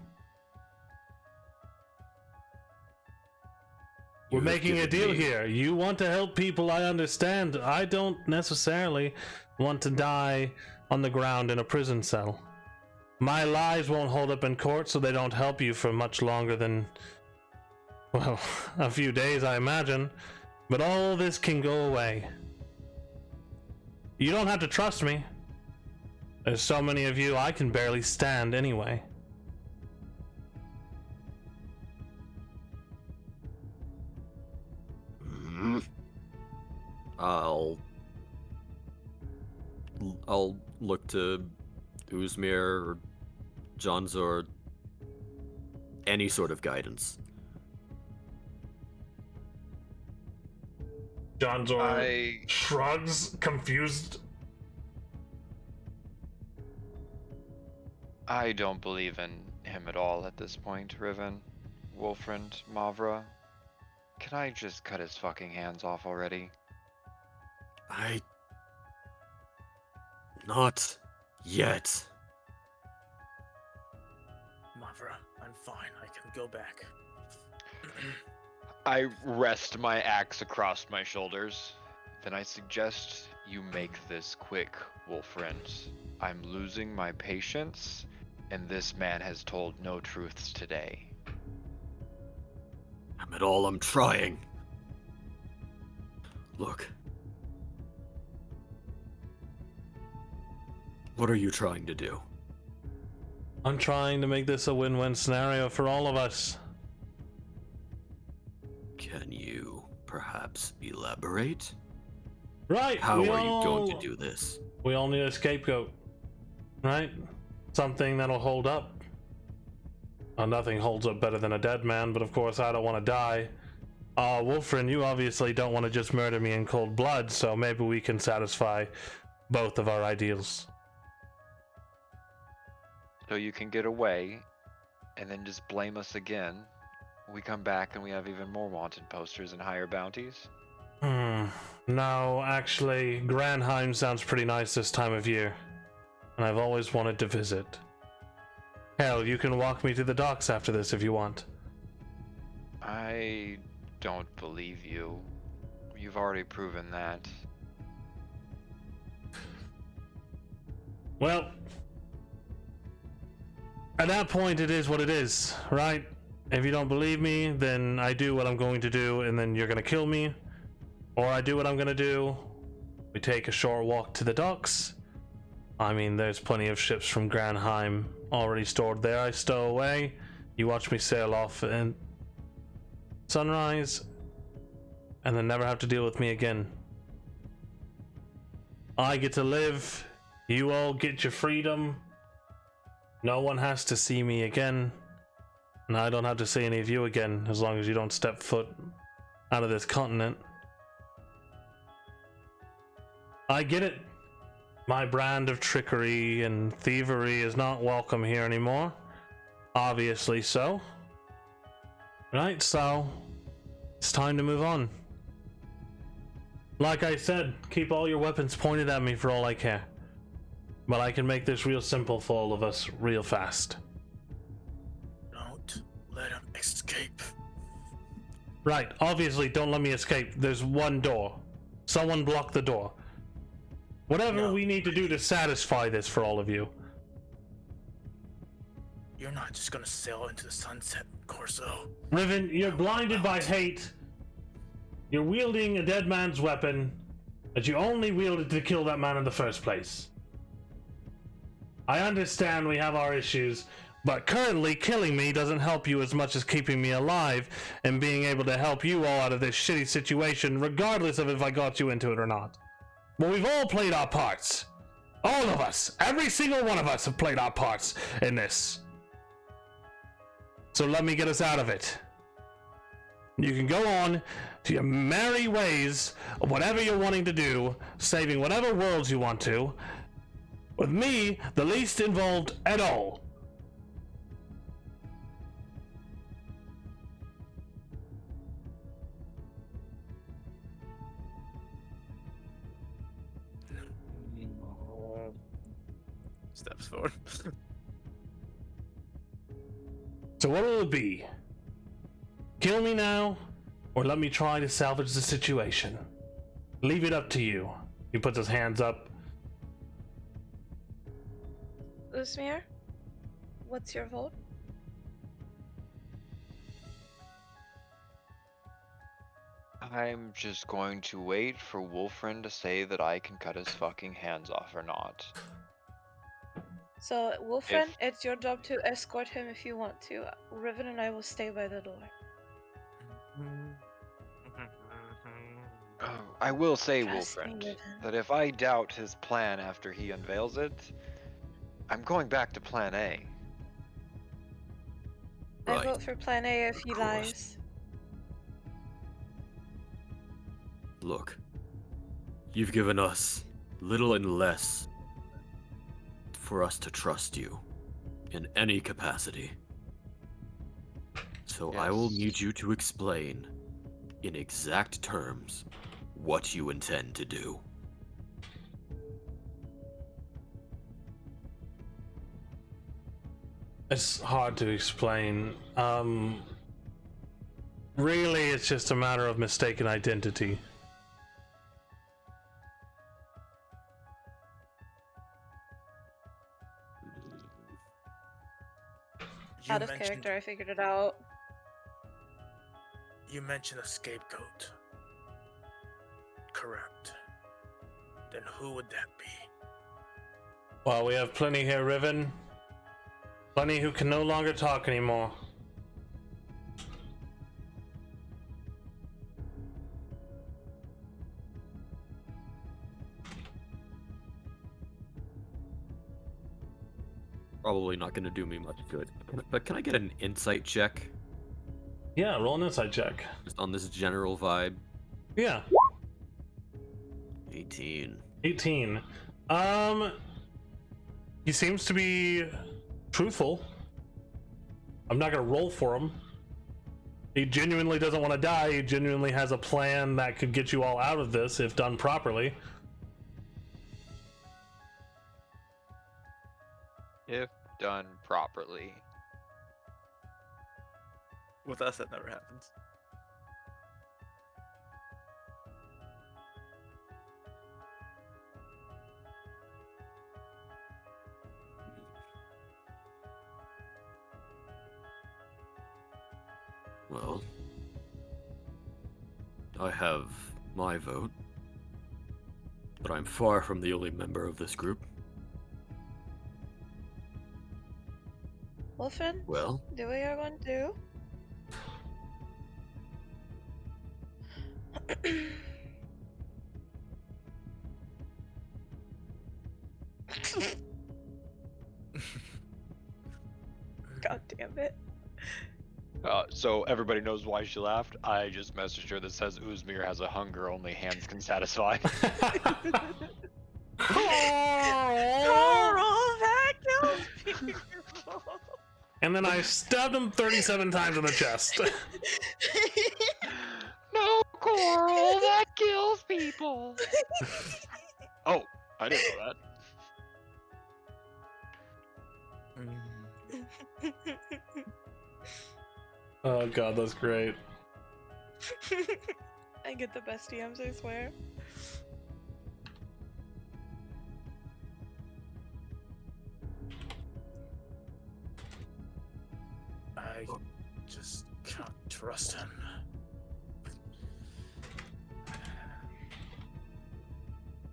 Speaker 1: We're making a deal here. You want to help people, I understand. I don't necessarily want to die on the ground in a prison cell. My lies won't hold up in court, so they don't help you for much longer than, well, a few days, I imagine. But all this can go away. You don't have to trust me. There's so many of you, I can barely stand anyway.
Speaker 2: I'll look to Uzmir or Johnzor.
Speaker 6: any sort of guidance.
Speaker 1: Johnzor shrugs, confused.
Speaker 5: I don't believe in him at all at this point, Riven, Wolfriend, Mavra. Can I just cut his fucking hands off already?
Speaker 6: Not yet.
Speaker 4: Mavra, I'm fine. I can go back.
Speaker 5: I rest my axe across my shoulders. Then I suggest you make this quick, Wolfriend. I'm losing my patience, and this man has told no truths today.
Speaker 6: Damn it all, I'm trying. Look. What are you trying to do?
Speaker 1: I'm trying to make this a win-win scenario for all of us.
Speaker 6: Can you perhaps elaborate?
Speaker 1: Right.
Speaker 6: How are you going to do this?
Speaker 1: We all need a scapegoat, right? Something that'll hold up. Nothing holds up better than a dead man, but of course I don't want to die. Wolfriend, you obviously don't want to just murder me in cold blood, so maybe we can satisfy both of our ideals.
Speaker 5: So you can get away, and then just blame us again. We come back and we have even more wanted posters and higher bounties.
Speaker 1: No, actually, Granheim sounds pretty nice this time of year, and I've always wanted to visit. Hell, you can walk me to the docks after this if you want.
Speaker 5: I don't believe you. You've already proven that.
Speaker 1: Well, at that point it is what it is, right? If you don't believe me, then I do what I'm going to do, and then you're gonna kill me. Or I do what I'm gonna do. We take a short walk to the docks. I mean, there's plenty of ships from Granheim already stored there. I stow away. You watch me sail off and sunrise, and then never have to deal with me again. I get to live. You all get your freedom. No one has to see me again. And I don't have to see any of you again, as long as you don't step foot out of this continent. I get it. My brand of trickery and thievery is not welcome here anymore. Obviously so. Right, so it's time to move on. Like I said, keep all your weapons pointed at me for all I care. But I can make this real simple for all of us real fast.
Speaker 4: Don't let him escape.
Speaker 1: Right, obviously don't let me escape. There's one door. Someone block the door. Whatever we need to do to satisfy this for all of you.
Speaker 4: You're not just gonna sail into the sunset, Corso.
Speaker 1: Riven, you're blinded by hate. You're wielding a dead man's weapon that you only wielded to kill that man in the first place. I understand we have our issues, but currently killing me doesn't help you as much as keeping me alive and being able to help you all out of this shitty situation, regardless of if I got you into it or not. But we've all played our parts. All of us. Every single one of us have played our parts in this. So let me get us out of it. You can go on to your merry ways of whatever you're wanting to do, saving whatever worlds you want to, with me, the least involved at all.
Speaker 4: Steps forward.
Speaker 1: So what will it be? Kill me now, or let me try to salvage the situation? Leave it up to you. He puts his hands up.
Speaker 3: Usmir, what's your vote?
Speaker 5: I'm just going to wait for Wolfriend to say that I can cut his fucking hands off or not.
Speaker 3: So, Wolfriend, it's your job to escort him if you want to. Riven and I will stay by the door.
Speaker 5: I will say,
Speaker 3: Trust me,
Speaker 5: Wolfriend,
Speaker 3: Riven.
Speaker 5: that if I doubt his plan after he unveils it, I'm going back to plan A.
Speaker 3: I
Speaker 6: Right.
Speaker 3: vote for Plan A if
Speaker 6: Of
Speaker 3: he
Speaker 6: course.
Speaker 3: lies.
Speaker 6: Look, you've given us little and less for us to trust you in any capacity. So I will
Speaker 5: Yes.
Speaker 6: need you to explain in exact terms what you intend to do.
Speaker 1: It's hard to explain. Really, it's just a matter of mistaken identity.
Speaker 4: You
Speaker 3: Out of
Speaker 4: mentioned
Speaker 3: character, I figured it out.
Speaker 4: you mentioned a scapegoat. Correct. Then who would that be?
Speaker 1: Well, we have plenty here, Riven. Plenty who can no longer talk anymore.
Speaker 6: Probably not gonna do me much good. But can I get an insight check
Speaker 1: Yeah, roll an insight check.
Speaker 6: just on this general vibe?
Speaker 1: Yeah,
Speaker 6: 18.
Speaker 1: 18. He seems to be truthful. I'm not gonna roll for him. He genuinely doesn't want to die. He genuinely has a plan that could get you all out of this if done properly.
Speaker 5: If done properly.
Speaker 4: With us, that never happens.
Speaker 6: Well, I have my vote, but I'm far from the only member of this group.
Speaker 3: Wolfen,
Speaker 6: Well,
Speaker 3: do what you're going to do. God damn it.
Speaker 5: So everybody knows why she laughed. I just messaged her that says Uzmir has a hunger only hands can satisfy.
Speaker 3: Carl, that kills people.
Speaker 1: And then I stabbed him 37 times in the chest.
Speaker 5: No, Coral, that kills people. Oh, I didn't know that.
Speaker 1: Oh god, that's great.
Speaker 3: I get the best DMs, I swear.
Speaker 4: I just can't trust him.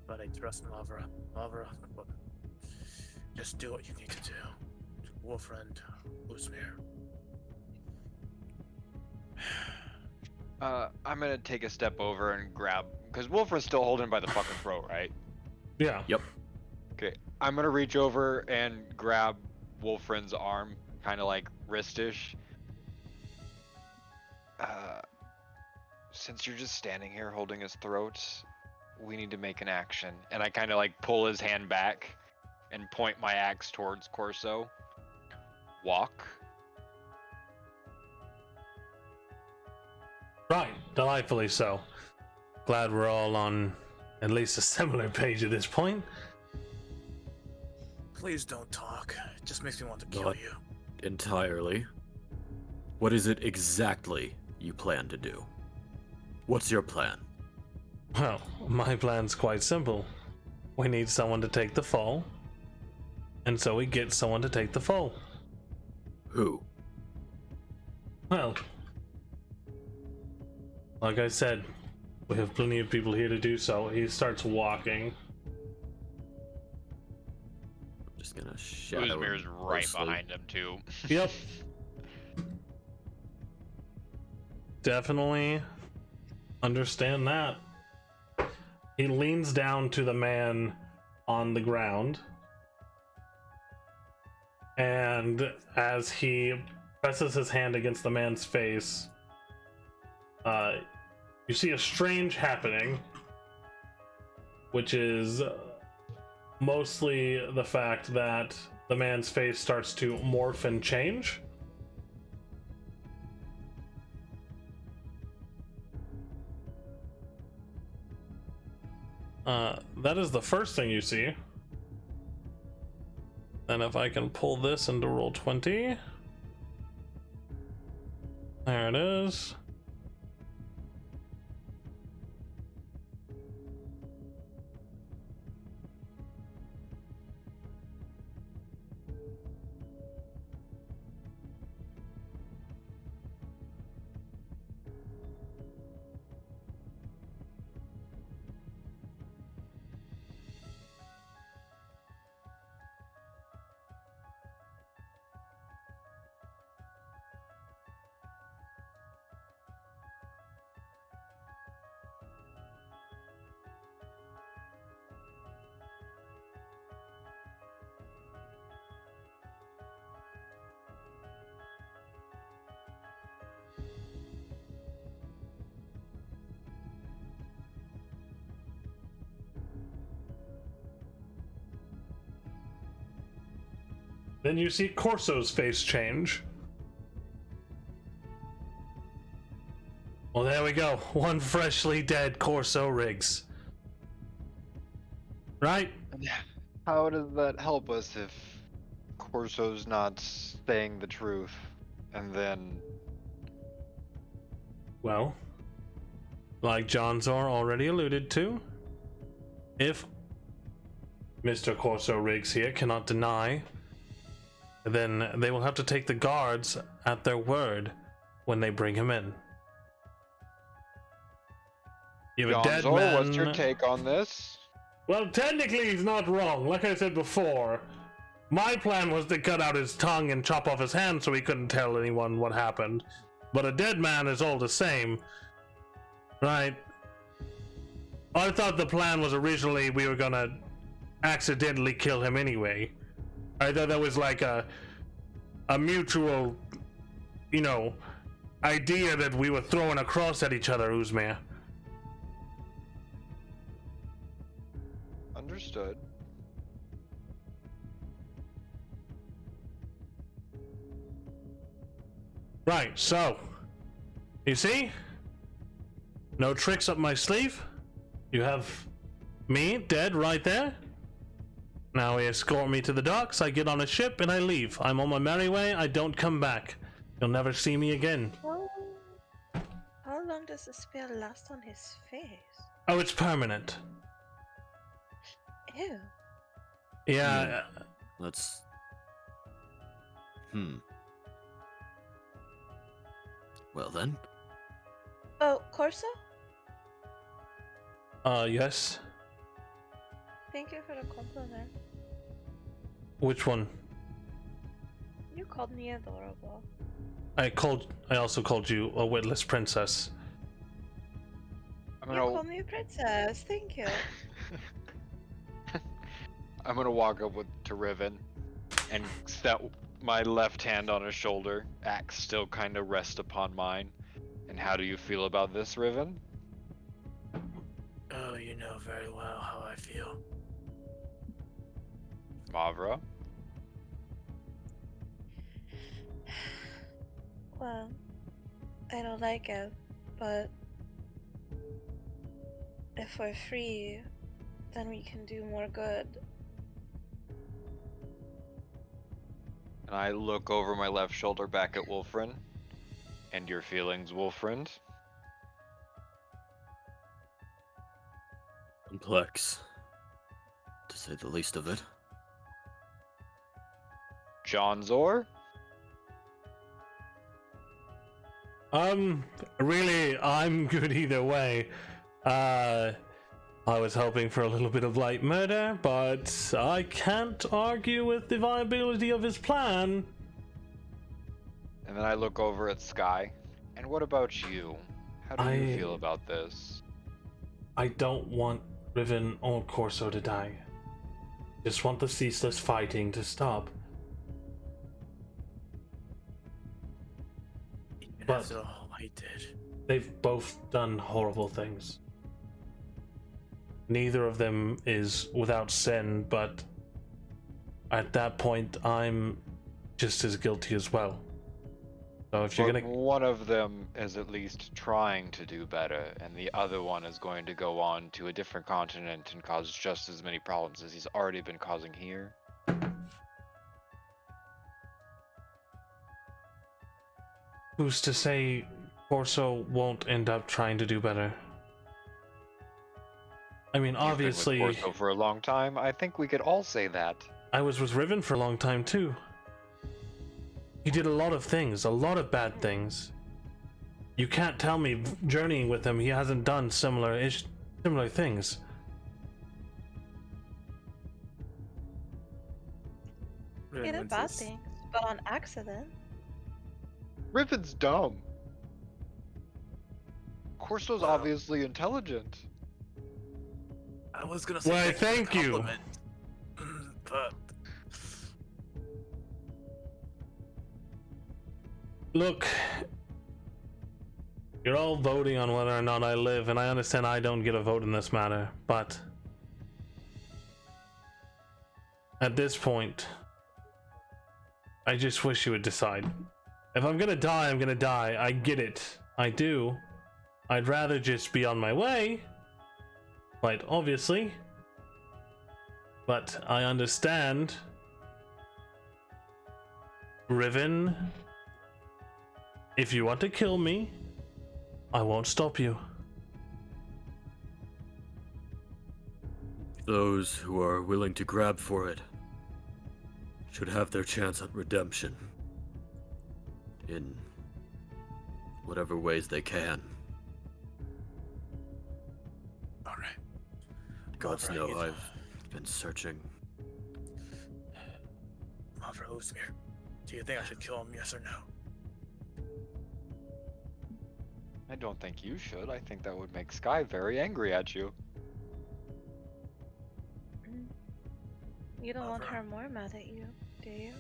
Speaker 4: But I trust Lavra. Lavra, just do what you need to do. Wolfriend, Uzmir.
Speaker 5: I'm gonna take a step over and grab, because Wolfred's still holding by the fucking throat, right?
Speaker 1: Yeah.
Speaker 6: yep.
Speaker 5: Okay, I'm gonna reach over and grab Wolfren's arm, kind of like wristish. Since you're just standing here holding his throat, we need to make an action. And I kind of like pull his hand back and point my axe towards Corso. Walk.
Speaker 1: Right, delightfully so. Glad we're all on at least a similar page at this point.
Speaker 4: Please don't talk. It just makes me want to kill
Speaker 6: Not
Speaker 4: you.
Speaker 6: entirely. What is it exactly you plan to do? What's your plan?
Speaker 1: Well, my plan's quite simple. We need someone to take the fall, and so we get someone to take the fall.
Speaker 6: Who?
Speaker 1: Well, like I said, we have plenty of people here to do so. He starts walking.
Speaker 6: I'm just gonna shadow
Speaker 5: Uzmir's
Speaker 6: him
Speaker 5: right
Speaker 6: closely.
Speaker 5: behind him too.
Speaker 1: Yep. Definitely understand that. He leans down to the man on the ground, and as he presses his hand against the man's face, you see a strange happening, which is mostly the fact that the man's face starts to morph and change. That is the first thing you see. And if I can pull this into roll 20. There it is. Then you see Corso's face change. Well, there we go. One freshly dead Corso Riggs. Right?
Speaker 5: How does that help us if Corso's not saying the truth? And then...
Speaker 1: Well, like Johnzor already alluded to, if Mr. Corso Riggs here cannot deny, then they will have to take the guards at their word when they bring him in. You have a dead
Speaker 5: Johnzor,
Speaker 1: man.
Speaker 5: what's your take on this?
Speaker 1: Well, technically he's not wrong. Like I said before, my plan was to cut out his tongue and chop off his hand so he couldn't tell anyone what happened. But a dead man is all the same, right? I thought the plan was originally we were gonna accidentally kill him anyway. I thought that was like a mutual, you know, idea that we were throwing across at each other, Uzmir.
Speaker 5: Understood.
Speaker 1: Right, so, you see? No tricks up my sleeve. You have me dead right there. Now he escort me to the docks, I get on a ship, and I leave. I'm on my merry way, I don't come back. You'll never see me again.
Speaker 3: How long does the spell last on his face?
Speaker 1: Oh, it's permanent.
Speaker 3: Ew.
Speaker 1: Yeah.
Speaker 2: Let's. Well then.
Speaker 3: Oh, Corso?
Speaker 1: Yes.
Speaker 3: Thank you for the compliment.
Speaker 1: Which one?
Speaker 3: You called me adorable.
Speaker 1: I also called you a witless princess.
Speaker 5: I'm
Speaker 3: You called me a princess. Thank you.
Speaker 5: I'm gonna walk up to Riven and set my left hand on his shoulder. Axe still kind of rest upon mine. And how do you feel about this, Riven?
Speaker 6: Oh, you know very well how I feel.
Speaker 5: Mavra?
Speaker 3: Well, I don't like it, but if we're free, then we can do more good.
Speaker 5: And I look over my left shoulder back at Wolfrin. And your feelings, Wolfrind?
Speaker 2: Complex, to say the least of it.
Speaker 5: Johnzor?
Speaker 1: Really, I'm good either way. I was hoping for a little bit of light murder, but I can't argue with the viability of his plan.
Speaker 5: And then I look over at Sky. And what about you? How do you feel about this?
Speaker 1: I don't want Riven or Corso to die. Just want the ceaseless fighting to stop.
Speaker 4: And
Speaker 1: But-
Speaker 4: after all I did,
Speaker 1: They've both done horrible things. Neither of them is without sin, but at that point, I'm just as guilty as well. So if you're
Speaker 5: But
Speaker 1: gonna,
Speaker 5: one of them is at least trying to do better, and the other one is going to go on to a different continent and cause just as many problems as he's already been causing here.
Speaker 1: who's to say Corso won't end up trying to do better? I mean, obviously,
Speaker 5: You've been with Corso for a long time. I think we could all say that.
Speaker 1: I was with Riven for a long time too. He did a lot of things, a lot of bad things. You can't tell me journeying with him he hasn't done similar things.
Speaker 3: He
Speaker 4: Riven
Speaker 3: did bad
Speaker 4: wins this.
Speaker 3: things, but on accident.
Speaker 5: Riven's dumb. Corso's
Speaker 4: Wow.
Speaker 5: obviously intelligent.
Speaker 4: I was gonna say
Speaker 1: Why,
Speaker 4: for the
Speaker 1: thank you.
Speaker 4: compliment, but
Speaker 1: Look, you're all voting on whether or not I live, and I understand I don't get a vote in this matter, but at this point, I just wish you would decide. If I'm gonna die, I'm gonna die. I get it. I do. I'd rather just be on my way, quite obviously. But I understand. Riven, if you want to kill me, I won't stop you.
Speaker 6: Those who are willing to grab for it should have their chance at redemption. In whatever ways they can.
Speaker 4: all right.
Speaker 6: Gods
Speaker 4: Mavra,
Speaker 6: know
Speaker 4: you-
Speaker 6: I've been searching.
Speaker 4: Mavra Uzmir, do you think I should kill him? Yes or no?
Speaker 5: I don't think you should. I think that would make Sky very angry at you.
Speaker 3: You don't want
Speaker 4: Mavra.
Speaker 3: her more mad at you, do you?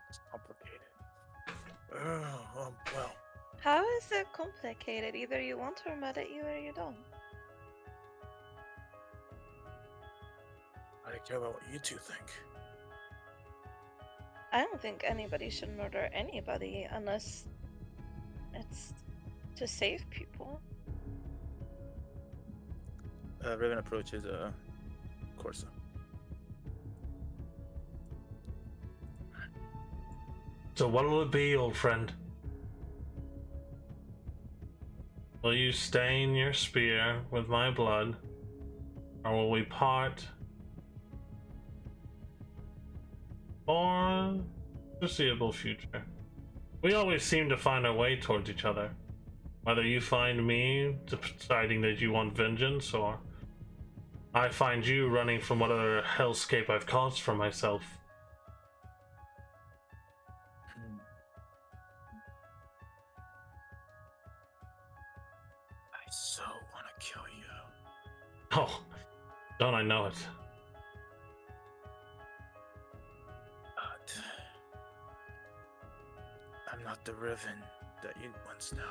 Speaker 4: It's complicated. Well,
Speaker 3: How is it complicated? Either you want her mad at you or you don't.
Speaker 4: I don't care about what you two think.
Speaker 3: I don't think anybody should murder anybody unless it's to save people.
Speaker 4: Riven approaches Corso.
Speaker 1: So what will it be, old friend? Will you stain your spear with my blood, or will we part for the foreseeable future? We always seem to find our way towards each other. Whether you find me deciding that you want vengeance, or I find you running from whatever hellscape I've caused for myself.
Speaker 4: I so want to kill you.
Speaker 1: Oh, don't I know it?
Speaker 4: But I'm not the Riven that you once knew.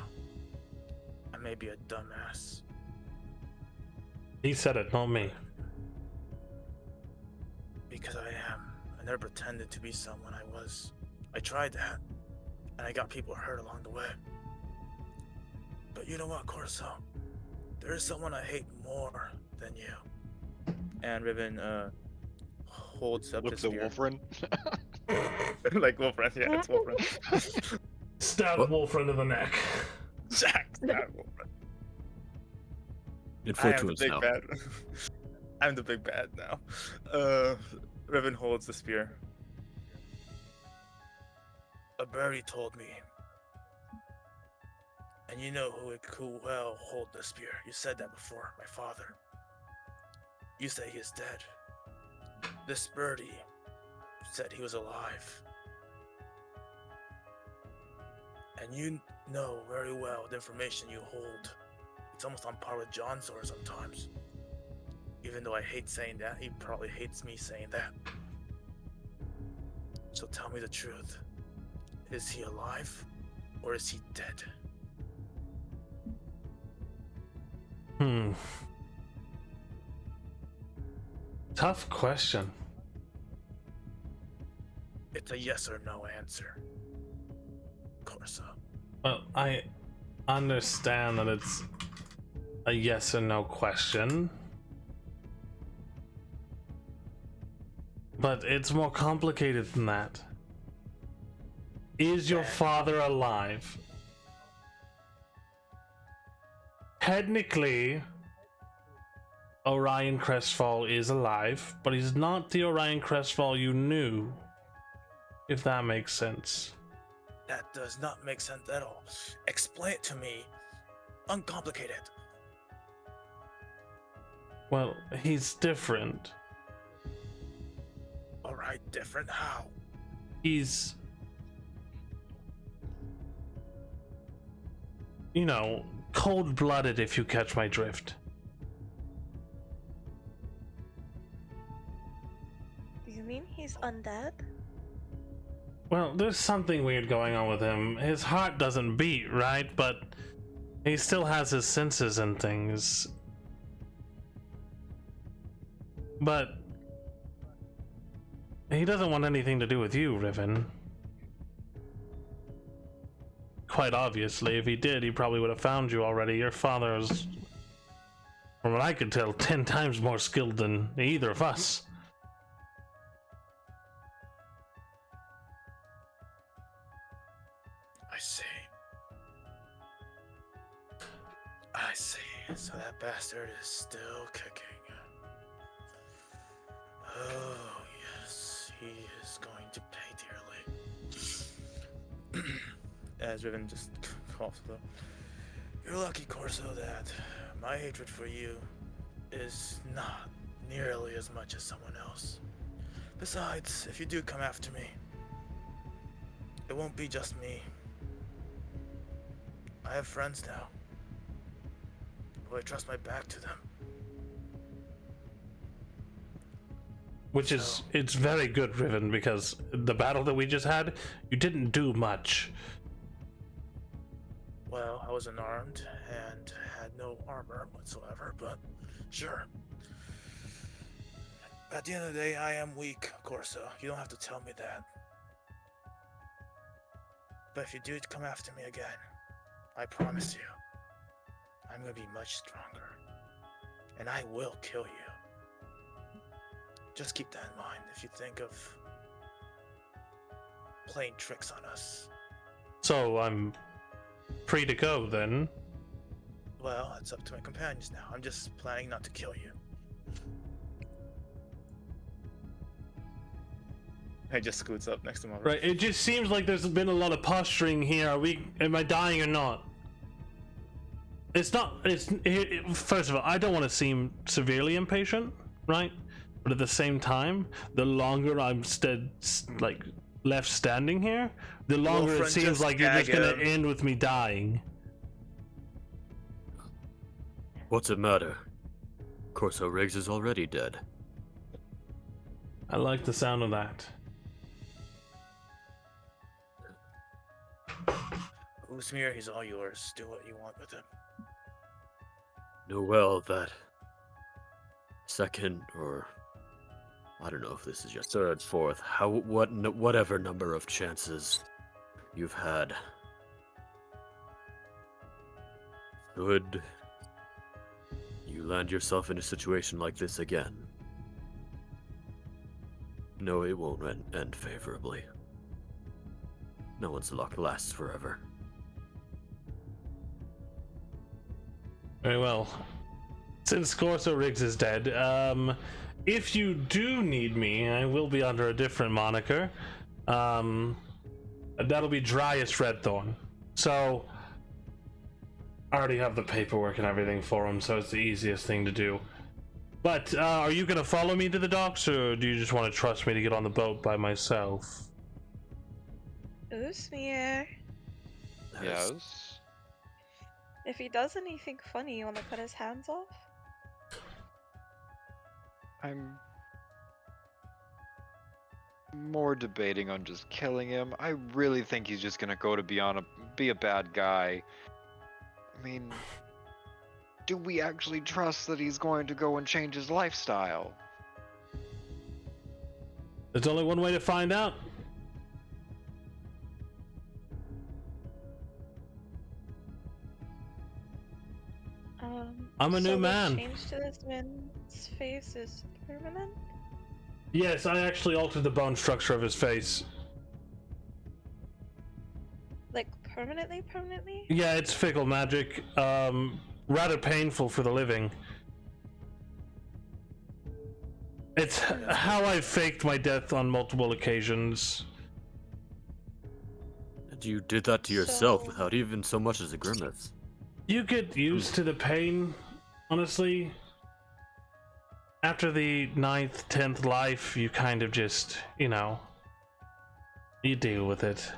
Speaker 4: I may be a dumbass.
Speaker 1: He said it, not me.
Speaker 4: Because I am. I never pretended to be someone I was. I tried that. And I got people hurt along the way. But you know what, Corso? There is someone I hate more than you. And Riven holds up
Speaker 5: With
Speaker 4: his
Speaker 5: the
Speaker 4: spear.
Speaker 5: Wolfren.
Speaker 4: Like Wolfren, yeah, it's Wolfren.
Speaker 1: Stab
Speaker 6: What?
Speaker 1: Wolf into the neck.
Speaker 4: Jack, not Wolfren.
Speaker 6: It
Speaker 4: I am the
Speaker 6: fortunes
Speaker 4: big
Speaker 6: now.
Speaker 4: bad. I'm the big bad now. Riven holds the spear. A birdie told me. And you know who could well hold the spear. You said that before, my father. You say he is dead. This birdie said he was alive. And you know very well the information you hold. It's almost on par with John's sword sometimes. Even though I hate saying that, he probably hates me saying that. So tell me the truth. Is he alive or is he dead?
Speaker 1: Tough question.
Speaker 4: It's a yes or no answer. Corso.
Speaker 1: Well, I understand that it's a yes or no question, but it's more complicated than that. Is your father alive? Technically, Orion Crestfall is alive, but he's not the Orion Crestfall you knew, if that makes sense.
Speaker 4: That does not make sense at all. Explain it to me. Uncomplicated.
Speaker 1: Well, he's different.
Speaker 4: Alright, different how?
Speaker 1: He's, you know, cold-blooded, if you catch my drift.
Speaker 3: You mean he's undead?
Speaker 1: Well, there's something weird going on with him. His heart doesn't beat, right? But he still has his senses and things. But he doesn't want anything to do with you, Riven. Quite obviously, if he did, he probably would have found you already. Your father is, from what I could tell, 10 times more skilled than either of us.
Speaker 4: I see. I see. So that bastard is still kicking. Oh, yes. He is going to pay dearly. As Riven just coughs though. You're lucky, Corso, that my hatred for you is not nearly as much as someone else. Besides, if you do come after me, it won't be just me. I have friends now. Will I trust my back to them?
Speaker 1: Which is, it's very good, Riven, because the battle that we just had, you didn't do much.
Speaker 4: Well, I was unarmed and had no armor whatsoever, but sure. At the end of the day, I am weak, Corso. You don't have to tell me that. But if you do come after me again, I promise you, I'm gonna be much stronger. And I will kill you. Just keep that in mind if you think of playing tricks on us.
Speaker 1: So I'm free to go then.
Speaker 4: Well, it's up to my companions now. I'm just planning not to kill you. I just scoots up next to my
Speaker 1: Right, it just seems like there's been a lot of posturing here. Am I dying or not? It's not, first of all, I don't want to seem severely impatient, right? But at the same time, the longer I'm left standing here, the longer it seems like you're just gonna end with me dying.
Speaker 6: What's it matter? Corso Riggs is already dead.
Speaker 1: I like the sound of that.
Speaker 4: Usmir, he's all yours. Do what you want with him.
Speaker 6: Know well that second, or I don't know if this is your third, fourth, whatever number of chances you've had, should you land yourself in a situation like this again, no, it won't end favorably. No one's luck lasts forever.
Speaker 1: Very well. Since Corso Riggs is dead, if you do need me, I will be under a different moniker. That'll be Dryest Redthorn. So, I already have the paperwork and everything for him, so it's the easiest thing to do. But, are you gonna follow me to the docks, or do you just want to trust me to get on the boat by myself?
Speaker 3: Usmir.
Speaker 5: Yes.
Speaker 3: If he does anything funny, you want to cut his hands off?
Speaker 5: I'm more debating on just killing him. I really think he's just gonna go to be a bad guy. I mean, do we actually trust that he's going to go and change his lifestyle?
Speaker 1: There's only one way to find out. I'm a new
Speaker 3: so
Speaker 1: man.
Speaker 3: The change to this man's face is permanent?
Speaker 1: Yes, I actually altered the bone structure of his face.
Speaker 3: Like permanently?
Speaker 1: Yeah, it's fickle magic. Rather painful for the living. It's how I faked my death on multiple occasions.
Speaker 6: And you did that to yourself
Speaker 3: So-
Speaker 6: without even so much as a grimace.
Speaker 1: You get used to the pain, honestly. After the 9th, 10th life, you kind of just, you know, you deal with it.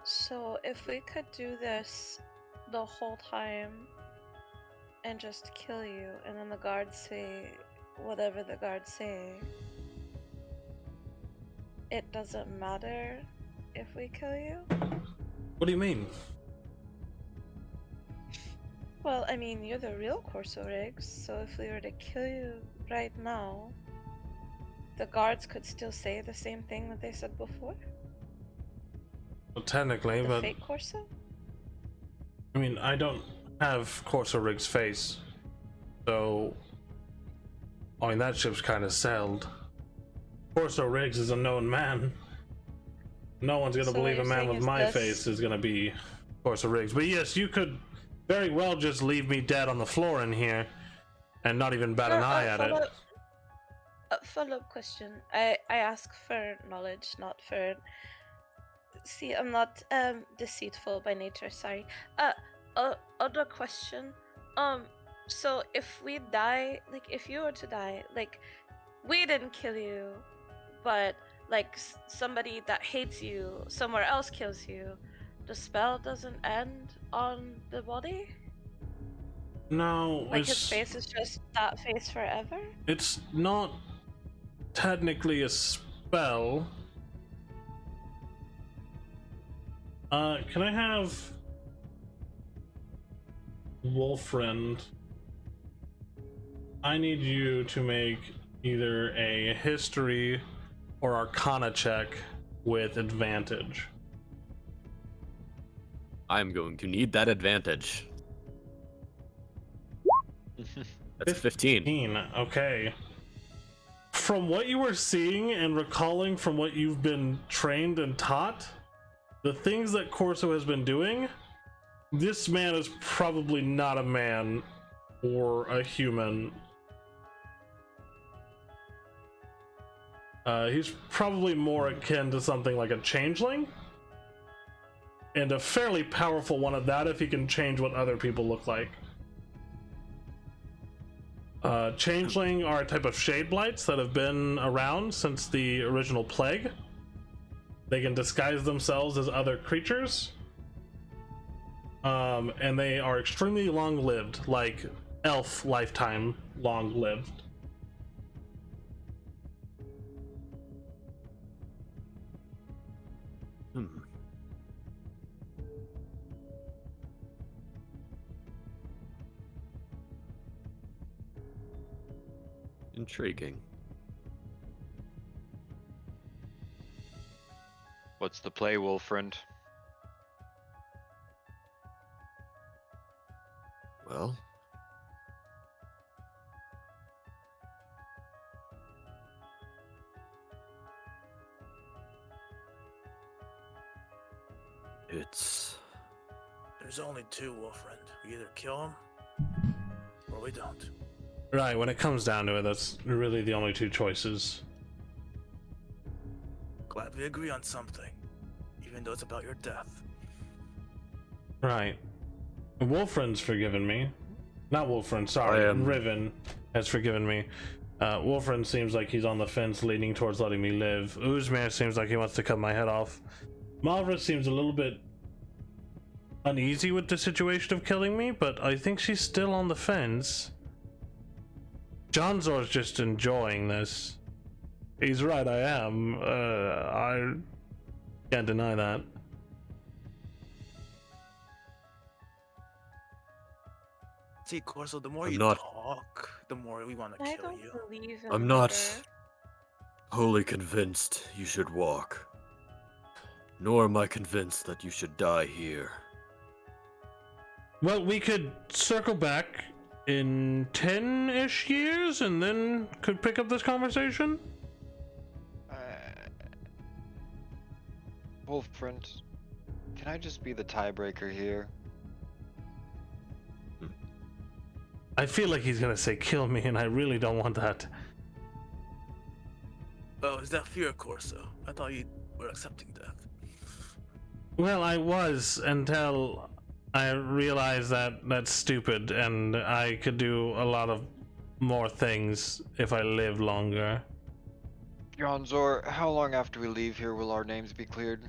Speaker 3: So if we could do this the whole time and just kill you, and then the guards say whatever the guards say, it doesn't matter if we kill you?
Speaker 1: What do you mean?
Speaker 3: Well, I mean, you're the real Corso Riggs, so if we were to kill you right now, the guards could still say the same thing that they said before?
Speaker 1: Well, technically,
Speaker 3: The
Speaker 1: but
Speaker 3: fake Corso?
Speaker 1: I mean, I don't have Corso Rig's face, so I mean that ship's kind of sailed. Corso Riggs is a known man. No one's gonna
Speaker 3: So what
Speaker 1: believe a
Speaker 3: you're
Speaker 1: man
Speaker 3: saying
Speaker 1: with
Speaker 3: is
Speaker 1: my
Speaker 3: this-
Speaker 1: face is gonna be Corso Riggs. But yes, you could very well just leave me dead on the floor in here and not even bat an eye at it.
Speaker 3: Follow-up question. I ask for knowledge, not for. See, I'm not deceitful by nature. Sorry. Other question. So if we die, like if you were to die, like we didn't kill you, but like somebody that hates you somewhere else kills you, the spell doesn't end on the body.
Speaker 1: No,
Speaker 3: Like his
Speaker 1: it's
Speaker 3: face is just that face forever.
Speaker 1: it's not technically a spell. Can I have Wolfriend? I need you to make either a history or arcana check with advantage.
Speaker 6: I'm going to need that advantage. That's 15.
Speaker 1: Okay. From what you were seeing and recalling from what you've been trained and taught, the things that Corso has been doing, this man is probably not a man or a human. He's probably more akin to something like a changeling, and a fairly powerful one at that if he can change what other people look like. Changeling are a type of shade blights that have been around since the original plague. They can disguise themselves as other creatures, and they are extremely long-lived, like elf lifetime long-lived.
Speaker 6: Intriguing.
Speaker 5: What's the play, Wolfriend?
Speaker 6: Well, it's
Speaker 4: There's only two, Wolfriend. We either kill him or we don't.
Speaker 1: Right, when it comes down to it, that's really the only two choices.
Speaker 4: Glad we agree on something, even though it's about your death.
Speaker 1: Right. Wolfriend's forgiven me. Not Wolfriend, sorry.
Speaker 6: I am-
Speaker 1: Riven has forgiven me. Wolfriend seems like he's on the fence, leaning towards letting me live. Uzmir seems like he wants to cut my head off. Malvra seems a little bit uneasy with the situation of killing me, but I think she's still on the fence. Johnzor's just enjoying this. He's right, I am. I can't deny that.
Speaker 4: See, Corso, the more
Speaker 6: I'm
Speaker 4: you
Speaker 6: not-
Speaker 4: talk, the more we want to
Speaker 3: I
Speaker 4: kill
Speaker 3: don't
Speaker 4: you.
Speaker 3: believe in
Speaker 6: I'm not
Speaker 3: murder.
Speaker 6: wholly convinced you should walk. Nor am I convinced that you should die here.
Speaker 1: Well, we could circle back in 10-ish years and then could pick up this conversation.
Speaker 5: Wolfprint, can I just be the tiebreaker here?
Speaker 1: I feel like he's gonna say kill me, and I really don't want that.
Speaker 4: Oh, is that fear, Corso? I thought you were accepting death.
Speaker 1: Well, I was until I realized that that's stupid, and I could do a lot of more things if I live longer.
Speaker 5: Jonzor, how long after we leave here will our names be cleared?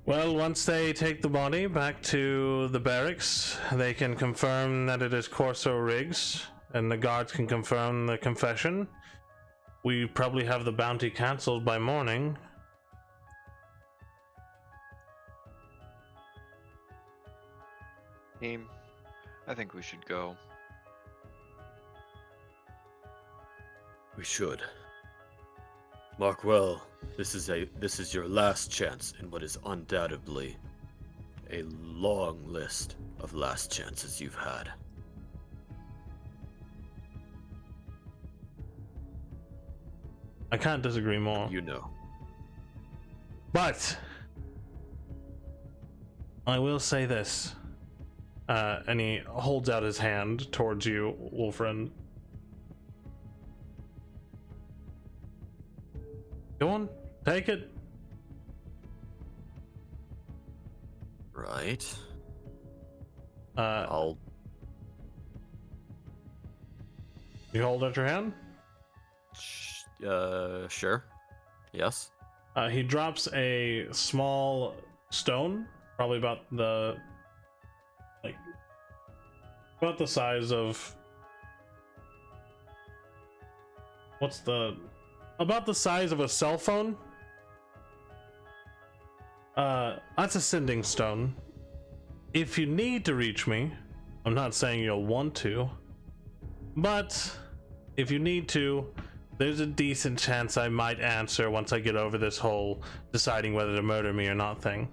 Speaker 1: Well, once they take the body back to the barracks, they can confirm that it is Corso Riggs, and the guards can confirm the confession. We probably have the bounty cancelled by morning.
Speaker 5: Team, I think we should go.
Speaker 6: We should. Mark well, this is your last chance in what is undoubtedly a long list of last chances you've had.
Speaker 1: I can't disagree more.
Speaker 6: You know.
Speaker 1: But I will say this, and he holds out his hand towards you, Wolfriend. Go on, take it.
Speaker 6: Right.
Speaker 1: Uh,
Speaker 6: I'll
Speaker 1: you hold out your hand.
Speaker 6: sure. Yes.
Speaker 1: He drops a small stone, probably about the size of about the size of a cell phone. That's a sending stone. If you need to reach me, I'm not saying you'll want to, but if you need to, there's a decent chance I might answer once I get over this whole deciding whether to murder me or not thing.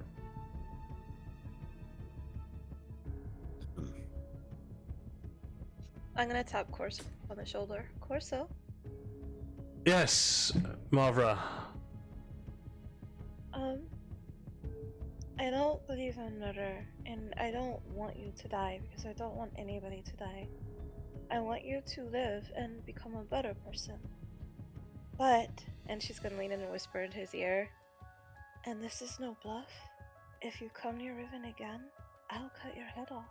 Speaker 3: I'm gonna tap Corso on the shoulder. Corso?
Speaker 1: Yes, Mavra.
Speaker 3: I don't believe in murder, and I don't want you to die because I don't want anybody to die. I want you to live and become a better person. But, and she's gonna lean in and whisper in his ear, and this is no bluff, if you come near Riven again, I'll cut your head off.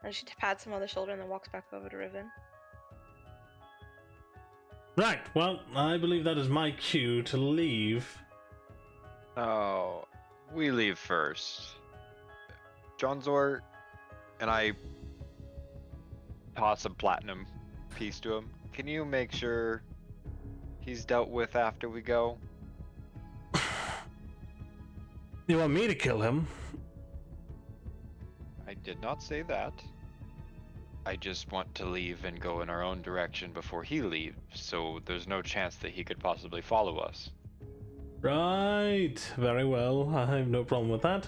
Speaker 3: And she pats him on the shoulder and then walks back over to Riven.
Speaker 1: Right, well, I believe that is my cue to leave.
Speaker 5: Oh, we leave first. Jonzor and I toss a platinum piece to him. Can you make sure he's dealt with after we go?
Speaker 1: You want me to kill him?
Speaker 5: I did not say that. I just want to leave and go in our own direction before he leaves, so there's no chance that he could possibly follow us.
Speaker 1: Right, very well. I have no problem with that.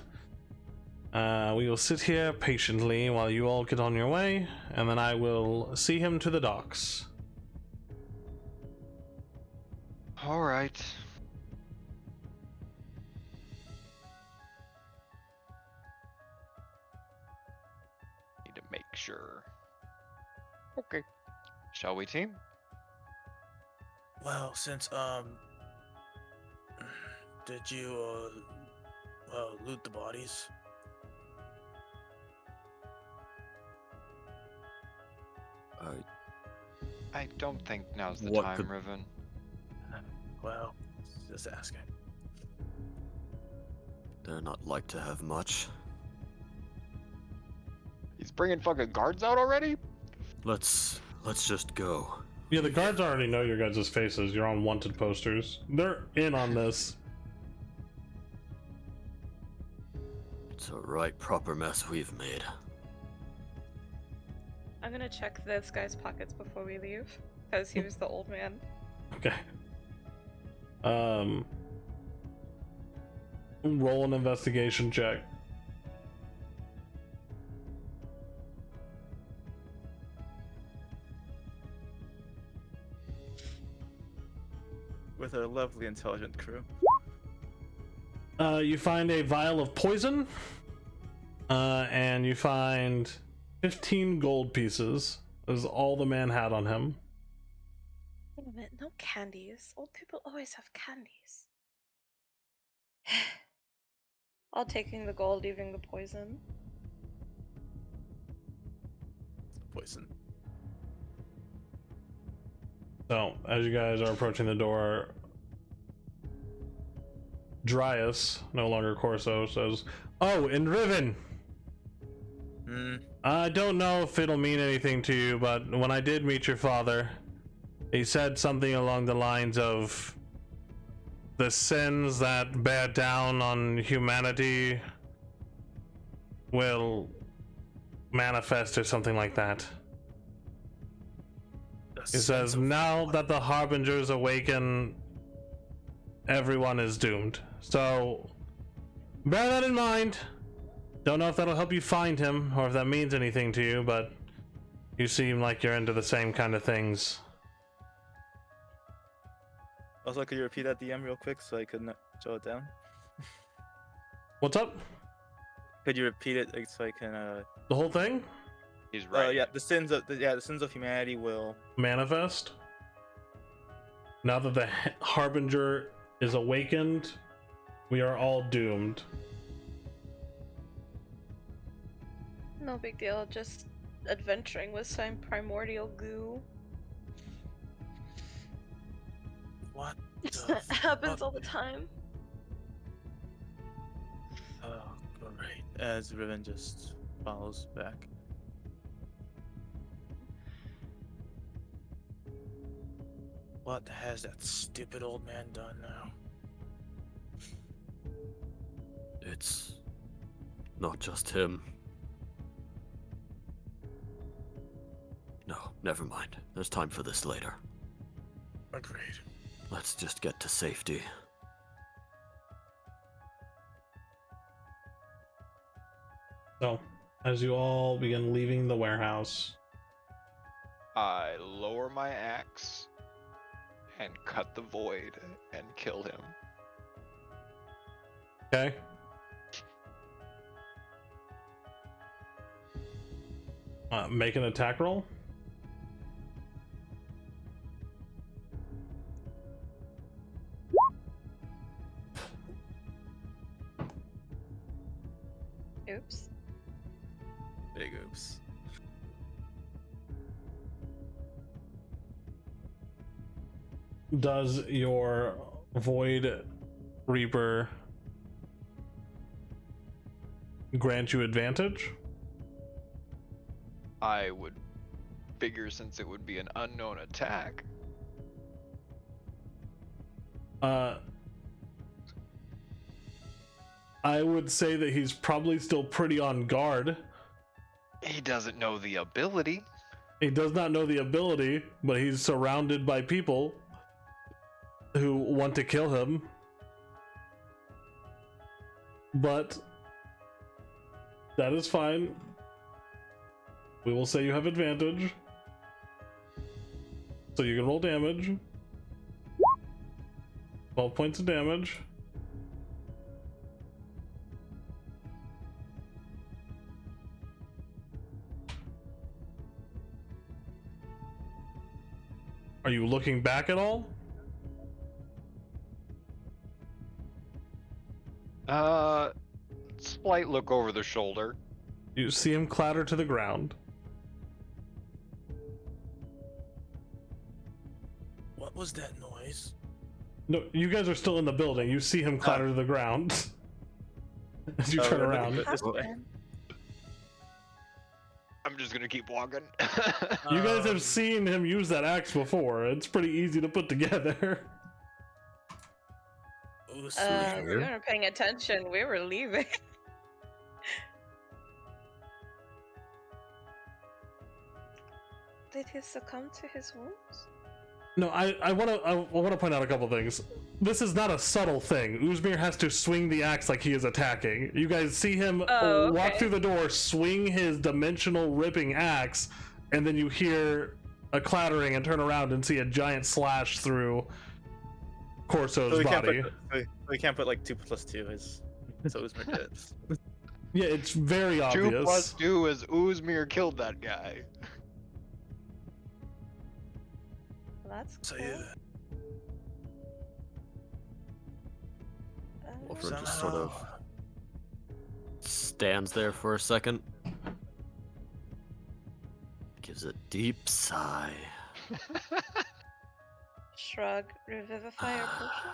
Speaker 1: We will sit here patiently while you all get on your way, and then I will see him to the docks.
Speaker 5: All right. Need to make sure. Okay. Shall we, team?
Speaker 4: Well, since did you loot the bodies?
Speaker 5: I don't think now's the
Speaker 6: What
Speaker 5: time,
Speaker 6: could-
Speaker 5: Riven.
Speaker 4: Well, just asking.
Speaker 6: They're not like to have much.
Speaker 5: He's bringing fucking guards out already?
Speaker 6: Let's just go.
Speaker 1: Yeah, the guards already know your guys' faces. You're on wanted posters. They're in on this.
Speaker 6: It's a right proper mess we've made.
Speaker 3: I'm gonna check this guy's pockets before we leave, because he was the old man.
Speaker 1: Okay. Roll an investigation check.
Speaker 4: With a lovely, intelligent crew.
Speaker 1: You find a vial of poison, and you find 15 gold pieces. This is all the man had on him.
Speaker 3: Wait a minute, no candies. Old people always have candies. All taking the gold, leaving the poison.
Speaker 4: Poison.
Speaker 1: So, as you guys are approaching the door, Dryas, no longer Corso, says, "Oh, and Riven! I don't know if it'll mean anything to you, but when I did meet your father, he said something along the lines of the sins that bear down on humanity will manifest or something like that. He says, now that the Harbingers awaken, everyone is doomed. So, bear that in mind. Don't know if that'll help you find him, or if that means anything to you, but you seem like you're into the same kind of things."
Speaker 4: Also, could you repeat that DM real quick so I could jot it down?
Speaker 1: What's up?
Speaker 4: Could you repeat it like, so I can?
Speaker 1: The whole thing?
Speaker 5: He's right.
Speaker 4: Yeah, the sins of humanity will
Speaker 1: Manifest. Now that the Harbinger is awakened, we are all doomed.
Speaker 3: No big deal, just adventuring with some primordial goo.
Speaker 4: What?
Speaker 3: It
Speaker 4: the
Speaker 3: happens
Speaker 4: fuck?
Speaker 3: all the time.
Speaker 4: Oh, great. As Riven just follows back. What has that stupid old man done now?
Speaker 6: It's not just him. No, never mind. There's time for this later.
Speaker 4: Agreed.
Speaker 6: Let's just get to safety.
Speaker 1: So, as you all begin leaving the warehouse,
Speaker 5: I lower my axe and cut the void and kill him.
Speaker 1: okay? Make an attack roll.
Speaker 3: Oops.
Speaker 4: Big oops.
Speaker 1: Does your Void Reaper grant you advantage?
Speaker 5: I would figure, since it would be an unknown attack.
Speaker 1: I would say that he's probably still pretty on guard.
Speaker 5: He doesn't know the ability.
Speaker 1: He does not know the ability, but he's surrounded by people who want to kill him. But that is fine. We will say you have advantage. So you can roll damage. 12 points of damage. Are you looking back at all?
Speaker 5: Slight look over the shoulder.
Speaker 1: You see him clatter to the ground.
Speaker 4: What was that noise?
Speaker 1: No, you guys are still in the building. You see him clatter to the ground. as you
Speaker 4: Oh,
Speaker 1: turn
Speaker 4: we're
Speaker 1: around.
Speaker 4: looking this way.
Speaker 3: Happened.
Speaker 5: I'm just gonna keep walking.
Speaker 1: You guys
Speaker 4: Um,
Speaker 1: have seen him use that axe before. It's pretty easy to put together.
Speaker 4: Ooh,
Speaker 3: If
Speaker 4: sweet.
Speaker 3: we weren't paying attention, we were leaving. Did he succumb to his wounds?
Speaker 1: No, I want to point out a couple things. This is not a subtle thing. Uzmir has to swing the axe like he is attacking. You guys see him
Speaker 3: Oh,
Speaker 1: walk
Speaker 3: okay.
Speaker 1: through the door, swing his dimensional ripping axe, and then you hear a clattering and turn around and see a giant slash through Corso's
Speaker 4: So we can't
Speaker 1: body.
Speaker 4: we can't put like 2 + 2 is so Uzma did.
Speaker 1: Yeah, it's very
Speaker 5: 2
Speaker 1: obvious.
Speaker 5: + 2 is Uzmir killed that guy.
Speaker 3: Well, that's
Speaker 4: So
Speaker 3: cool.
Speaker 4: yeah.
Speaker 6: Wolfram just sort of stands there for a second, gives a deep sigh.
Speaker 3: Shrug, revivify your potion.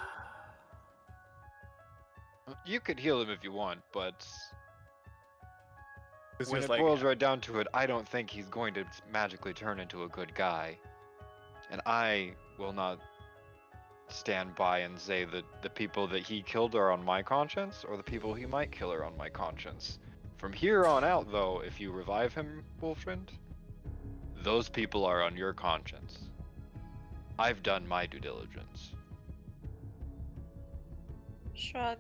Speaker 5: You could heal him if you want, but
Speaker 4: It's
Speaker 5: when
Speaker 4: just
Speaker 5: it
Speaker 4: like,
Speaker 5: boils right down to it, I don't think he's going to magically turn into a good guy. And I will not stand by and say that the people that he killed are on my conscience, or the people he might kill are on my conscience. From here on out, though, if you revive him, Wolfriend, those people are on your conscience. I've done my due diligence.
Speaker 3: Shrug.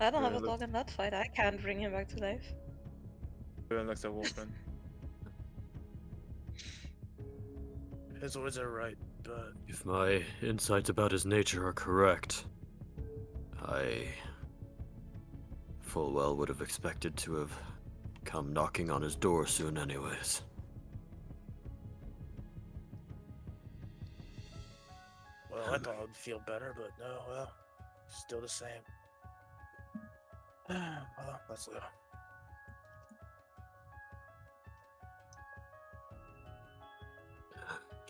Speaker 3: I don't have a
Speaker 4: Yeah,
Speaker 3: dog in that fight. I can't bring him back to life.
Speaker 4: Riven looks at Wolfman. His words are right, but
Speaker 6: If my insights about his nature are correct, I full well would have expected to have come knocking on his door soon anyways.
Speaker 4: well, I thought I would feel better, but no, well, still the same. Well, let's go.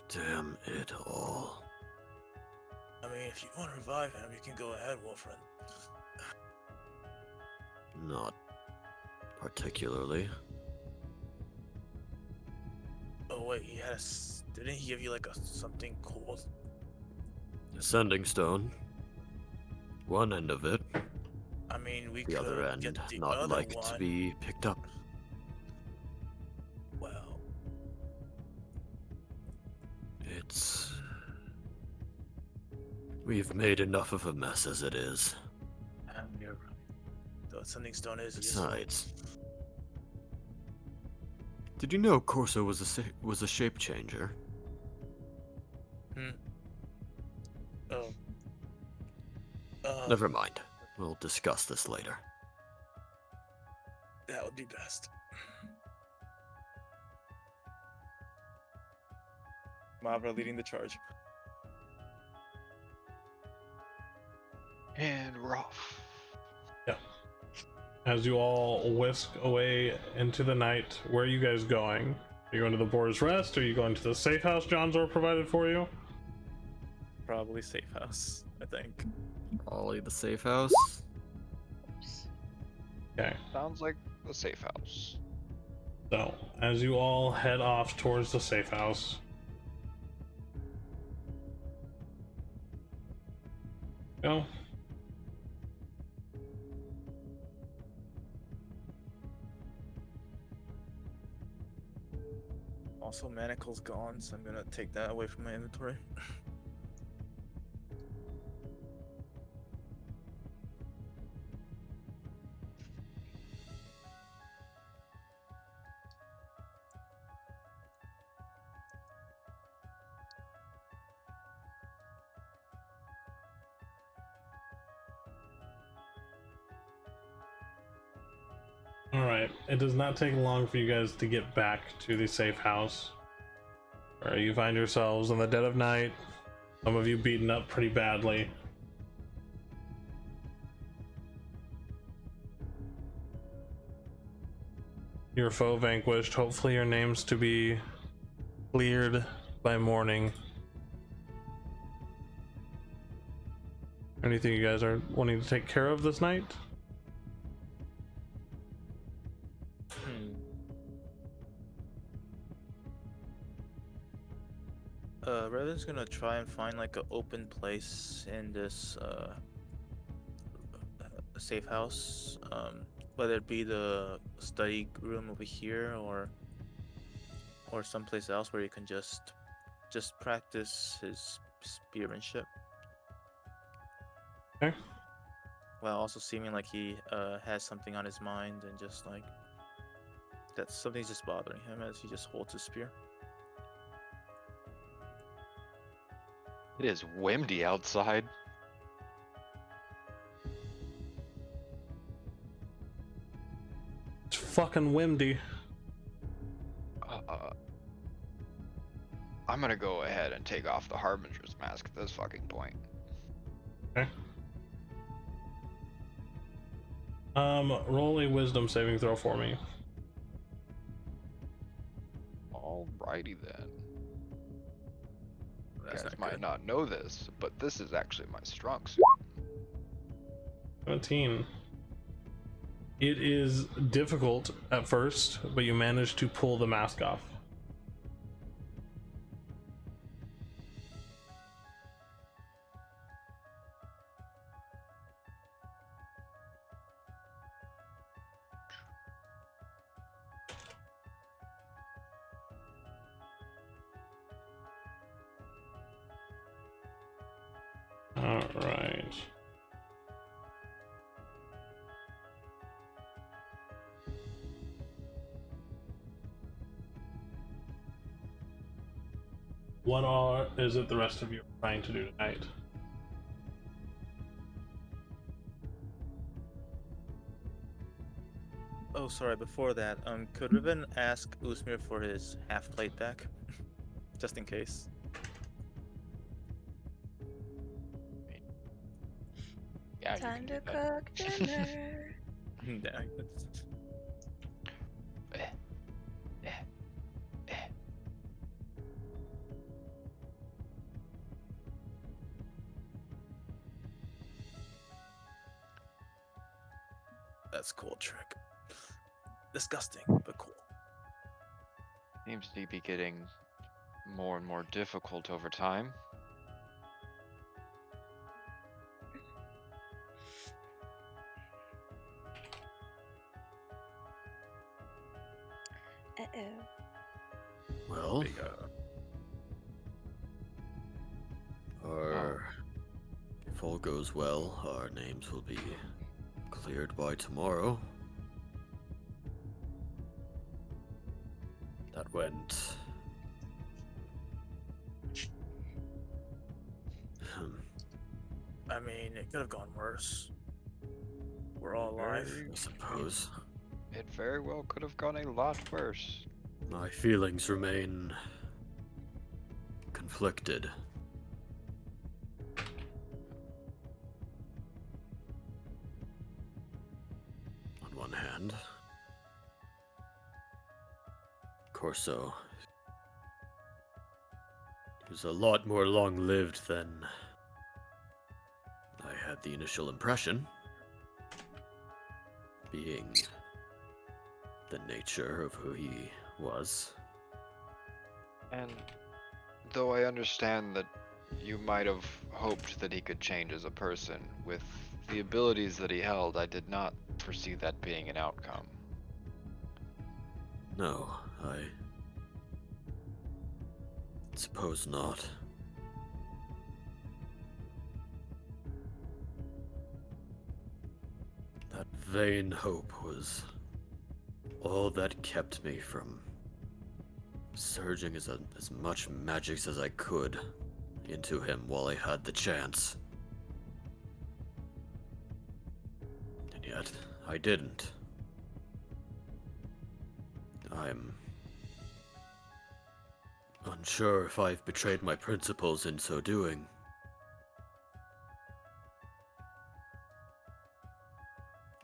Speaker 6: Damn it all.
Speaker 4: I mean, if you want to revive him, you can go ahead, Wolfriend.
Speaker 6: Not particularly.
Speaker 4: Oh wait, he had didn't he give you like something cool?
Speaker 6: Ascending stone. One end of it,
Speaker 4: I mean, we
Speaker 6: the
Speaker 4: could
Speaker 6: other end
Speaker 4: get the
Speaker 6: not
Speaker 4: other
Speaker 6: like
Speaker 4: one.
Speaker 6: to be picked up.
Speaker 4: Well,
Speaker 6: It's... We've made enough of a mess as it is.
Speaker 4: you're right. The ascending stone is useful.
Speaker 6: Besides, did you know Corso was a shape changer?
Speaker 4: Oh.
Speaker 6: Never mind. We'll discuss this later.
Speaker 4: That would be best. Mavra leading the charge.
Speaker 5: And we're off.
Speaker 1: As you all whisk away into the night, where are you guys going? Are you going to the Boar's Rest? Are you going to the safe house Johnzor provided for you?
Speaker 4: Probably safe house, I think.
Speaker 6: Ollie, the safe house?
Speaker 3: Oops.
Speaker 1: Okay.
Speaker 5: Sounds like a safe house.
Speaker 1: So, as you all head off towards the safe house, go.
Speaker 4: Also, manacle's gone, so I'm gonna take that away from my inventory.
Speaker 1: Alright, it does not take long for you guys to get back to the safe house. Where you find yourselves in the dead of night, some of you beaten up pretty badly. Your foe vanquished, hopefully your names to be cleared by morning. Anything you guys are wanting to take care of this night?
Speaker 4: Revan's gonna try and find like an open place in this safe house. Whether it be the study room over here or someplace else where he can just practice his spearmanship.
Speaker 1: Okay.
Speaker 4: While also seeming like he has something on his mind and just like that something's just bothering him as he just holds his spear.
Speaker 5: It is windy outside.
Speaker 1: It's fucking windy.
Speaker 5: I'm gonna go ahead and take off the Harbinger's mask at this fucking point.
Speaker 1: Okay. Roll a wisdom saving throw for me.
Speaker 5: Alrighty then. You
Speaker 4: That's
Speaker 5: guys
Speaker 4: not
Speaker 5: might
Speaker 4: good.
Speaker 5: not know this, but this is actually my strong suit.
Speaker 1: 17. It is difficult at first, but you manage to pull the mask off. All right. Is it the rest of you are trying to do tonight?
Speaker 4: Oh, sorry. Before that, could Riven ask Usmir for his half plate back, just in case?
Speaker 5: Yeah, you
Speaker 3: Time
Speaker 5: can do
Speaker 3: to
Speaker 5: that.
Speaker 3: cook dinner.
Speaker 4: Yeah. That's cool trick. Disgusting, but cool.
Speaker 5: Seems to be getting more and more difficult over time.
Speaker 3: Uh-oh.
Speaker 6: Well,
Speaker 4: Big,
Speaker 6: if all goes well, our names will be cleared by tomorrow. That went.
Speaker 4: I mean, it could have gone worse. We're all alive.
Speaker 6: I suppose.
Speaker 5: It very well could have gone a lot worse.
Speaker 6: My feelings remain conflicted. On one hand, Corso is a lot more long-lived than I had the initial impression, being the nature of who he was.
Speaker 5: And though I understand that you might have hoped that he could change as a person, with the abilities that he held, I did not foresee that being an outcome.
Speaker 6: No, I suppose not. That vain hope was all that kept me from surging as much magic as I could into him while I had the chance. And yet, I didn't. I'm unsure if I've betrayed my principles in so doing.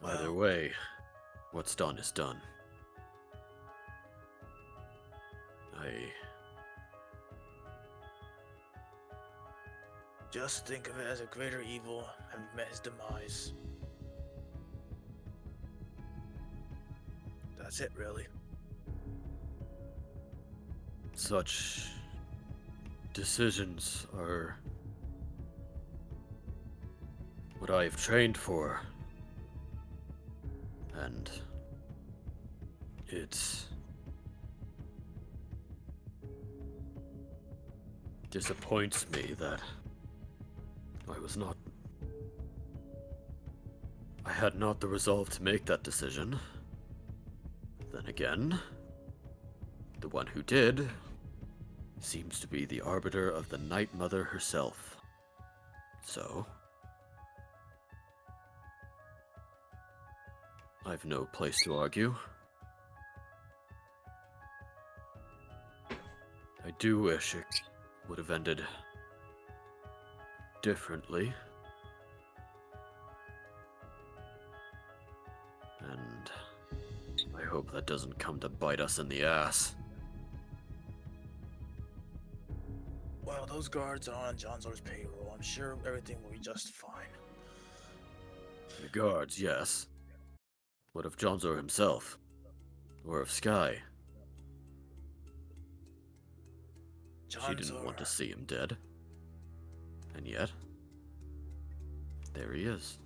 Speaker 6: Either way, what's done is done.
Speaker 4: Just think of it as a greater evil having met his demise. That's it, really.
Speaker 6: Such Decisions are what I've trained for. And it's disappoints me that I had not the resolve to make that decision. Then again, the one who did seems to be the arbiter of the Night Mother herself. So, I've no place to argue. I do wish it would have ended differently. And I hope that doesn't come to bite us in the ass.
Speaker 4: Well, those guards are on Johnzor's payroll. I'm sure everything will be just fine.
Speaker 6: The guards, yes. What of Johnzor himself? Or of Sky? She didn't want to see him dead. And yet, there he is.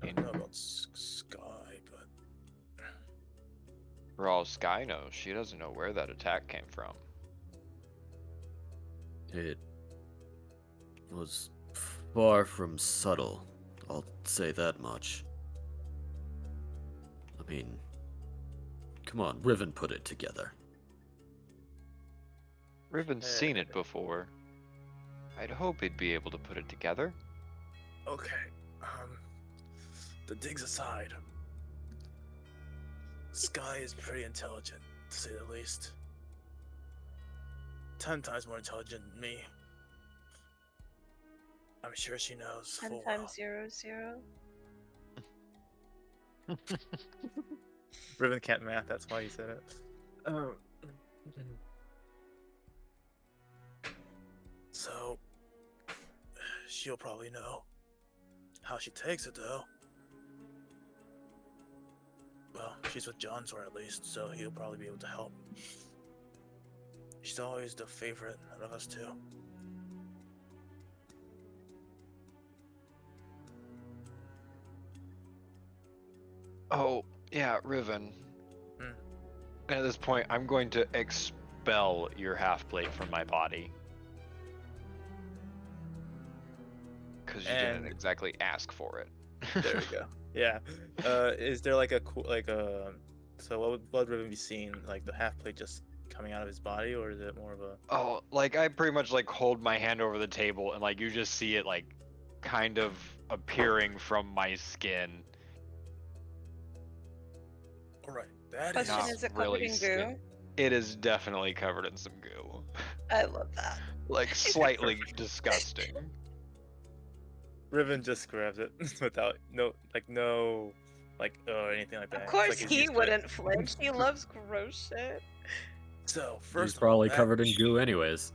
Speaker 4: I don't know about Sky, but
Speaker 5: For all Sky knows, she doesn't know where that attack came from.
Speaker 6: It was far from subtle, I'll say that much. I mean, come on, Riven put it together.
Speaker 5: Riven's seen it before. I'd hope he'd be able to put it together.
Speaker 4: okay. The digs aside, Sky is pretty intelligent, to say the least. 10 times more intelligent than me. I'm sure she knows
Speaker 3: 10
Speaker 4: full
Speaker 3: times 0, 0.
Speaker 4: Riven can't math, that's why he said it. So, she'll probably know. How she takes it, though. Well, she's with Johnzor at least, so he'll probably be able to help. She's always the favorite out of us two.
Speaker 5: Oh, yeah, Riven.
Speaker 4: Hmm.
Speaker 5: At this point, I'm going to expel your half-plate from my body. Because you didn't
Speaker 4: And-
Speaker 5: exactly ask for it.
Speaker 4: There we go. Yeah. Is there like a so what would Riven be seeing? Like the half plate just coming out of his body, or is it more of a?
Speaker 5: Oh, like I pretty much like hold my hand over the table and like you just see it like kind of appearing from my skin.
Speaker 4: All right. That is.
Speaker 3: Question,
Speaker 5: not
Speaker 3: is it covered
Speaker 5: really
Speaker 3: in goo?
Speaker 5: skin. It is definitely covered in some goo.
Speaker 3: I love that.
Speaker 5: Like slightly disgusting.
Speaker 4: Riven just grabs it without anything like that.
Speaker 3: Of
Speaker 4: It's
Speaker 3: course
Speaker 4: like he's
Speaker 3: he
Speaker 4: used to it.
Speaker 3: wouldn't flinch. He loves gross shit.
Speaker 4: So
Speaker 6: He's
Speaker 4: first, of
Speaker 6: probably
Speaker 4: all,
Speaker 6: covered in goo anyways.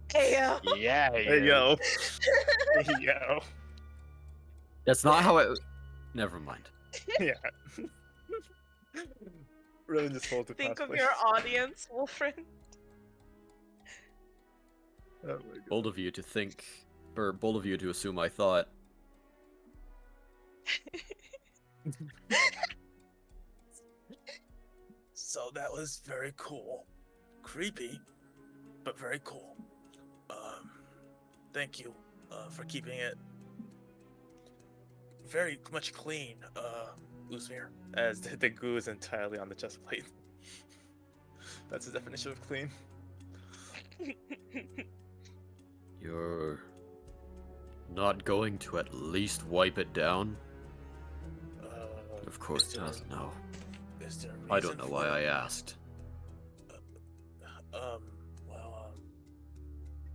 Speaker 3: Heyo.
Speaker 5: Yeah,
Speaker 4: There you go. There you go.
Speaker 6: That's not how it... Never mind.
Speaker 4: Yeah. Riven just holds the
Speaker 3: Think of
Speaker 4: cosplay.
Speaker 3: your audience, Wolfrin.
Speaker 4: Oh my God.
Speaker 6: Bold of you to think... Or bold of you to assume I thought...
Speaker 4: So that was very cool. Creepy, but very cool. Thank you for keeping it very much clean, Uzmir, as the goo is entirely on the chest plate. That's the definition of clean.
Speaker 6: You're... not going to at least wipe it down? Of course not, no.
Speaker 4: Is there a
Speaker 6: I don't
Speaker 4: reason
Speaker 6: know
Speaker 4: for
Speaker 6: why
Speaker 4: it?
Speaker 6: I asked.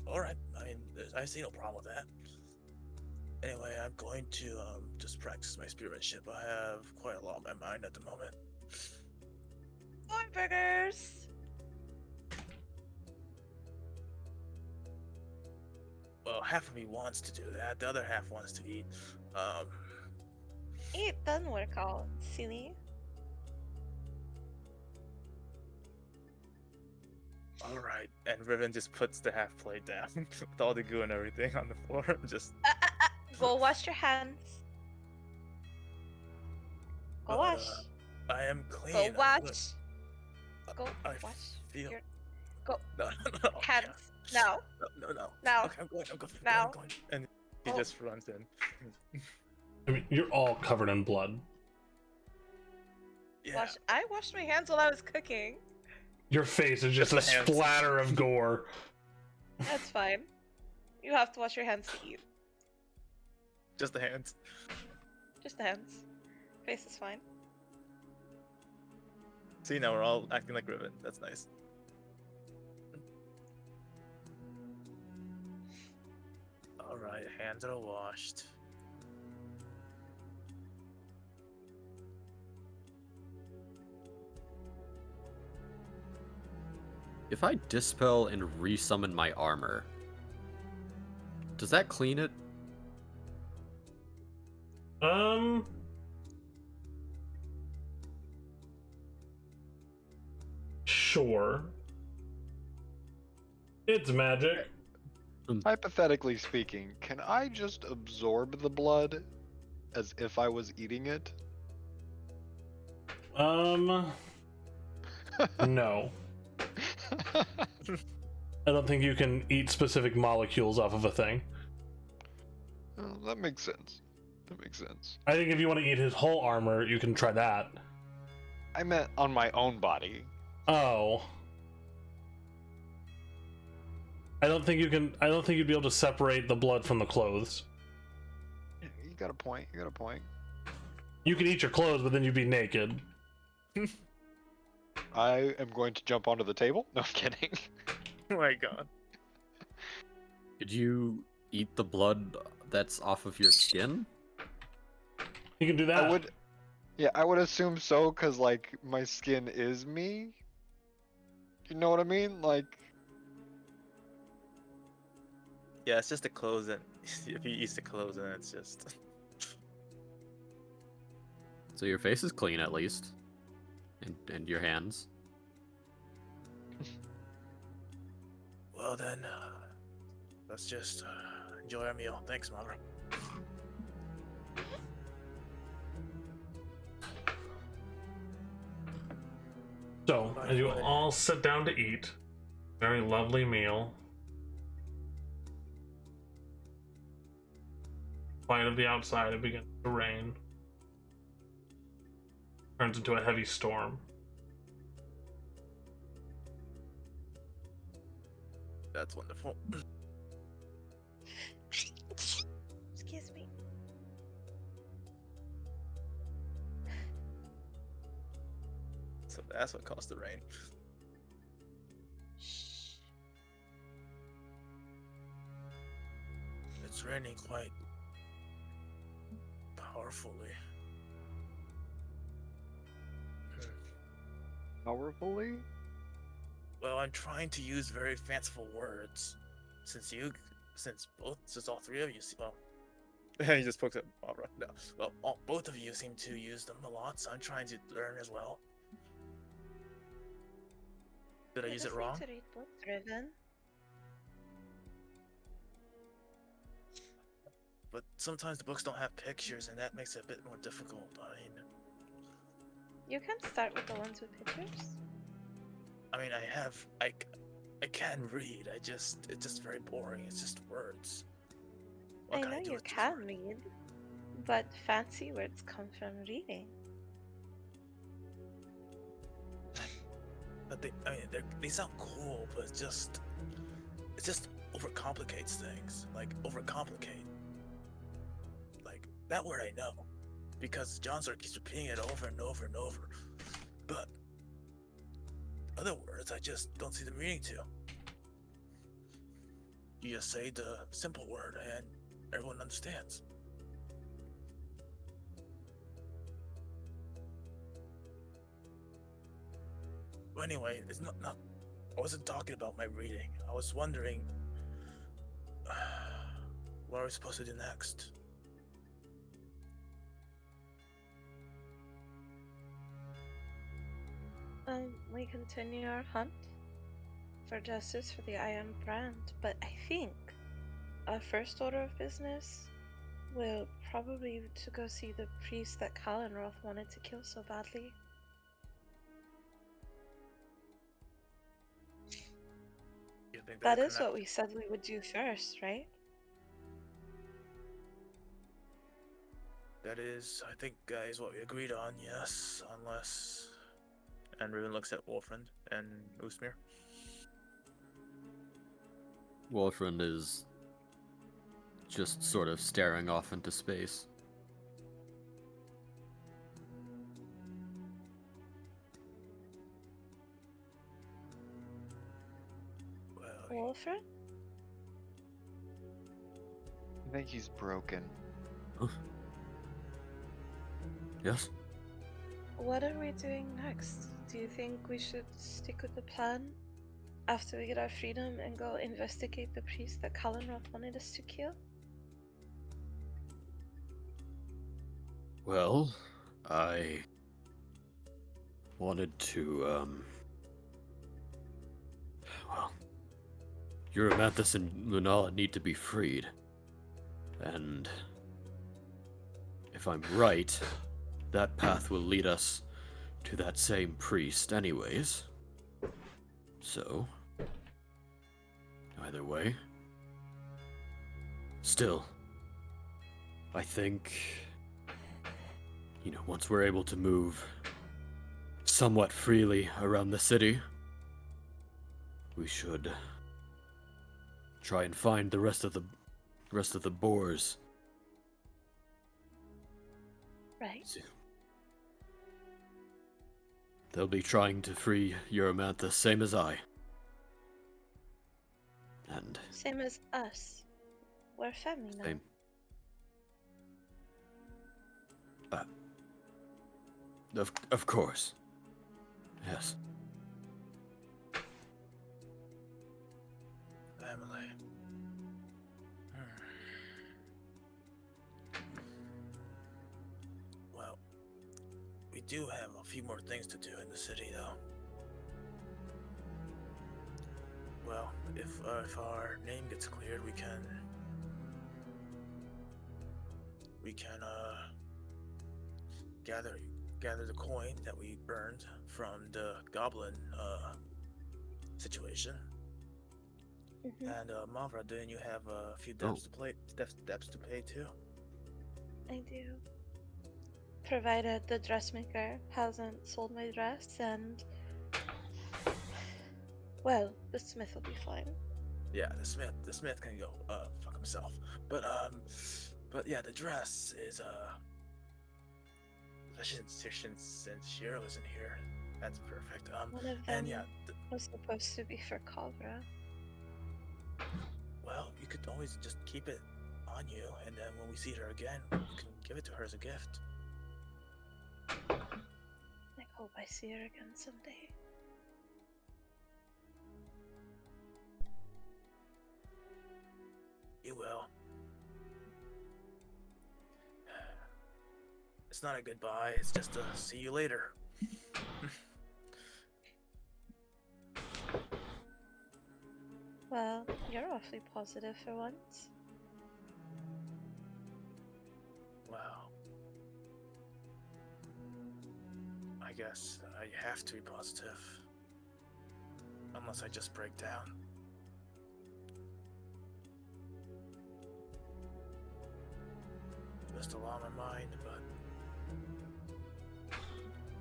Speaker 4: Alright, I mean, I see no problem with that. Anyway, I'm going to, just practice my spearmanship. I have quite a lot on my mind at the moment.
Speaker 3: Boy burgers.
Speaker 4: Well, half of me wants to do that, the other half wants to eat.
Speaker 3: It doesn't work out, silly.
Speaker 4: All right. And Riven just puts the half plate down with all the goo and everything on the floor. Just
Speaker 3: Go wash your hands. Go
Speaker 4: but,
Speaker 3: wash.
Speaker 4: I am clean.
Speaker 3: Go
Speaker 4: I'm
Speaker 3: wash.
Speaker 4: good.
Speaker 3: Go
Speaker 4: I
Speaker 3: wash
Speaker 4: feel.
Speaker 3: your go
Speaker 4: No, no, no.
Speaker 3: hands. Now.
Speaker 4: No.
Speaker 3: Now.
Speaker 4: Okay, I'm going.
Speaker 3: Now.
Speaker 4: I'm going. And he
Speaker 3: Oh.
Speaker 4: just runs in.
Speaker 1: I mean, you're all covered in blood.
Speaker 4: Yeah.
Speaker 3: I washed my hands while I was cooking.
Speaker 1: Your face is just a
Speaker 4: Just the hands.
Speaker 1: splatter of gore.
Speaker 3: That's fine. You have to wash your hands to eat.
Speaker 4: Just the hands.
Speaker 3: Just the hands. Face is fine.
Speaker 4: See, now we're all acting like Riven. That's nice. All right, hands are washed.
Speaker 2: If I dispel and resummon my armor, does that clean it?
Speaker 1: Sure. It's magic.
Speaker 5: Hypothetically speaking, can I just absorb the blood as if I was eating it?
Speaker 1: No. I don't think you can eat specific molecules off of a thing.
Speaker 5: Oh, that makes sense. That makes sense.
Speaker 1: I think if you want to eat his whole armor, you can try that.
Speaker 5: I meant on my own body.
Speaker 1: Oh. I don't think you'd be able to separate the blood from the clothes.
Speaker 5: You got a point. You got a point.
Speaker 1: You could eat your clothes, but then you'd be naked.
Speaker 5: I am going to jump onto the table. No, I'm kidding.
Speaker 4: Oh my god.
Speaker 2: Could you eat the blood that's off of your skin?
Speaker 1: You can do that.
Speaker 5: I would, yeah, I would assume so, cause like my skin is me. You know what I mean? Like,
Speaker 4: Yeah, it's just the clothes, and if he eats the clothes, then it's just.
Speaker 2: So your face is clean at least, and your hands.
Speaker 4: Well then, let's just enjoy our meal. Thanks, Mother.
Speaker 1: So, as you all sit down to eat, very lovely meal. Quiet of the outside, it begins to rain. Turns into a heavy storm.
Speaker 4: That's wonderful.
Speaker 3: Excuse me.
Speaker 4: So that's what caused the rain.
Speaker 3: Shh.
Speaker 4: It's raining quite powerfully.
Speaker 5: powerfully?
Speaker 4: Well, I'm trying to use very fanciful words, since all three of you, well, he just pokes at Barbara. No, well, both of you seem to use them a lot, so I'm trying to learn as well. Did I
Speaker 3: You
Speaker 4: use it
Speaker 3: just need
Speaker 4: wrong?
Speaker 3: to read books, Riven.
Speaker 4: But sometimes the books don't have pictures, and that makes it a bit more difficult.
Speaker 3: You can start with the ones with pictures.
Speaker 4: I can read. It's just very boring. It's just words. What
Speaker 3: I
Speaker 4: can
Speaker 3: know
Speaker 4: do
Speaker 3: you
Speaker 4: with just
Speaker 3: can
Speaker 4: words?
Speaker 3: read, but fancy words come from reading.
Speaker 4: But they sound cool, but it just overcomplicates things. Like overcomplicate. Like that word I know, because John sort of keeps repeating it over and over and over. But other words I just don't see the meaning to. You just say the simple word and everyone understands. Well, anyway, it's not. I wasn't talking about my reading. I was wondering, what are we supposed to do next?
Speaker 3: We continue our hunt. for justice for the Iron Brand, but I think our first order of business will probably to go see the priest that Kalenroth wanted to kill so badly.
Speaker 4: You think
Speaker 3: That
Speaker 4: they're
Speaker 3: is what we said we would do first, right?
Speaker 4: That is, I think, is what we agreed on. Yes, unless. And Riven looks at Wolfrind and Usmir.
Speaker 2: Wolfrind is just sort of staring off into space.
Speaker 4: Well,
Speaker 3: Wolfram?
Speaker 5: I think he's broken.
Speaker 6: Huh? Yes?
Speaker 3: What are we doing next? Do you think we should stick with the plan after we get our freedom and go investigate the priest that Kalenroth wanted us to kill?
Speaker 6: Well, I wanted to, well, Eurymanthus and Lunala need to be freed. And if I'm right, that path will lead us to that same priest anyways. So, either way. Still, I think, once we're able to move somewhat freely around the city, we should try and find the rest of the boars.
Speaker 3: Right.
Speaker 6: They'll be trying to free Eurymanthus, same as I. And
Speaker 3: Same as us. We're family now.
Speaker 6: same. Of course. Yes.
Speaker 4: family. Well, we do have a few more things to do in the city, though. Well, if our name gets cleared, we can gather the coin that we burned from the goblin situation. And Mavra, didn't you have a few debts to pay too?
Speaker 3: I do. Provided the dressmaker hasn't sold my dress and... Well, the smith will be fine.
Speaker 4: Yeah, the smith can go fuck himself. But yeah, the dress is since Shiro isn't here, that's perfect.
Speaker 3: One of them
Speaker 4: and yeah,
Speaker 3: was supposed to be for Kavra.
Speaker 4: well, you could always just keep it on you, and then when we see her again, you can give it to her as a gift.
Speaker 3: I hope I see her again someday.
Speaker 4: You will. It's not a goodbye, it's just a see you later.
Speaker 3: Well, you're awfully positive for once.
Speaker 4: Wow. I guess I have to be positive. Unless I just break down. Just a lot on my mind, but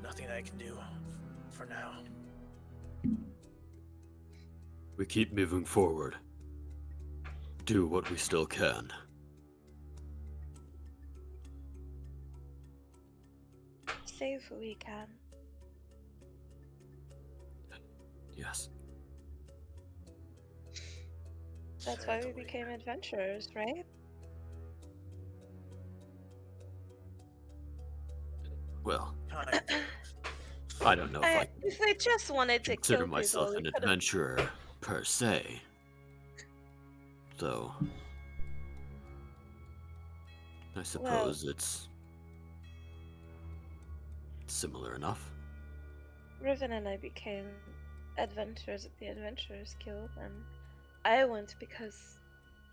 Speaker 4: nothing I can do for now.
Speaker 6: We keep moving forward. Do what we still can.
Speaker 3: Save who we can.
Speaker 6: Yes.
Speaker 3: That's
Speaker 4: Save
Speaker 3: why
Speaker 4: the
Speaker 3: we
Speaker 4: weak.
Speaker 3: became adventurers, right?
Speaker 6: Well,
Speaker 4: Kind of.
Speaker 6: I don't know if I
Speaker 3: If we just wanted to
Speaker 6: consider
Speaker 3: kill
Speaker 6: myself
Speaker 3: people,
Speaker 6: an
Speaker 3: we could've-
Speaker 6: adventurer per se. Though I suppose it's similar enough.
Speaker 3: Riven and I became adventurers at the Adventurers Guild, and I went because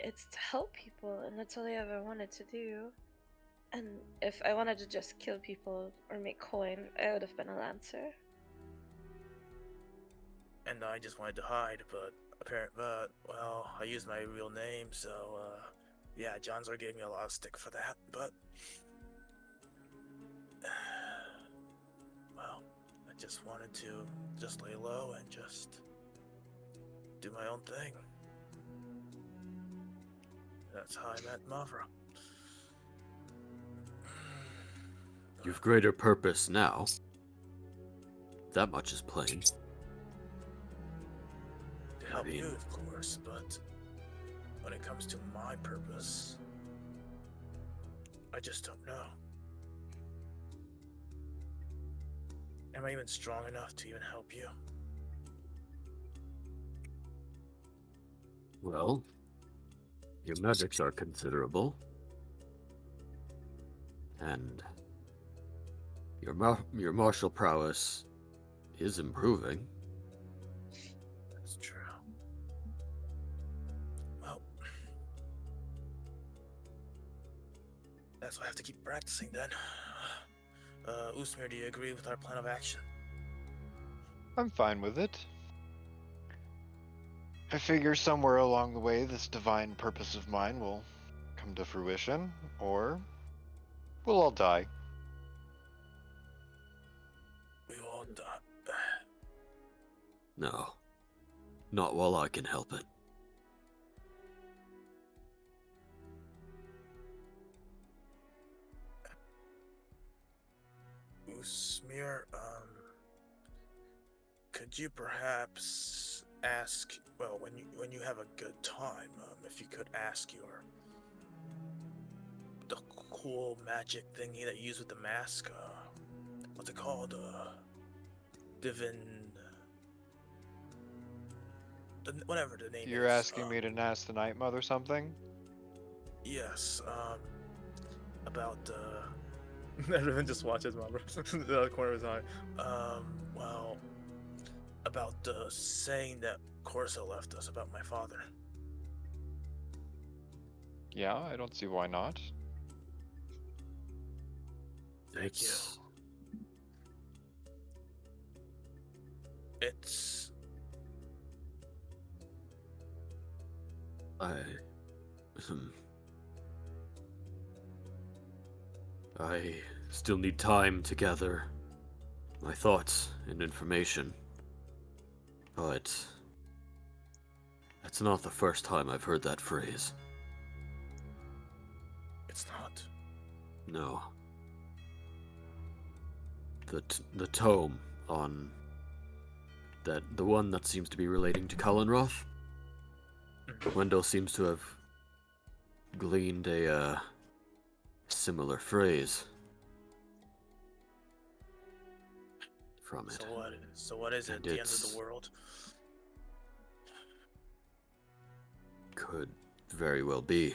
Speaker 3: it's to help people, and that's all I ever wanted to do. And if I wanted to just kill people or make coin, I would have been a lancer.
Speaker 4: And I just wanted to hide, but well, I used my real name, so yeah, Johnzor gave me a lot of stick for that, but well, I just wanted to just lay low and just do my own thing. That's how I met Mavra.
Speaker 6: You've greater purpose now. That much is plain.
Speaker 4: To help you, of course, but when it comes to my purpose, I just don't know. Am I even strong enough to even help you?
Speaker 6: Well, your magics are considerable. And your martial prowess is improving.
Speaker 4: That's true. Well, that's why I have to keep practicing then. Usmir, do you agree with our plan of action?
Speaker 5: I'm fine with it. I figure somewhere along the way this divine purpose of mine will come to fruition, or we'll all die.
Speaker 4: We all die.
Speaker 6: No. Not while I can help it.
Speaker 4: Usmir, could you perhaps ask, well, when you have a good time, if you could ask the cool magic thingy that you use with the mask, what's it called? Whatever the name is.
Speaker 5: You're asking me to ask the Night Mother something?
Speaker 4: Yes, about, Riven just watches Mom the corner of his eye. Well, about saying that Corso left us about my father.
Speaker 5: Yeah, I don't see why not.
Speaker 4: Thank you.
Speaker 6: I still need time to gather my thoughts and information. But that's not the first time I've heard that phrase.
Speaker 4: It's not.
Speaker 6: No. The tome on the one that seems to be relating to Cullenroth. Wendell seems to have gleaned a similar phrase from it.
Speaker 4: So what is it?
Speaker 6: And
Speaker 4: The end of
Speaker 6: it's-
Speaker 4: the world?
Speaker 6: Could very well be.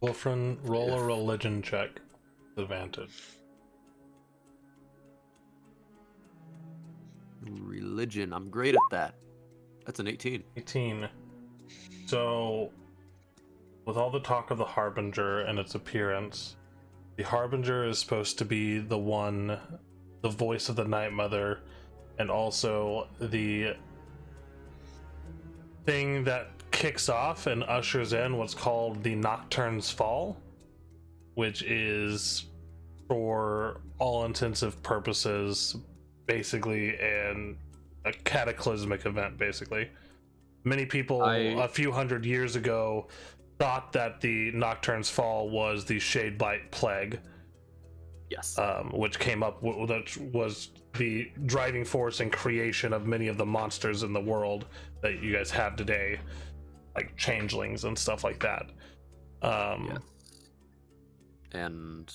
Speaker 1: Wolfrin, roll a
Speaker 6: If-
Speaker 1: religion check. Advantage.
Speaker 6: Religion, I'm great at that. That's an 18.
Speaker 1: 18. So, with all the talk of the Harbinger and its appearance, the Harbinger is supposed to be the voice of the Night Mother, and also the thing that kicks off and ushers in what's called the Nocturne's Fall, which is, for all intensive purposes, basically a cataclysmic event, basically. Many people a few hundred years ago thought that the Nocturne's Fall was the Shadeblight Plague.
Speaker 6: Yes.
Speaker 1: Which came up, that was the driving force and creation of many of the monsters in the world that you guys have today, like changelings and stuff like that.
Speaker 6: Yes. And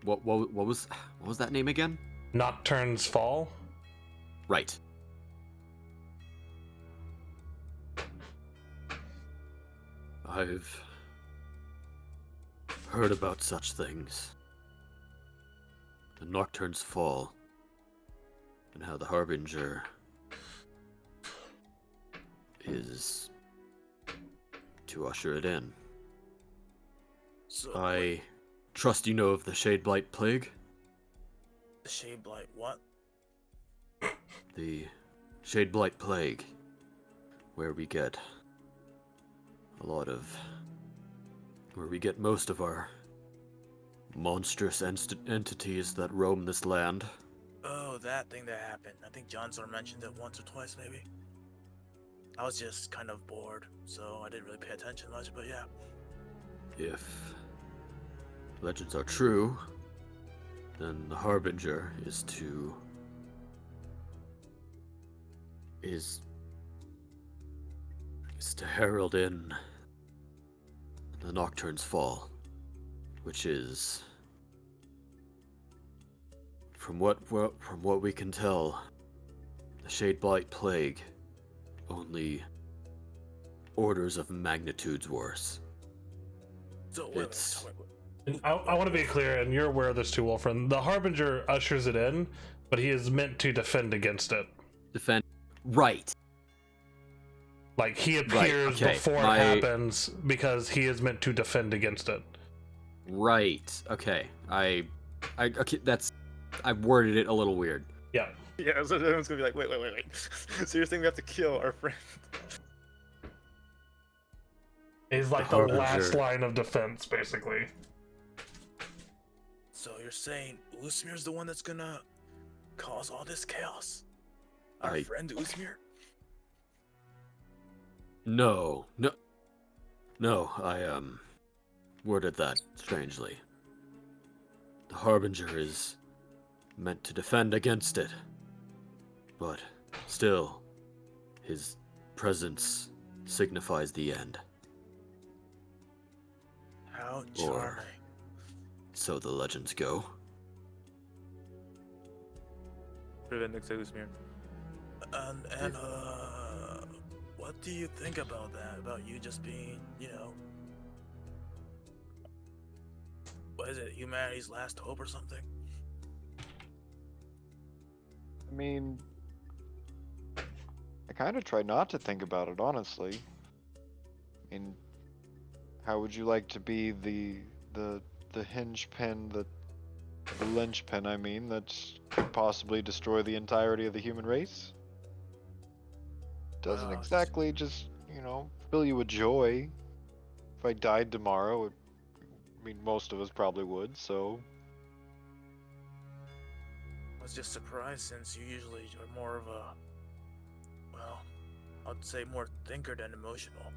Speaker 6: what was that name again?
Speaker 1: Nocturne's Fall.
Speaker 6: Right. I've heard about such things. The Nocturne's Fall and how the Harbinger is to usher it in.
Speaker 4: So
Speaker 6: I trust you know of the Shadeblight Plague?
Speaker 4: the Shade Blight, what?
Speaker 6: The Shadeblight Plague, where we get where we get most of our monstrous entities that roam this land.
Speaker 4: Oh, that thing that happened. I think John sort of mentioned it once or twice, maybe. I was just kind of bored, so I didn't really pay attention much, but yeah.
Speaker 6: If legends are true, then the Harbinger is to herald in the Nocturne's fall, which is, from what we can tell, the Shadeblight Plague only orders of magnitudes worse.
Speaker 4: So wait,
Speaker 6: It's-
Speaker 4: wait.
Speaker 1: And I want to be clear, and you're aware of this too, Wolfram. The Harbinger ushers it in, but he is meant to defend against it.
Speaker 6: Defend. Right.
Speaker 1: Like, he appears
Speaker 6: okay,
Speaker 1: before it happens because he is meant to defend against it.
Speaker 6: Right. Okay. Okay. I worded it a little weird.
Speaker 1: Yeah.
Speaker 4: Yeah, so everyone's gonna be like, wait. So you're saying we have to kill our friend?
Speaker 1: He's like
Speaker 6: The
Speaker 1: the
Speaker 6: Harbinger.
Speaker 1: last line of defense, basically.
Speaker 4: So you're saying Usmir's the one that's gonna cause all this chaos? Our
Speaker 6: I-
Speaker 4: friend Usmir?
Speaker 6: No. I worded that strangely. The Harbinger is meant to defend against it, but still, his presence signifies the end.
Speaker 4: How charming.
Speaker 6: So the legends go.
Speaker 4: Riven looks at Usmir. And what do you think about that? About you just being, what is it, humanity's last hope or something?
Speaker 5: I mean, I kind of try not to think about it, honestly. I mean, how would you like to be the hinge pin, the linchpin, I mean, that could possibly destroy the entirety of the human race? Doesn't
Speaker 4: Wow,
Speaker 5: exactly just, fill you with joy. If I died tomorrow, I mean, most of us probably would, so...
Speaker 4: I was just surprised since you usually are more of a, well, I'd say more thinker than emotional.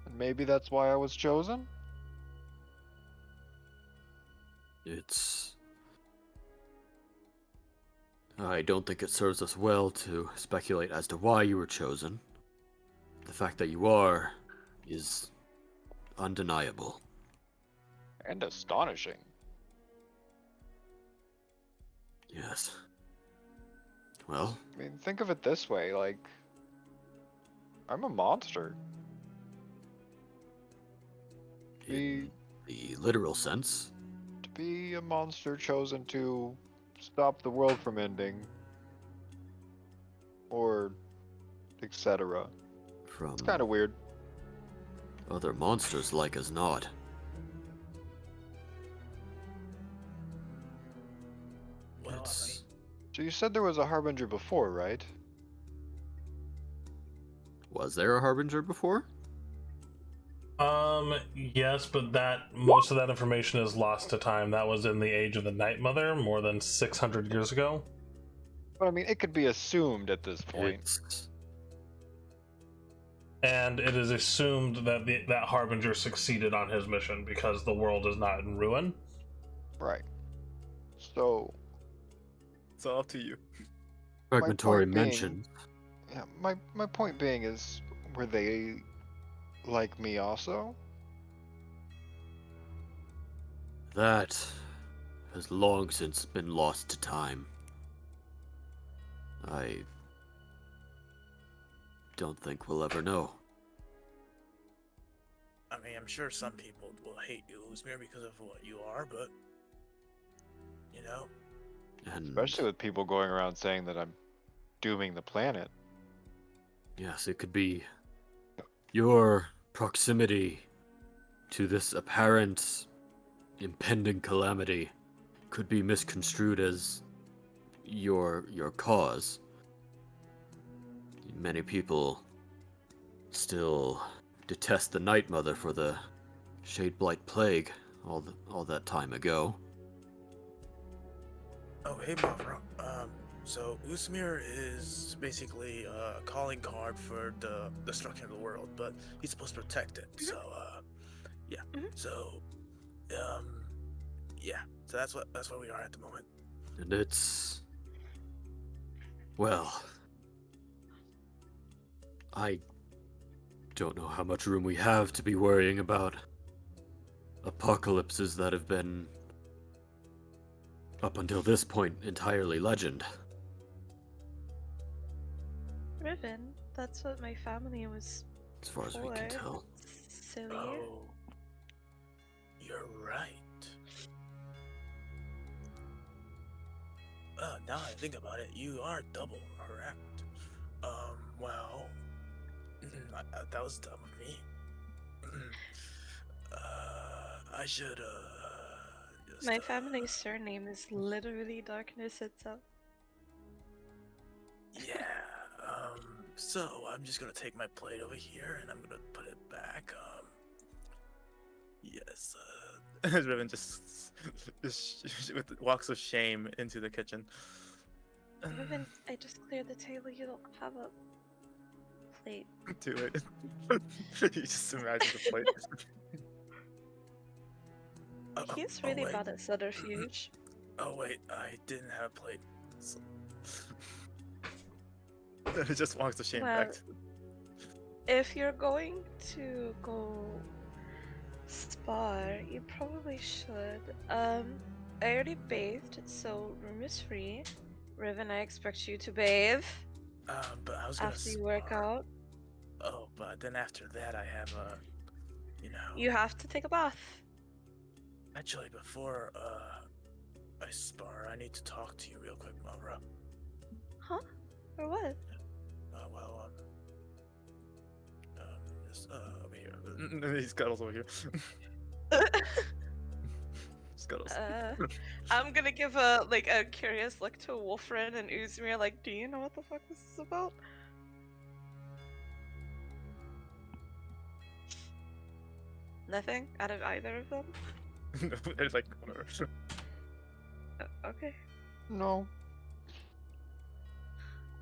Speaker 5: And maybe that's why I was chosen?
Speaker 6: I don't think it serves us well to speculate as to why you were chosen. The fact that you are is undeniable.
Speaker 5: And astonishing.
Speaker 6: Yes. Well,
Speaker 5: I mean, think of it this way, like... I'm a monster.
Speaker 6: in the literal sense,
Speaker 5: To be a monster chosen to stop the world from ending, or etc.
Speaker 6: from
Speaker 5: It's kind of weird.
Speaker 6: other monsters like as not.
Speaker 4: Well,
Speaker 6: It's
Speaker 5: So you said there was a Harbinger before, right?
Speaker 6: Was there a Harbinger before?
Speaker 1: Yes, but most of that information is lost to time. That was in the age of the Night Mother, more than 600 years ago.
Speaker 5: But I mean, it could be assumed at this point.
Speaker 6: It's
Speaker 1: And it is assumed that that Harbinger succeeded on his mission because the world is not in ruin.
Speaker 5: Right. So,
Speaker 4: it's all up to you.
Speaker 6: fragmentary
Speaker 5: point being-
Speaker 6: mention.
Speaker 5: yeah, my point being is, were they like me also?
Speaker 6: That has long since been lost to time. I don't think we'll ever know.
Speaker 4: I mean, I'm sure some people will hate you, Usmir, because of what you are, but,
Speaker 6: And
Speaker 5: Especially with people going around saying that I'm dooming the planet.
Speaker 6: yes, it could be your proximity to this apparent impending calamity could be misconstrued as your cause. Many people still detest the Night Mother for the Shade Blight Plague all that time ago.
Speaker 4: Oh, hey, Mavra. So Usmir is basically a calling card for the destruction of the world, but he's supposed to protect it. So, yeah.
Speaker 3: Mhm.
Speaker 4: So, yeah. So that's where we are at the moment.
Speaker 6: And it's... well... I don't know how much room we have to be worrying about apocalypses that have been, up until this point, entirely legend.
Speaker 3: Riven, that's what my family was
Speaker 6: As far as we
Speaker 3: for.
Speaker 6: can tell.
Speaker 3: Silly.
Speaker 4: Oh, you're right. Now I think about it, you are double correct. Well, that was dumb of me. I should, just,
Speaker 3: My family's surname is literally darkness itself.
Speaker 4: yeah, so I'm just gonna take my plate over here and I'm gonna put it back, yes, Riven just with walks of shame into the kitchen.
Speaker 3: Riven, I just cleared the table. You don't have a plate.
Speaker 4: Do it. You just imagine the plate.
Speaker 3: He's really
Speaker 4: wait.
Speaker 3: bad at subterfuge.
Speaker 4: Oh wait, I didn't have a plate. So... It just walks of shame
Speaker 3: Well,
Speaker 4: back to
Speaker 3: if you're going to go spar, you probably should. I already bathed, so room is free. Riven, I expect you to bathe
Speaker 4: but I was gonna
Speaker 3: after you work
Speaker 4: spar.
Speaker 3: out.
Speaker 4: Oh, but then after that I have
Speaker 3: You have to take a bath.
Speaker 4: actually before I spar, I need to talk to you real quick, Mavra.
Speaker 3: Huh? Or what?
Speaker 4: Well, just over here. He scuttles over here. Scuttles.
Speaker 3: I'm gonna give a curious look to Wolfren and Uzmir, like, do you know what the fuck this is about? Nothing out of either of them?
Speaker 4: They're like, whatever.
Speaker 3: Okay.
Speaker 5: No.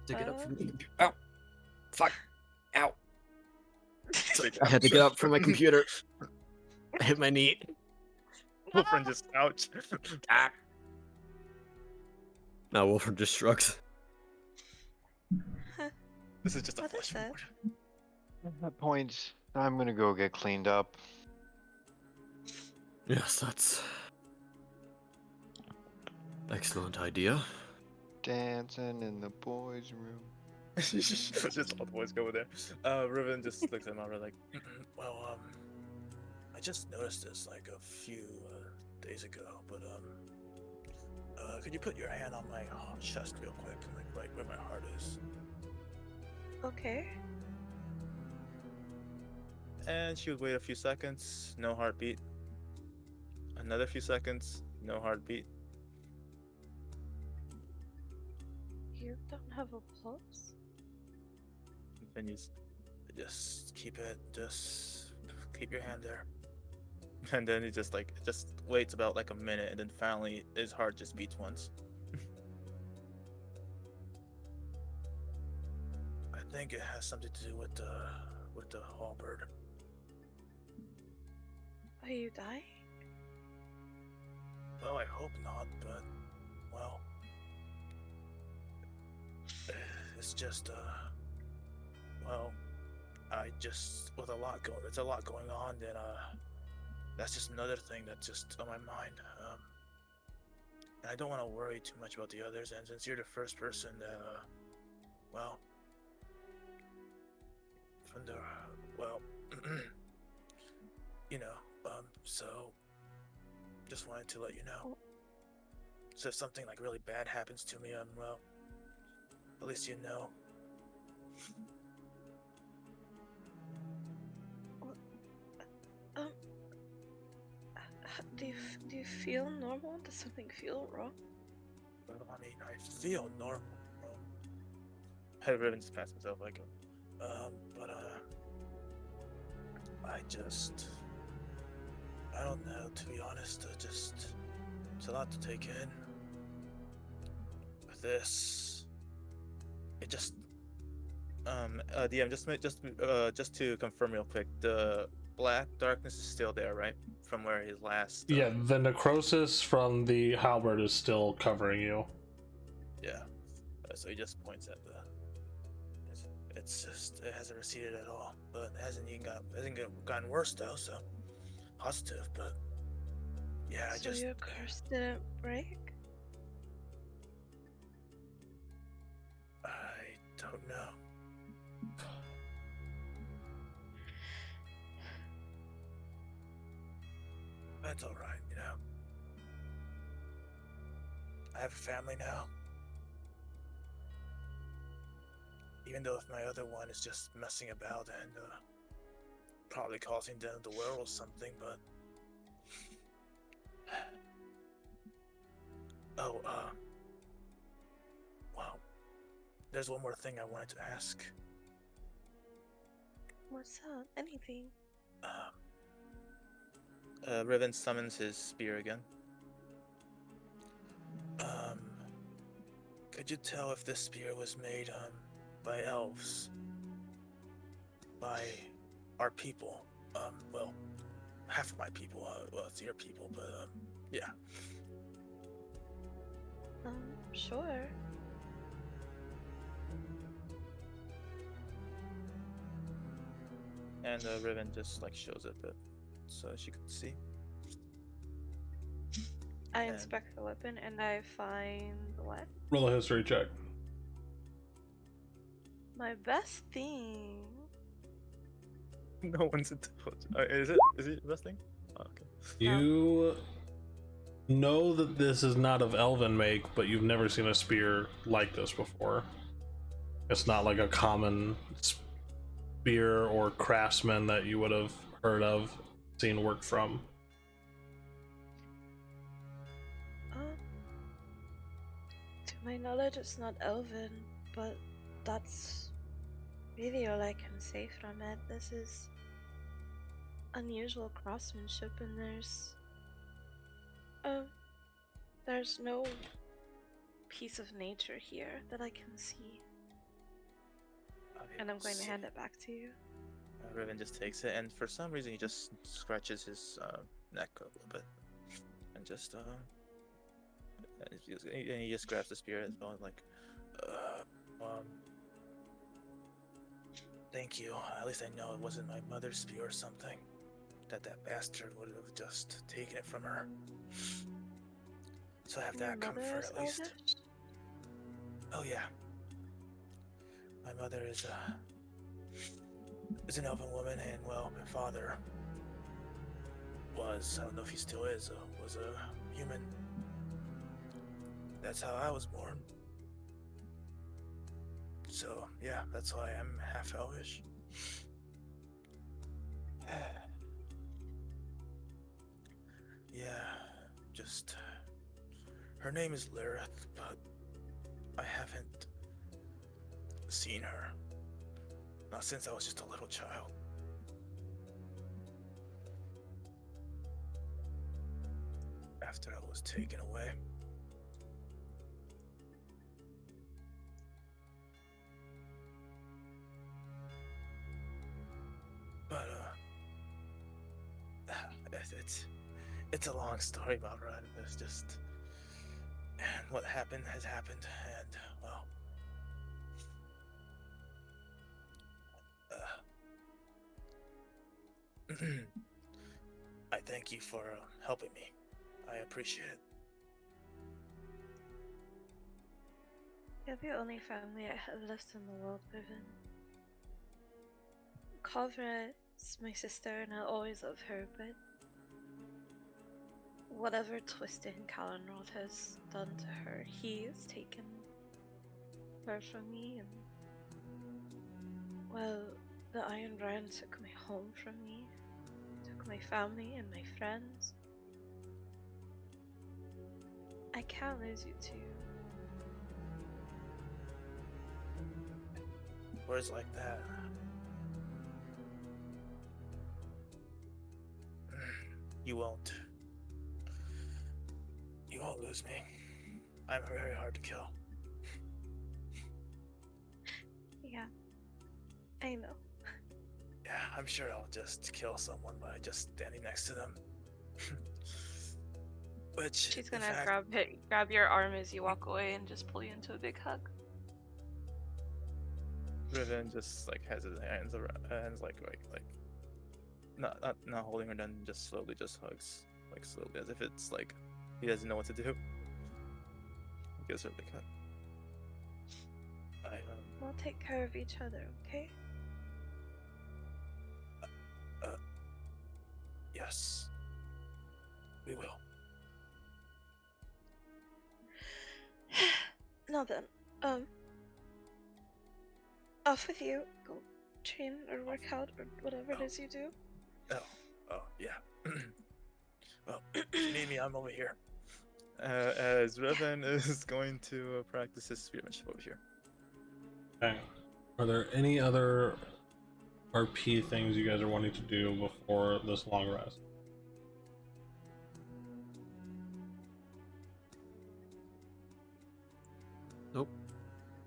Speaker 6: To get up from
Speaker 3: Uh,
Speaker 6: the... Ow! Fuck! Ow!
Speaker 4: Like,
Speaker 6: I had to get up from my computer. I hit my knee.
Speaker 4: Wolfren just ouch.
Speaker 6: Ah. Now Wolfram just shrugs.
Speaker 4: This is just a
Speaker 3: What is
Speaker 4: flesh
Speaker 3: it?
Speaker 4: wound.
Speaker 5: At that point, I'm gonna go get cleaned up.
Speaker 6: Yes, that's... excellent idea.
Speaker 5: Dancing in the boys' room.
Speaker 4: Just all the boys go over there. Riven just looks at Mara like, well, I just noticed this like a few days ago, but could you put your hand on my chest real quick, like right where my heart is?
Speaker 3: Okay.
Speaker 4: And she would wait a few seconds, no heartbeat. Another few seconds, no heartbeat.
Speaker 3: You don't have a pulse?
Speaker 4: Continues. Just keep your hand there. And then he just waits about like a minute, and then finally his heart just beats once. I think it has something to do with the halberd.
Speaker 3: Are you dying?
Speaker 4: Well, I hope not, but well, it's just well, I just it's a lot going on, then that's just another thing that's just on my mind. And I don't want to worry too much about the others, and since you're the first person that well, from the well, so just wanted to let you know. So if something like really bad happens to me, well, at least you know.
Speaker 3: Um, do you feel normal? Does something feel wrong?
Speaker 4: Well, I mean, I feel normal. Head Riven just pats himself like, but I don't know, to be honest. It's a lot to take in. With this, it just, DM, just to confirm real quick, the black darkness is still there, right? From where his last.
Speaker 1: Yeah, the necrosis from the halberd is still covering you.
Speaker 4: Yeah. So he just points at the. It's just it hasn't receded at all, but it hasn't gotten worse though. So positive, but yeah,
Speaker 3: So your curse didn't break?
Speaker 4: I don't know. That's all right, you know. I have a family now. Even though if my other one is just messing about and probably causing the end of the world or something, but oh, well, there's one more thing I wanted to ask.
Speaker 3: What's up? Anything?
Speaker 4: Riven summons his spear again. Could you tell if this spear was made by elves? By our people? Well, half of my people. Well, it's your people, but yeah.
Speaker 3: Sure.
Speaker 4: And Riven just like shows it, but so she could see.
Speaker 3: I inspect the weapon and I find what?
Speaker 1: Roll a history check.
Speaker 3: My best thing.
Speaker 4: No one's intelligent. Is it the best thing? Oh, okay.
Speaker 1: You know that this is not of elven make, but you've never seen a spear like this before. It's not like a common spear or craftsman that you would have heard of, seen work from.
Speaker 3: To my knowledge, it's not elven, but that's really all I can say from it. This is unusual craftsmanship, and there's no piece of nature here that I can see. And I'm going to hand it back to you.
Speaker 4: Riven just takes it, and for some reason he just scratches his neck a little bit, and just and he just grabs the spear as well, like, thank you. At least I know it wasn't my mother's spear or something. That bastard would have just taken it from her. So I have that comfort at least.
Speaker 3: Elvish?
Speaker 4: Oh yeah. My mother is an elven woman, and well, my father was, I don't know if he still is, was a human. That's how I was born. So yeah, that's why I'm half elvish. Yeah, just her name is Lirith, but I haven't seen her. Not since I was just a little child. After I was taken away. But it's a long story about Red. It's just, and what happened has happened, and well, I thank you for helping me. I appreciate it.
Speaker 3: You're the only family I have left in the world, Vivian. Kavra is my sister and I'll always love her, but whatever twisting Kalenroth has done to her, he has taken her from me, and well, the Iron Brand took my home from me, took my family and my friends. I can't lose you too.
Speaker 4: Words like that. You won't. You won't lose me. I'm very hard to kill.
Speaker 3: Yeah, I know.
Speaker 4: Yeah, I'm sure I'll just kill someone by just standing next to them. Which
Speaker 3: She's
Speaker 4: in
Speaker 3: gonna
Speaker 4: fact,
Speaker 3: grab your arm as you walk away and just pull you into a big hug.
Speaker 4: Riven just like has his hands around, hands like not holding her down, just slowly just hugs, like slowly, as if it's like he doesn't know what to do. He gives her a big hug.
Speaker 3: We'll take care of each other, okay?
Speaker 4: Yes, we will.
Speaker 3: Now then, off with you. Go train or work out or whatever it is you do.
Speaker 4: Oh yeah. Well, if you need me, I'm over here. As Riven is going to practice his spearmanship over here.
Speaker 1: Okay. Are there any other RP things you guys are wanting to do before this long rest?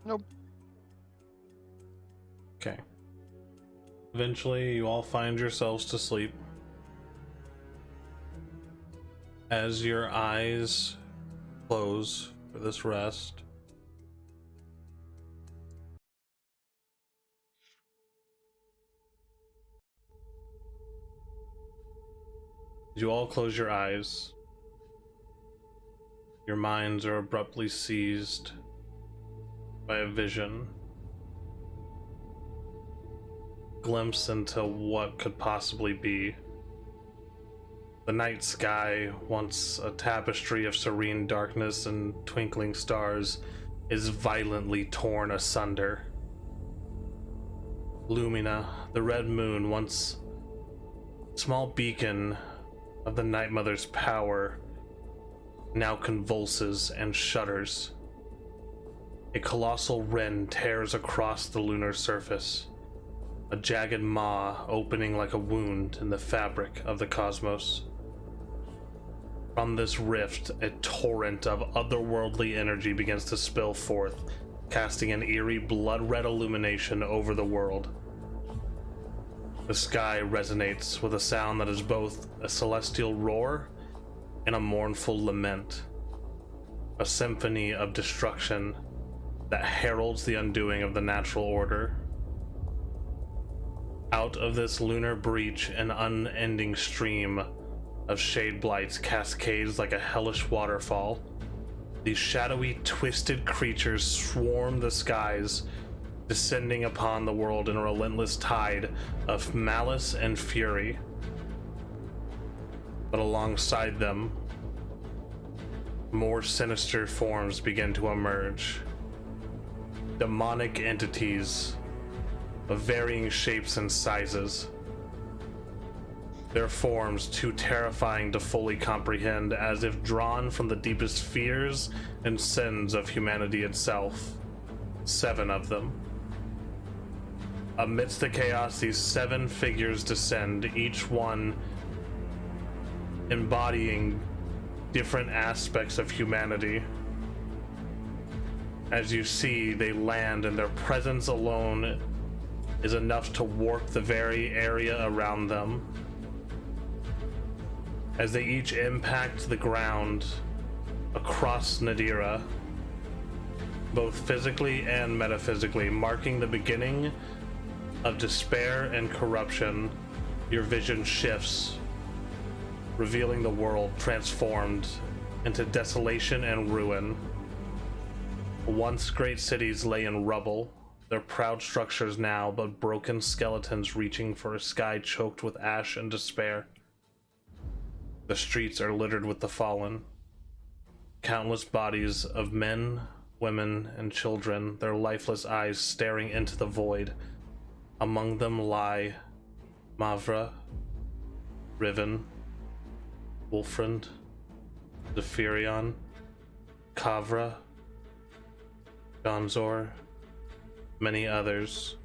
Speaker 2: Nope.
Speaker 1: Okay. Eventually, you all find yourselves to sleep. As your eyes close for this rest, as you all close your eyes, your minds are abruptly seized by a vision. Glimpse into what could possibly be. The night sky, once a tapestry of serene darkness and twinkling stars, is violently torn asunder. Lumina, the red moon, once small beacon of the Night Mother's power, now convulses and shudders. A colossal rend tears across the lunar surface, a jagged maw opening like a wound in the fabric of the cosmos. From this rift, a torrent of otherworldly energy begins to spill forth, casting an eerie blood-red illumination over the world. The sky resonates with a sound that is both a celestial roar and a mournful lament, a symphony of destruction that heralds the undoing of the natural order. Out of this lunar breach, an unending stream of shade blights cascades like a hellish waterfall. These shadowy, twisted creatures swarm the skies, descending upon the world in a relentless tide of malice and fury. But alongside them, more sinister forms begin to emerge. Demonic entities of varying shapes and sizes. Their forms too terrifying to fully comprehend, as if drawn from the deepest fears and sins of humanity itself. 7 of them. Amidst the chaos, these 7 figures descend, each one embodying different aspects of humanity. As you see, they land, and their presence alone is enough to warp the very area around them. As they each impact the ground across Nadira, both physically and metaphysically, marking the beginning of despair and corruption, your vision shifts, revealing the world transformed into desolation and ruin. Once great cities lay in rubble, their proud structures now but broken skeletons reaching for a sky choked with ash and despair. The streets are littered with the fallen. Countless bodies of men, women, and children, their lifeless eyes staring into the void. Among them lie Mavra, Riven, Wolfrind, Zephyrion, Kavra, Gonzor, many others.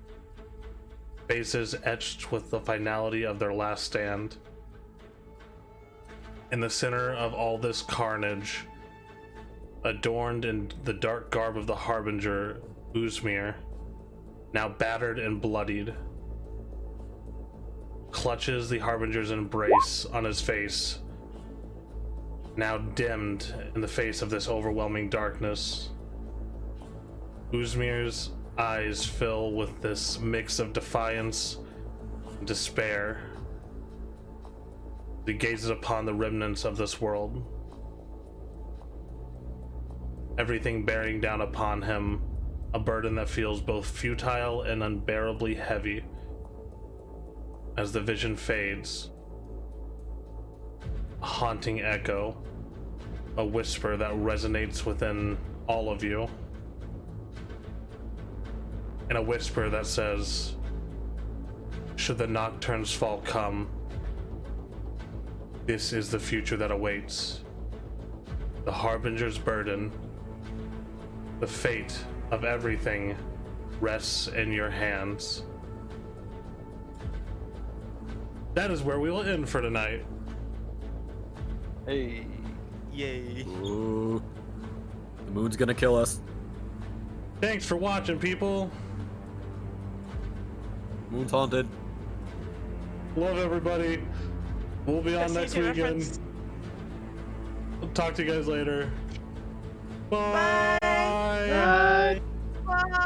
Speaker 1: Faces etched with the finality of their last stand. In the center of all this carnage, adorned in the dark garb of the Harbinger, Uzmir, now battered and bloodied, clutches the Harbinger's embrace on his face, now dimmed in the face of this overwhelming darkness. Uzmir's eyes fill with this mix of defiance and despair. He gazes upon the remnants of this world. Everything bearing down upon him, a burden that feels both futile and unbearably heavy. As the vision fades, a haunting echo, a whisper that resonates within all of you. And a whisper that says, should the Nocturne's fall come, this is the future that awaits. The Harbinger's burden, the fate of everything rests in your hands. That is where we will end for tonight.
Speaker 5: Hey.
Speaker 4: Yay.
Speaker 6: Ooh. The moon's gonna kill us.
Speaker 1: Thanks for watching, people.
Speaker 6: Moon's haunted.
Speaker 1: Love everybody. We'll be on
Speaker 3: That's
Speaker 1: next
Speaker 3: easy
Speaker 1: weekend.
Speaker 3: reference.
Speaker 1: I'll talk to you guys later. Bye.
Speaker 3: Bye.
Speaker 1: Bye.
Speaker 3: Bye.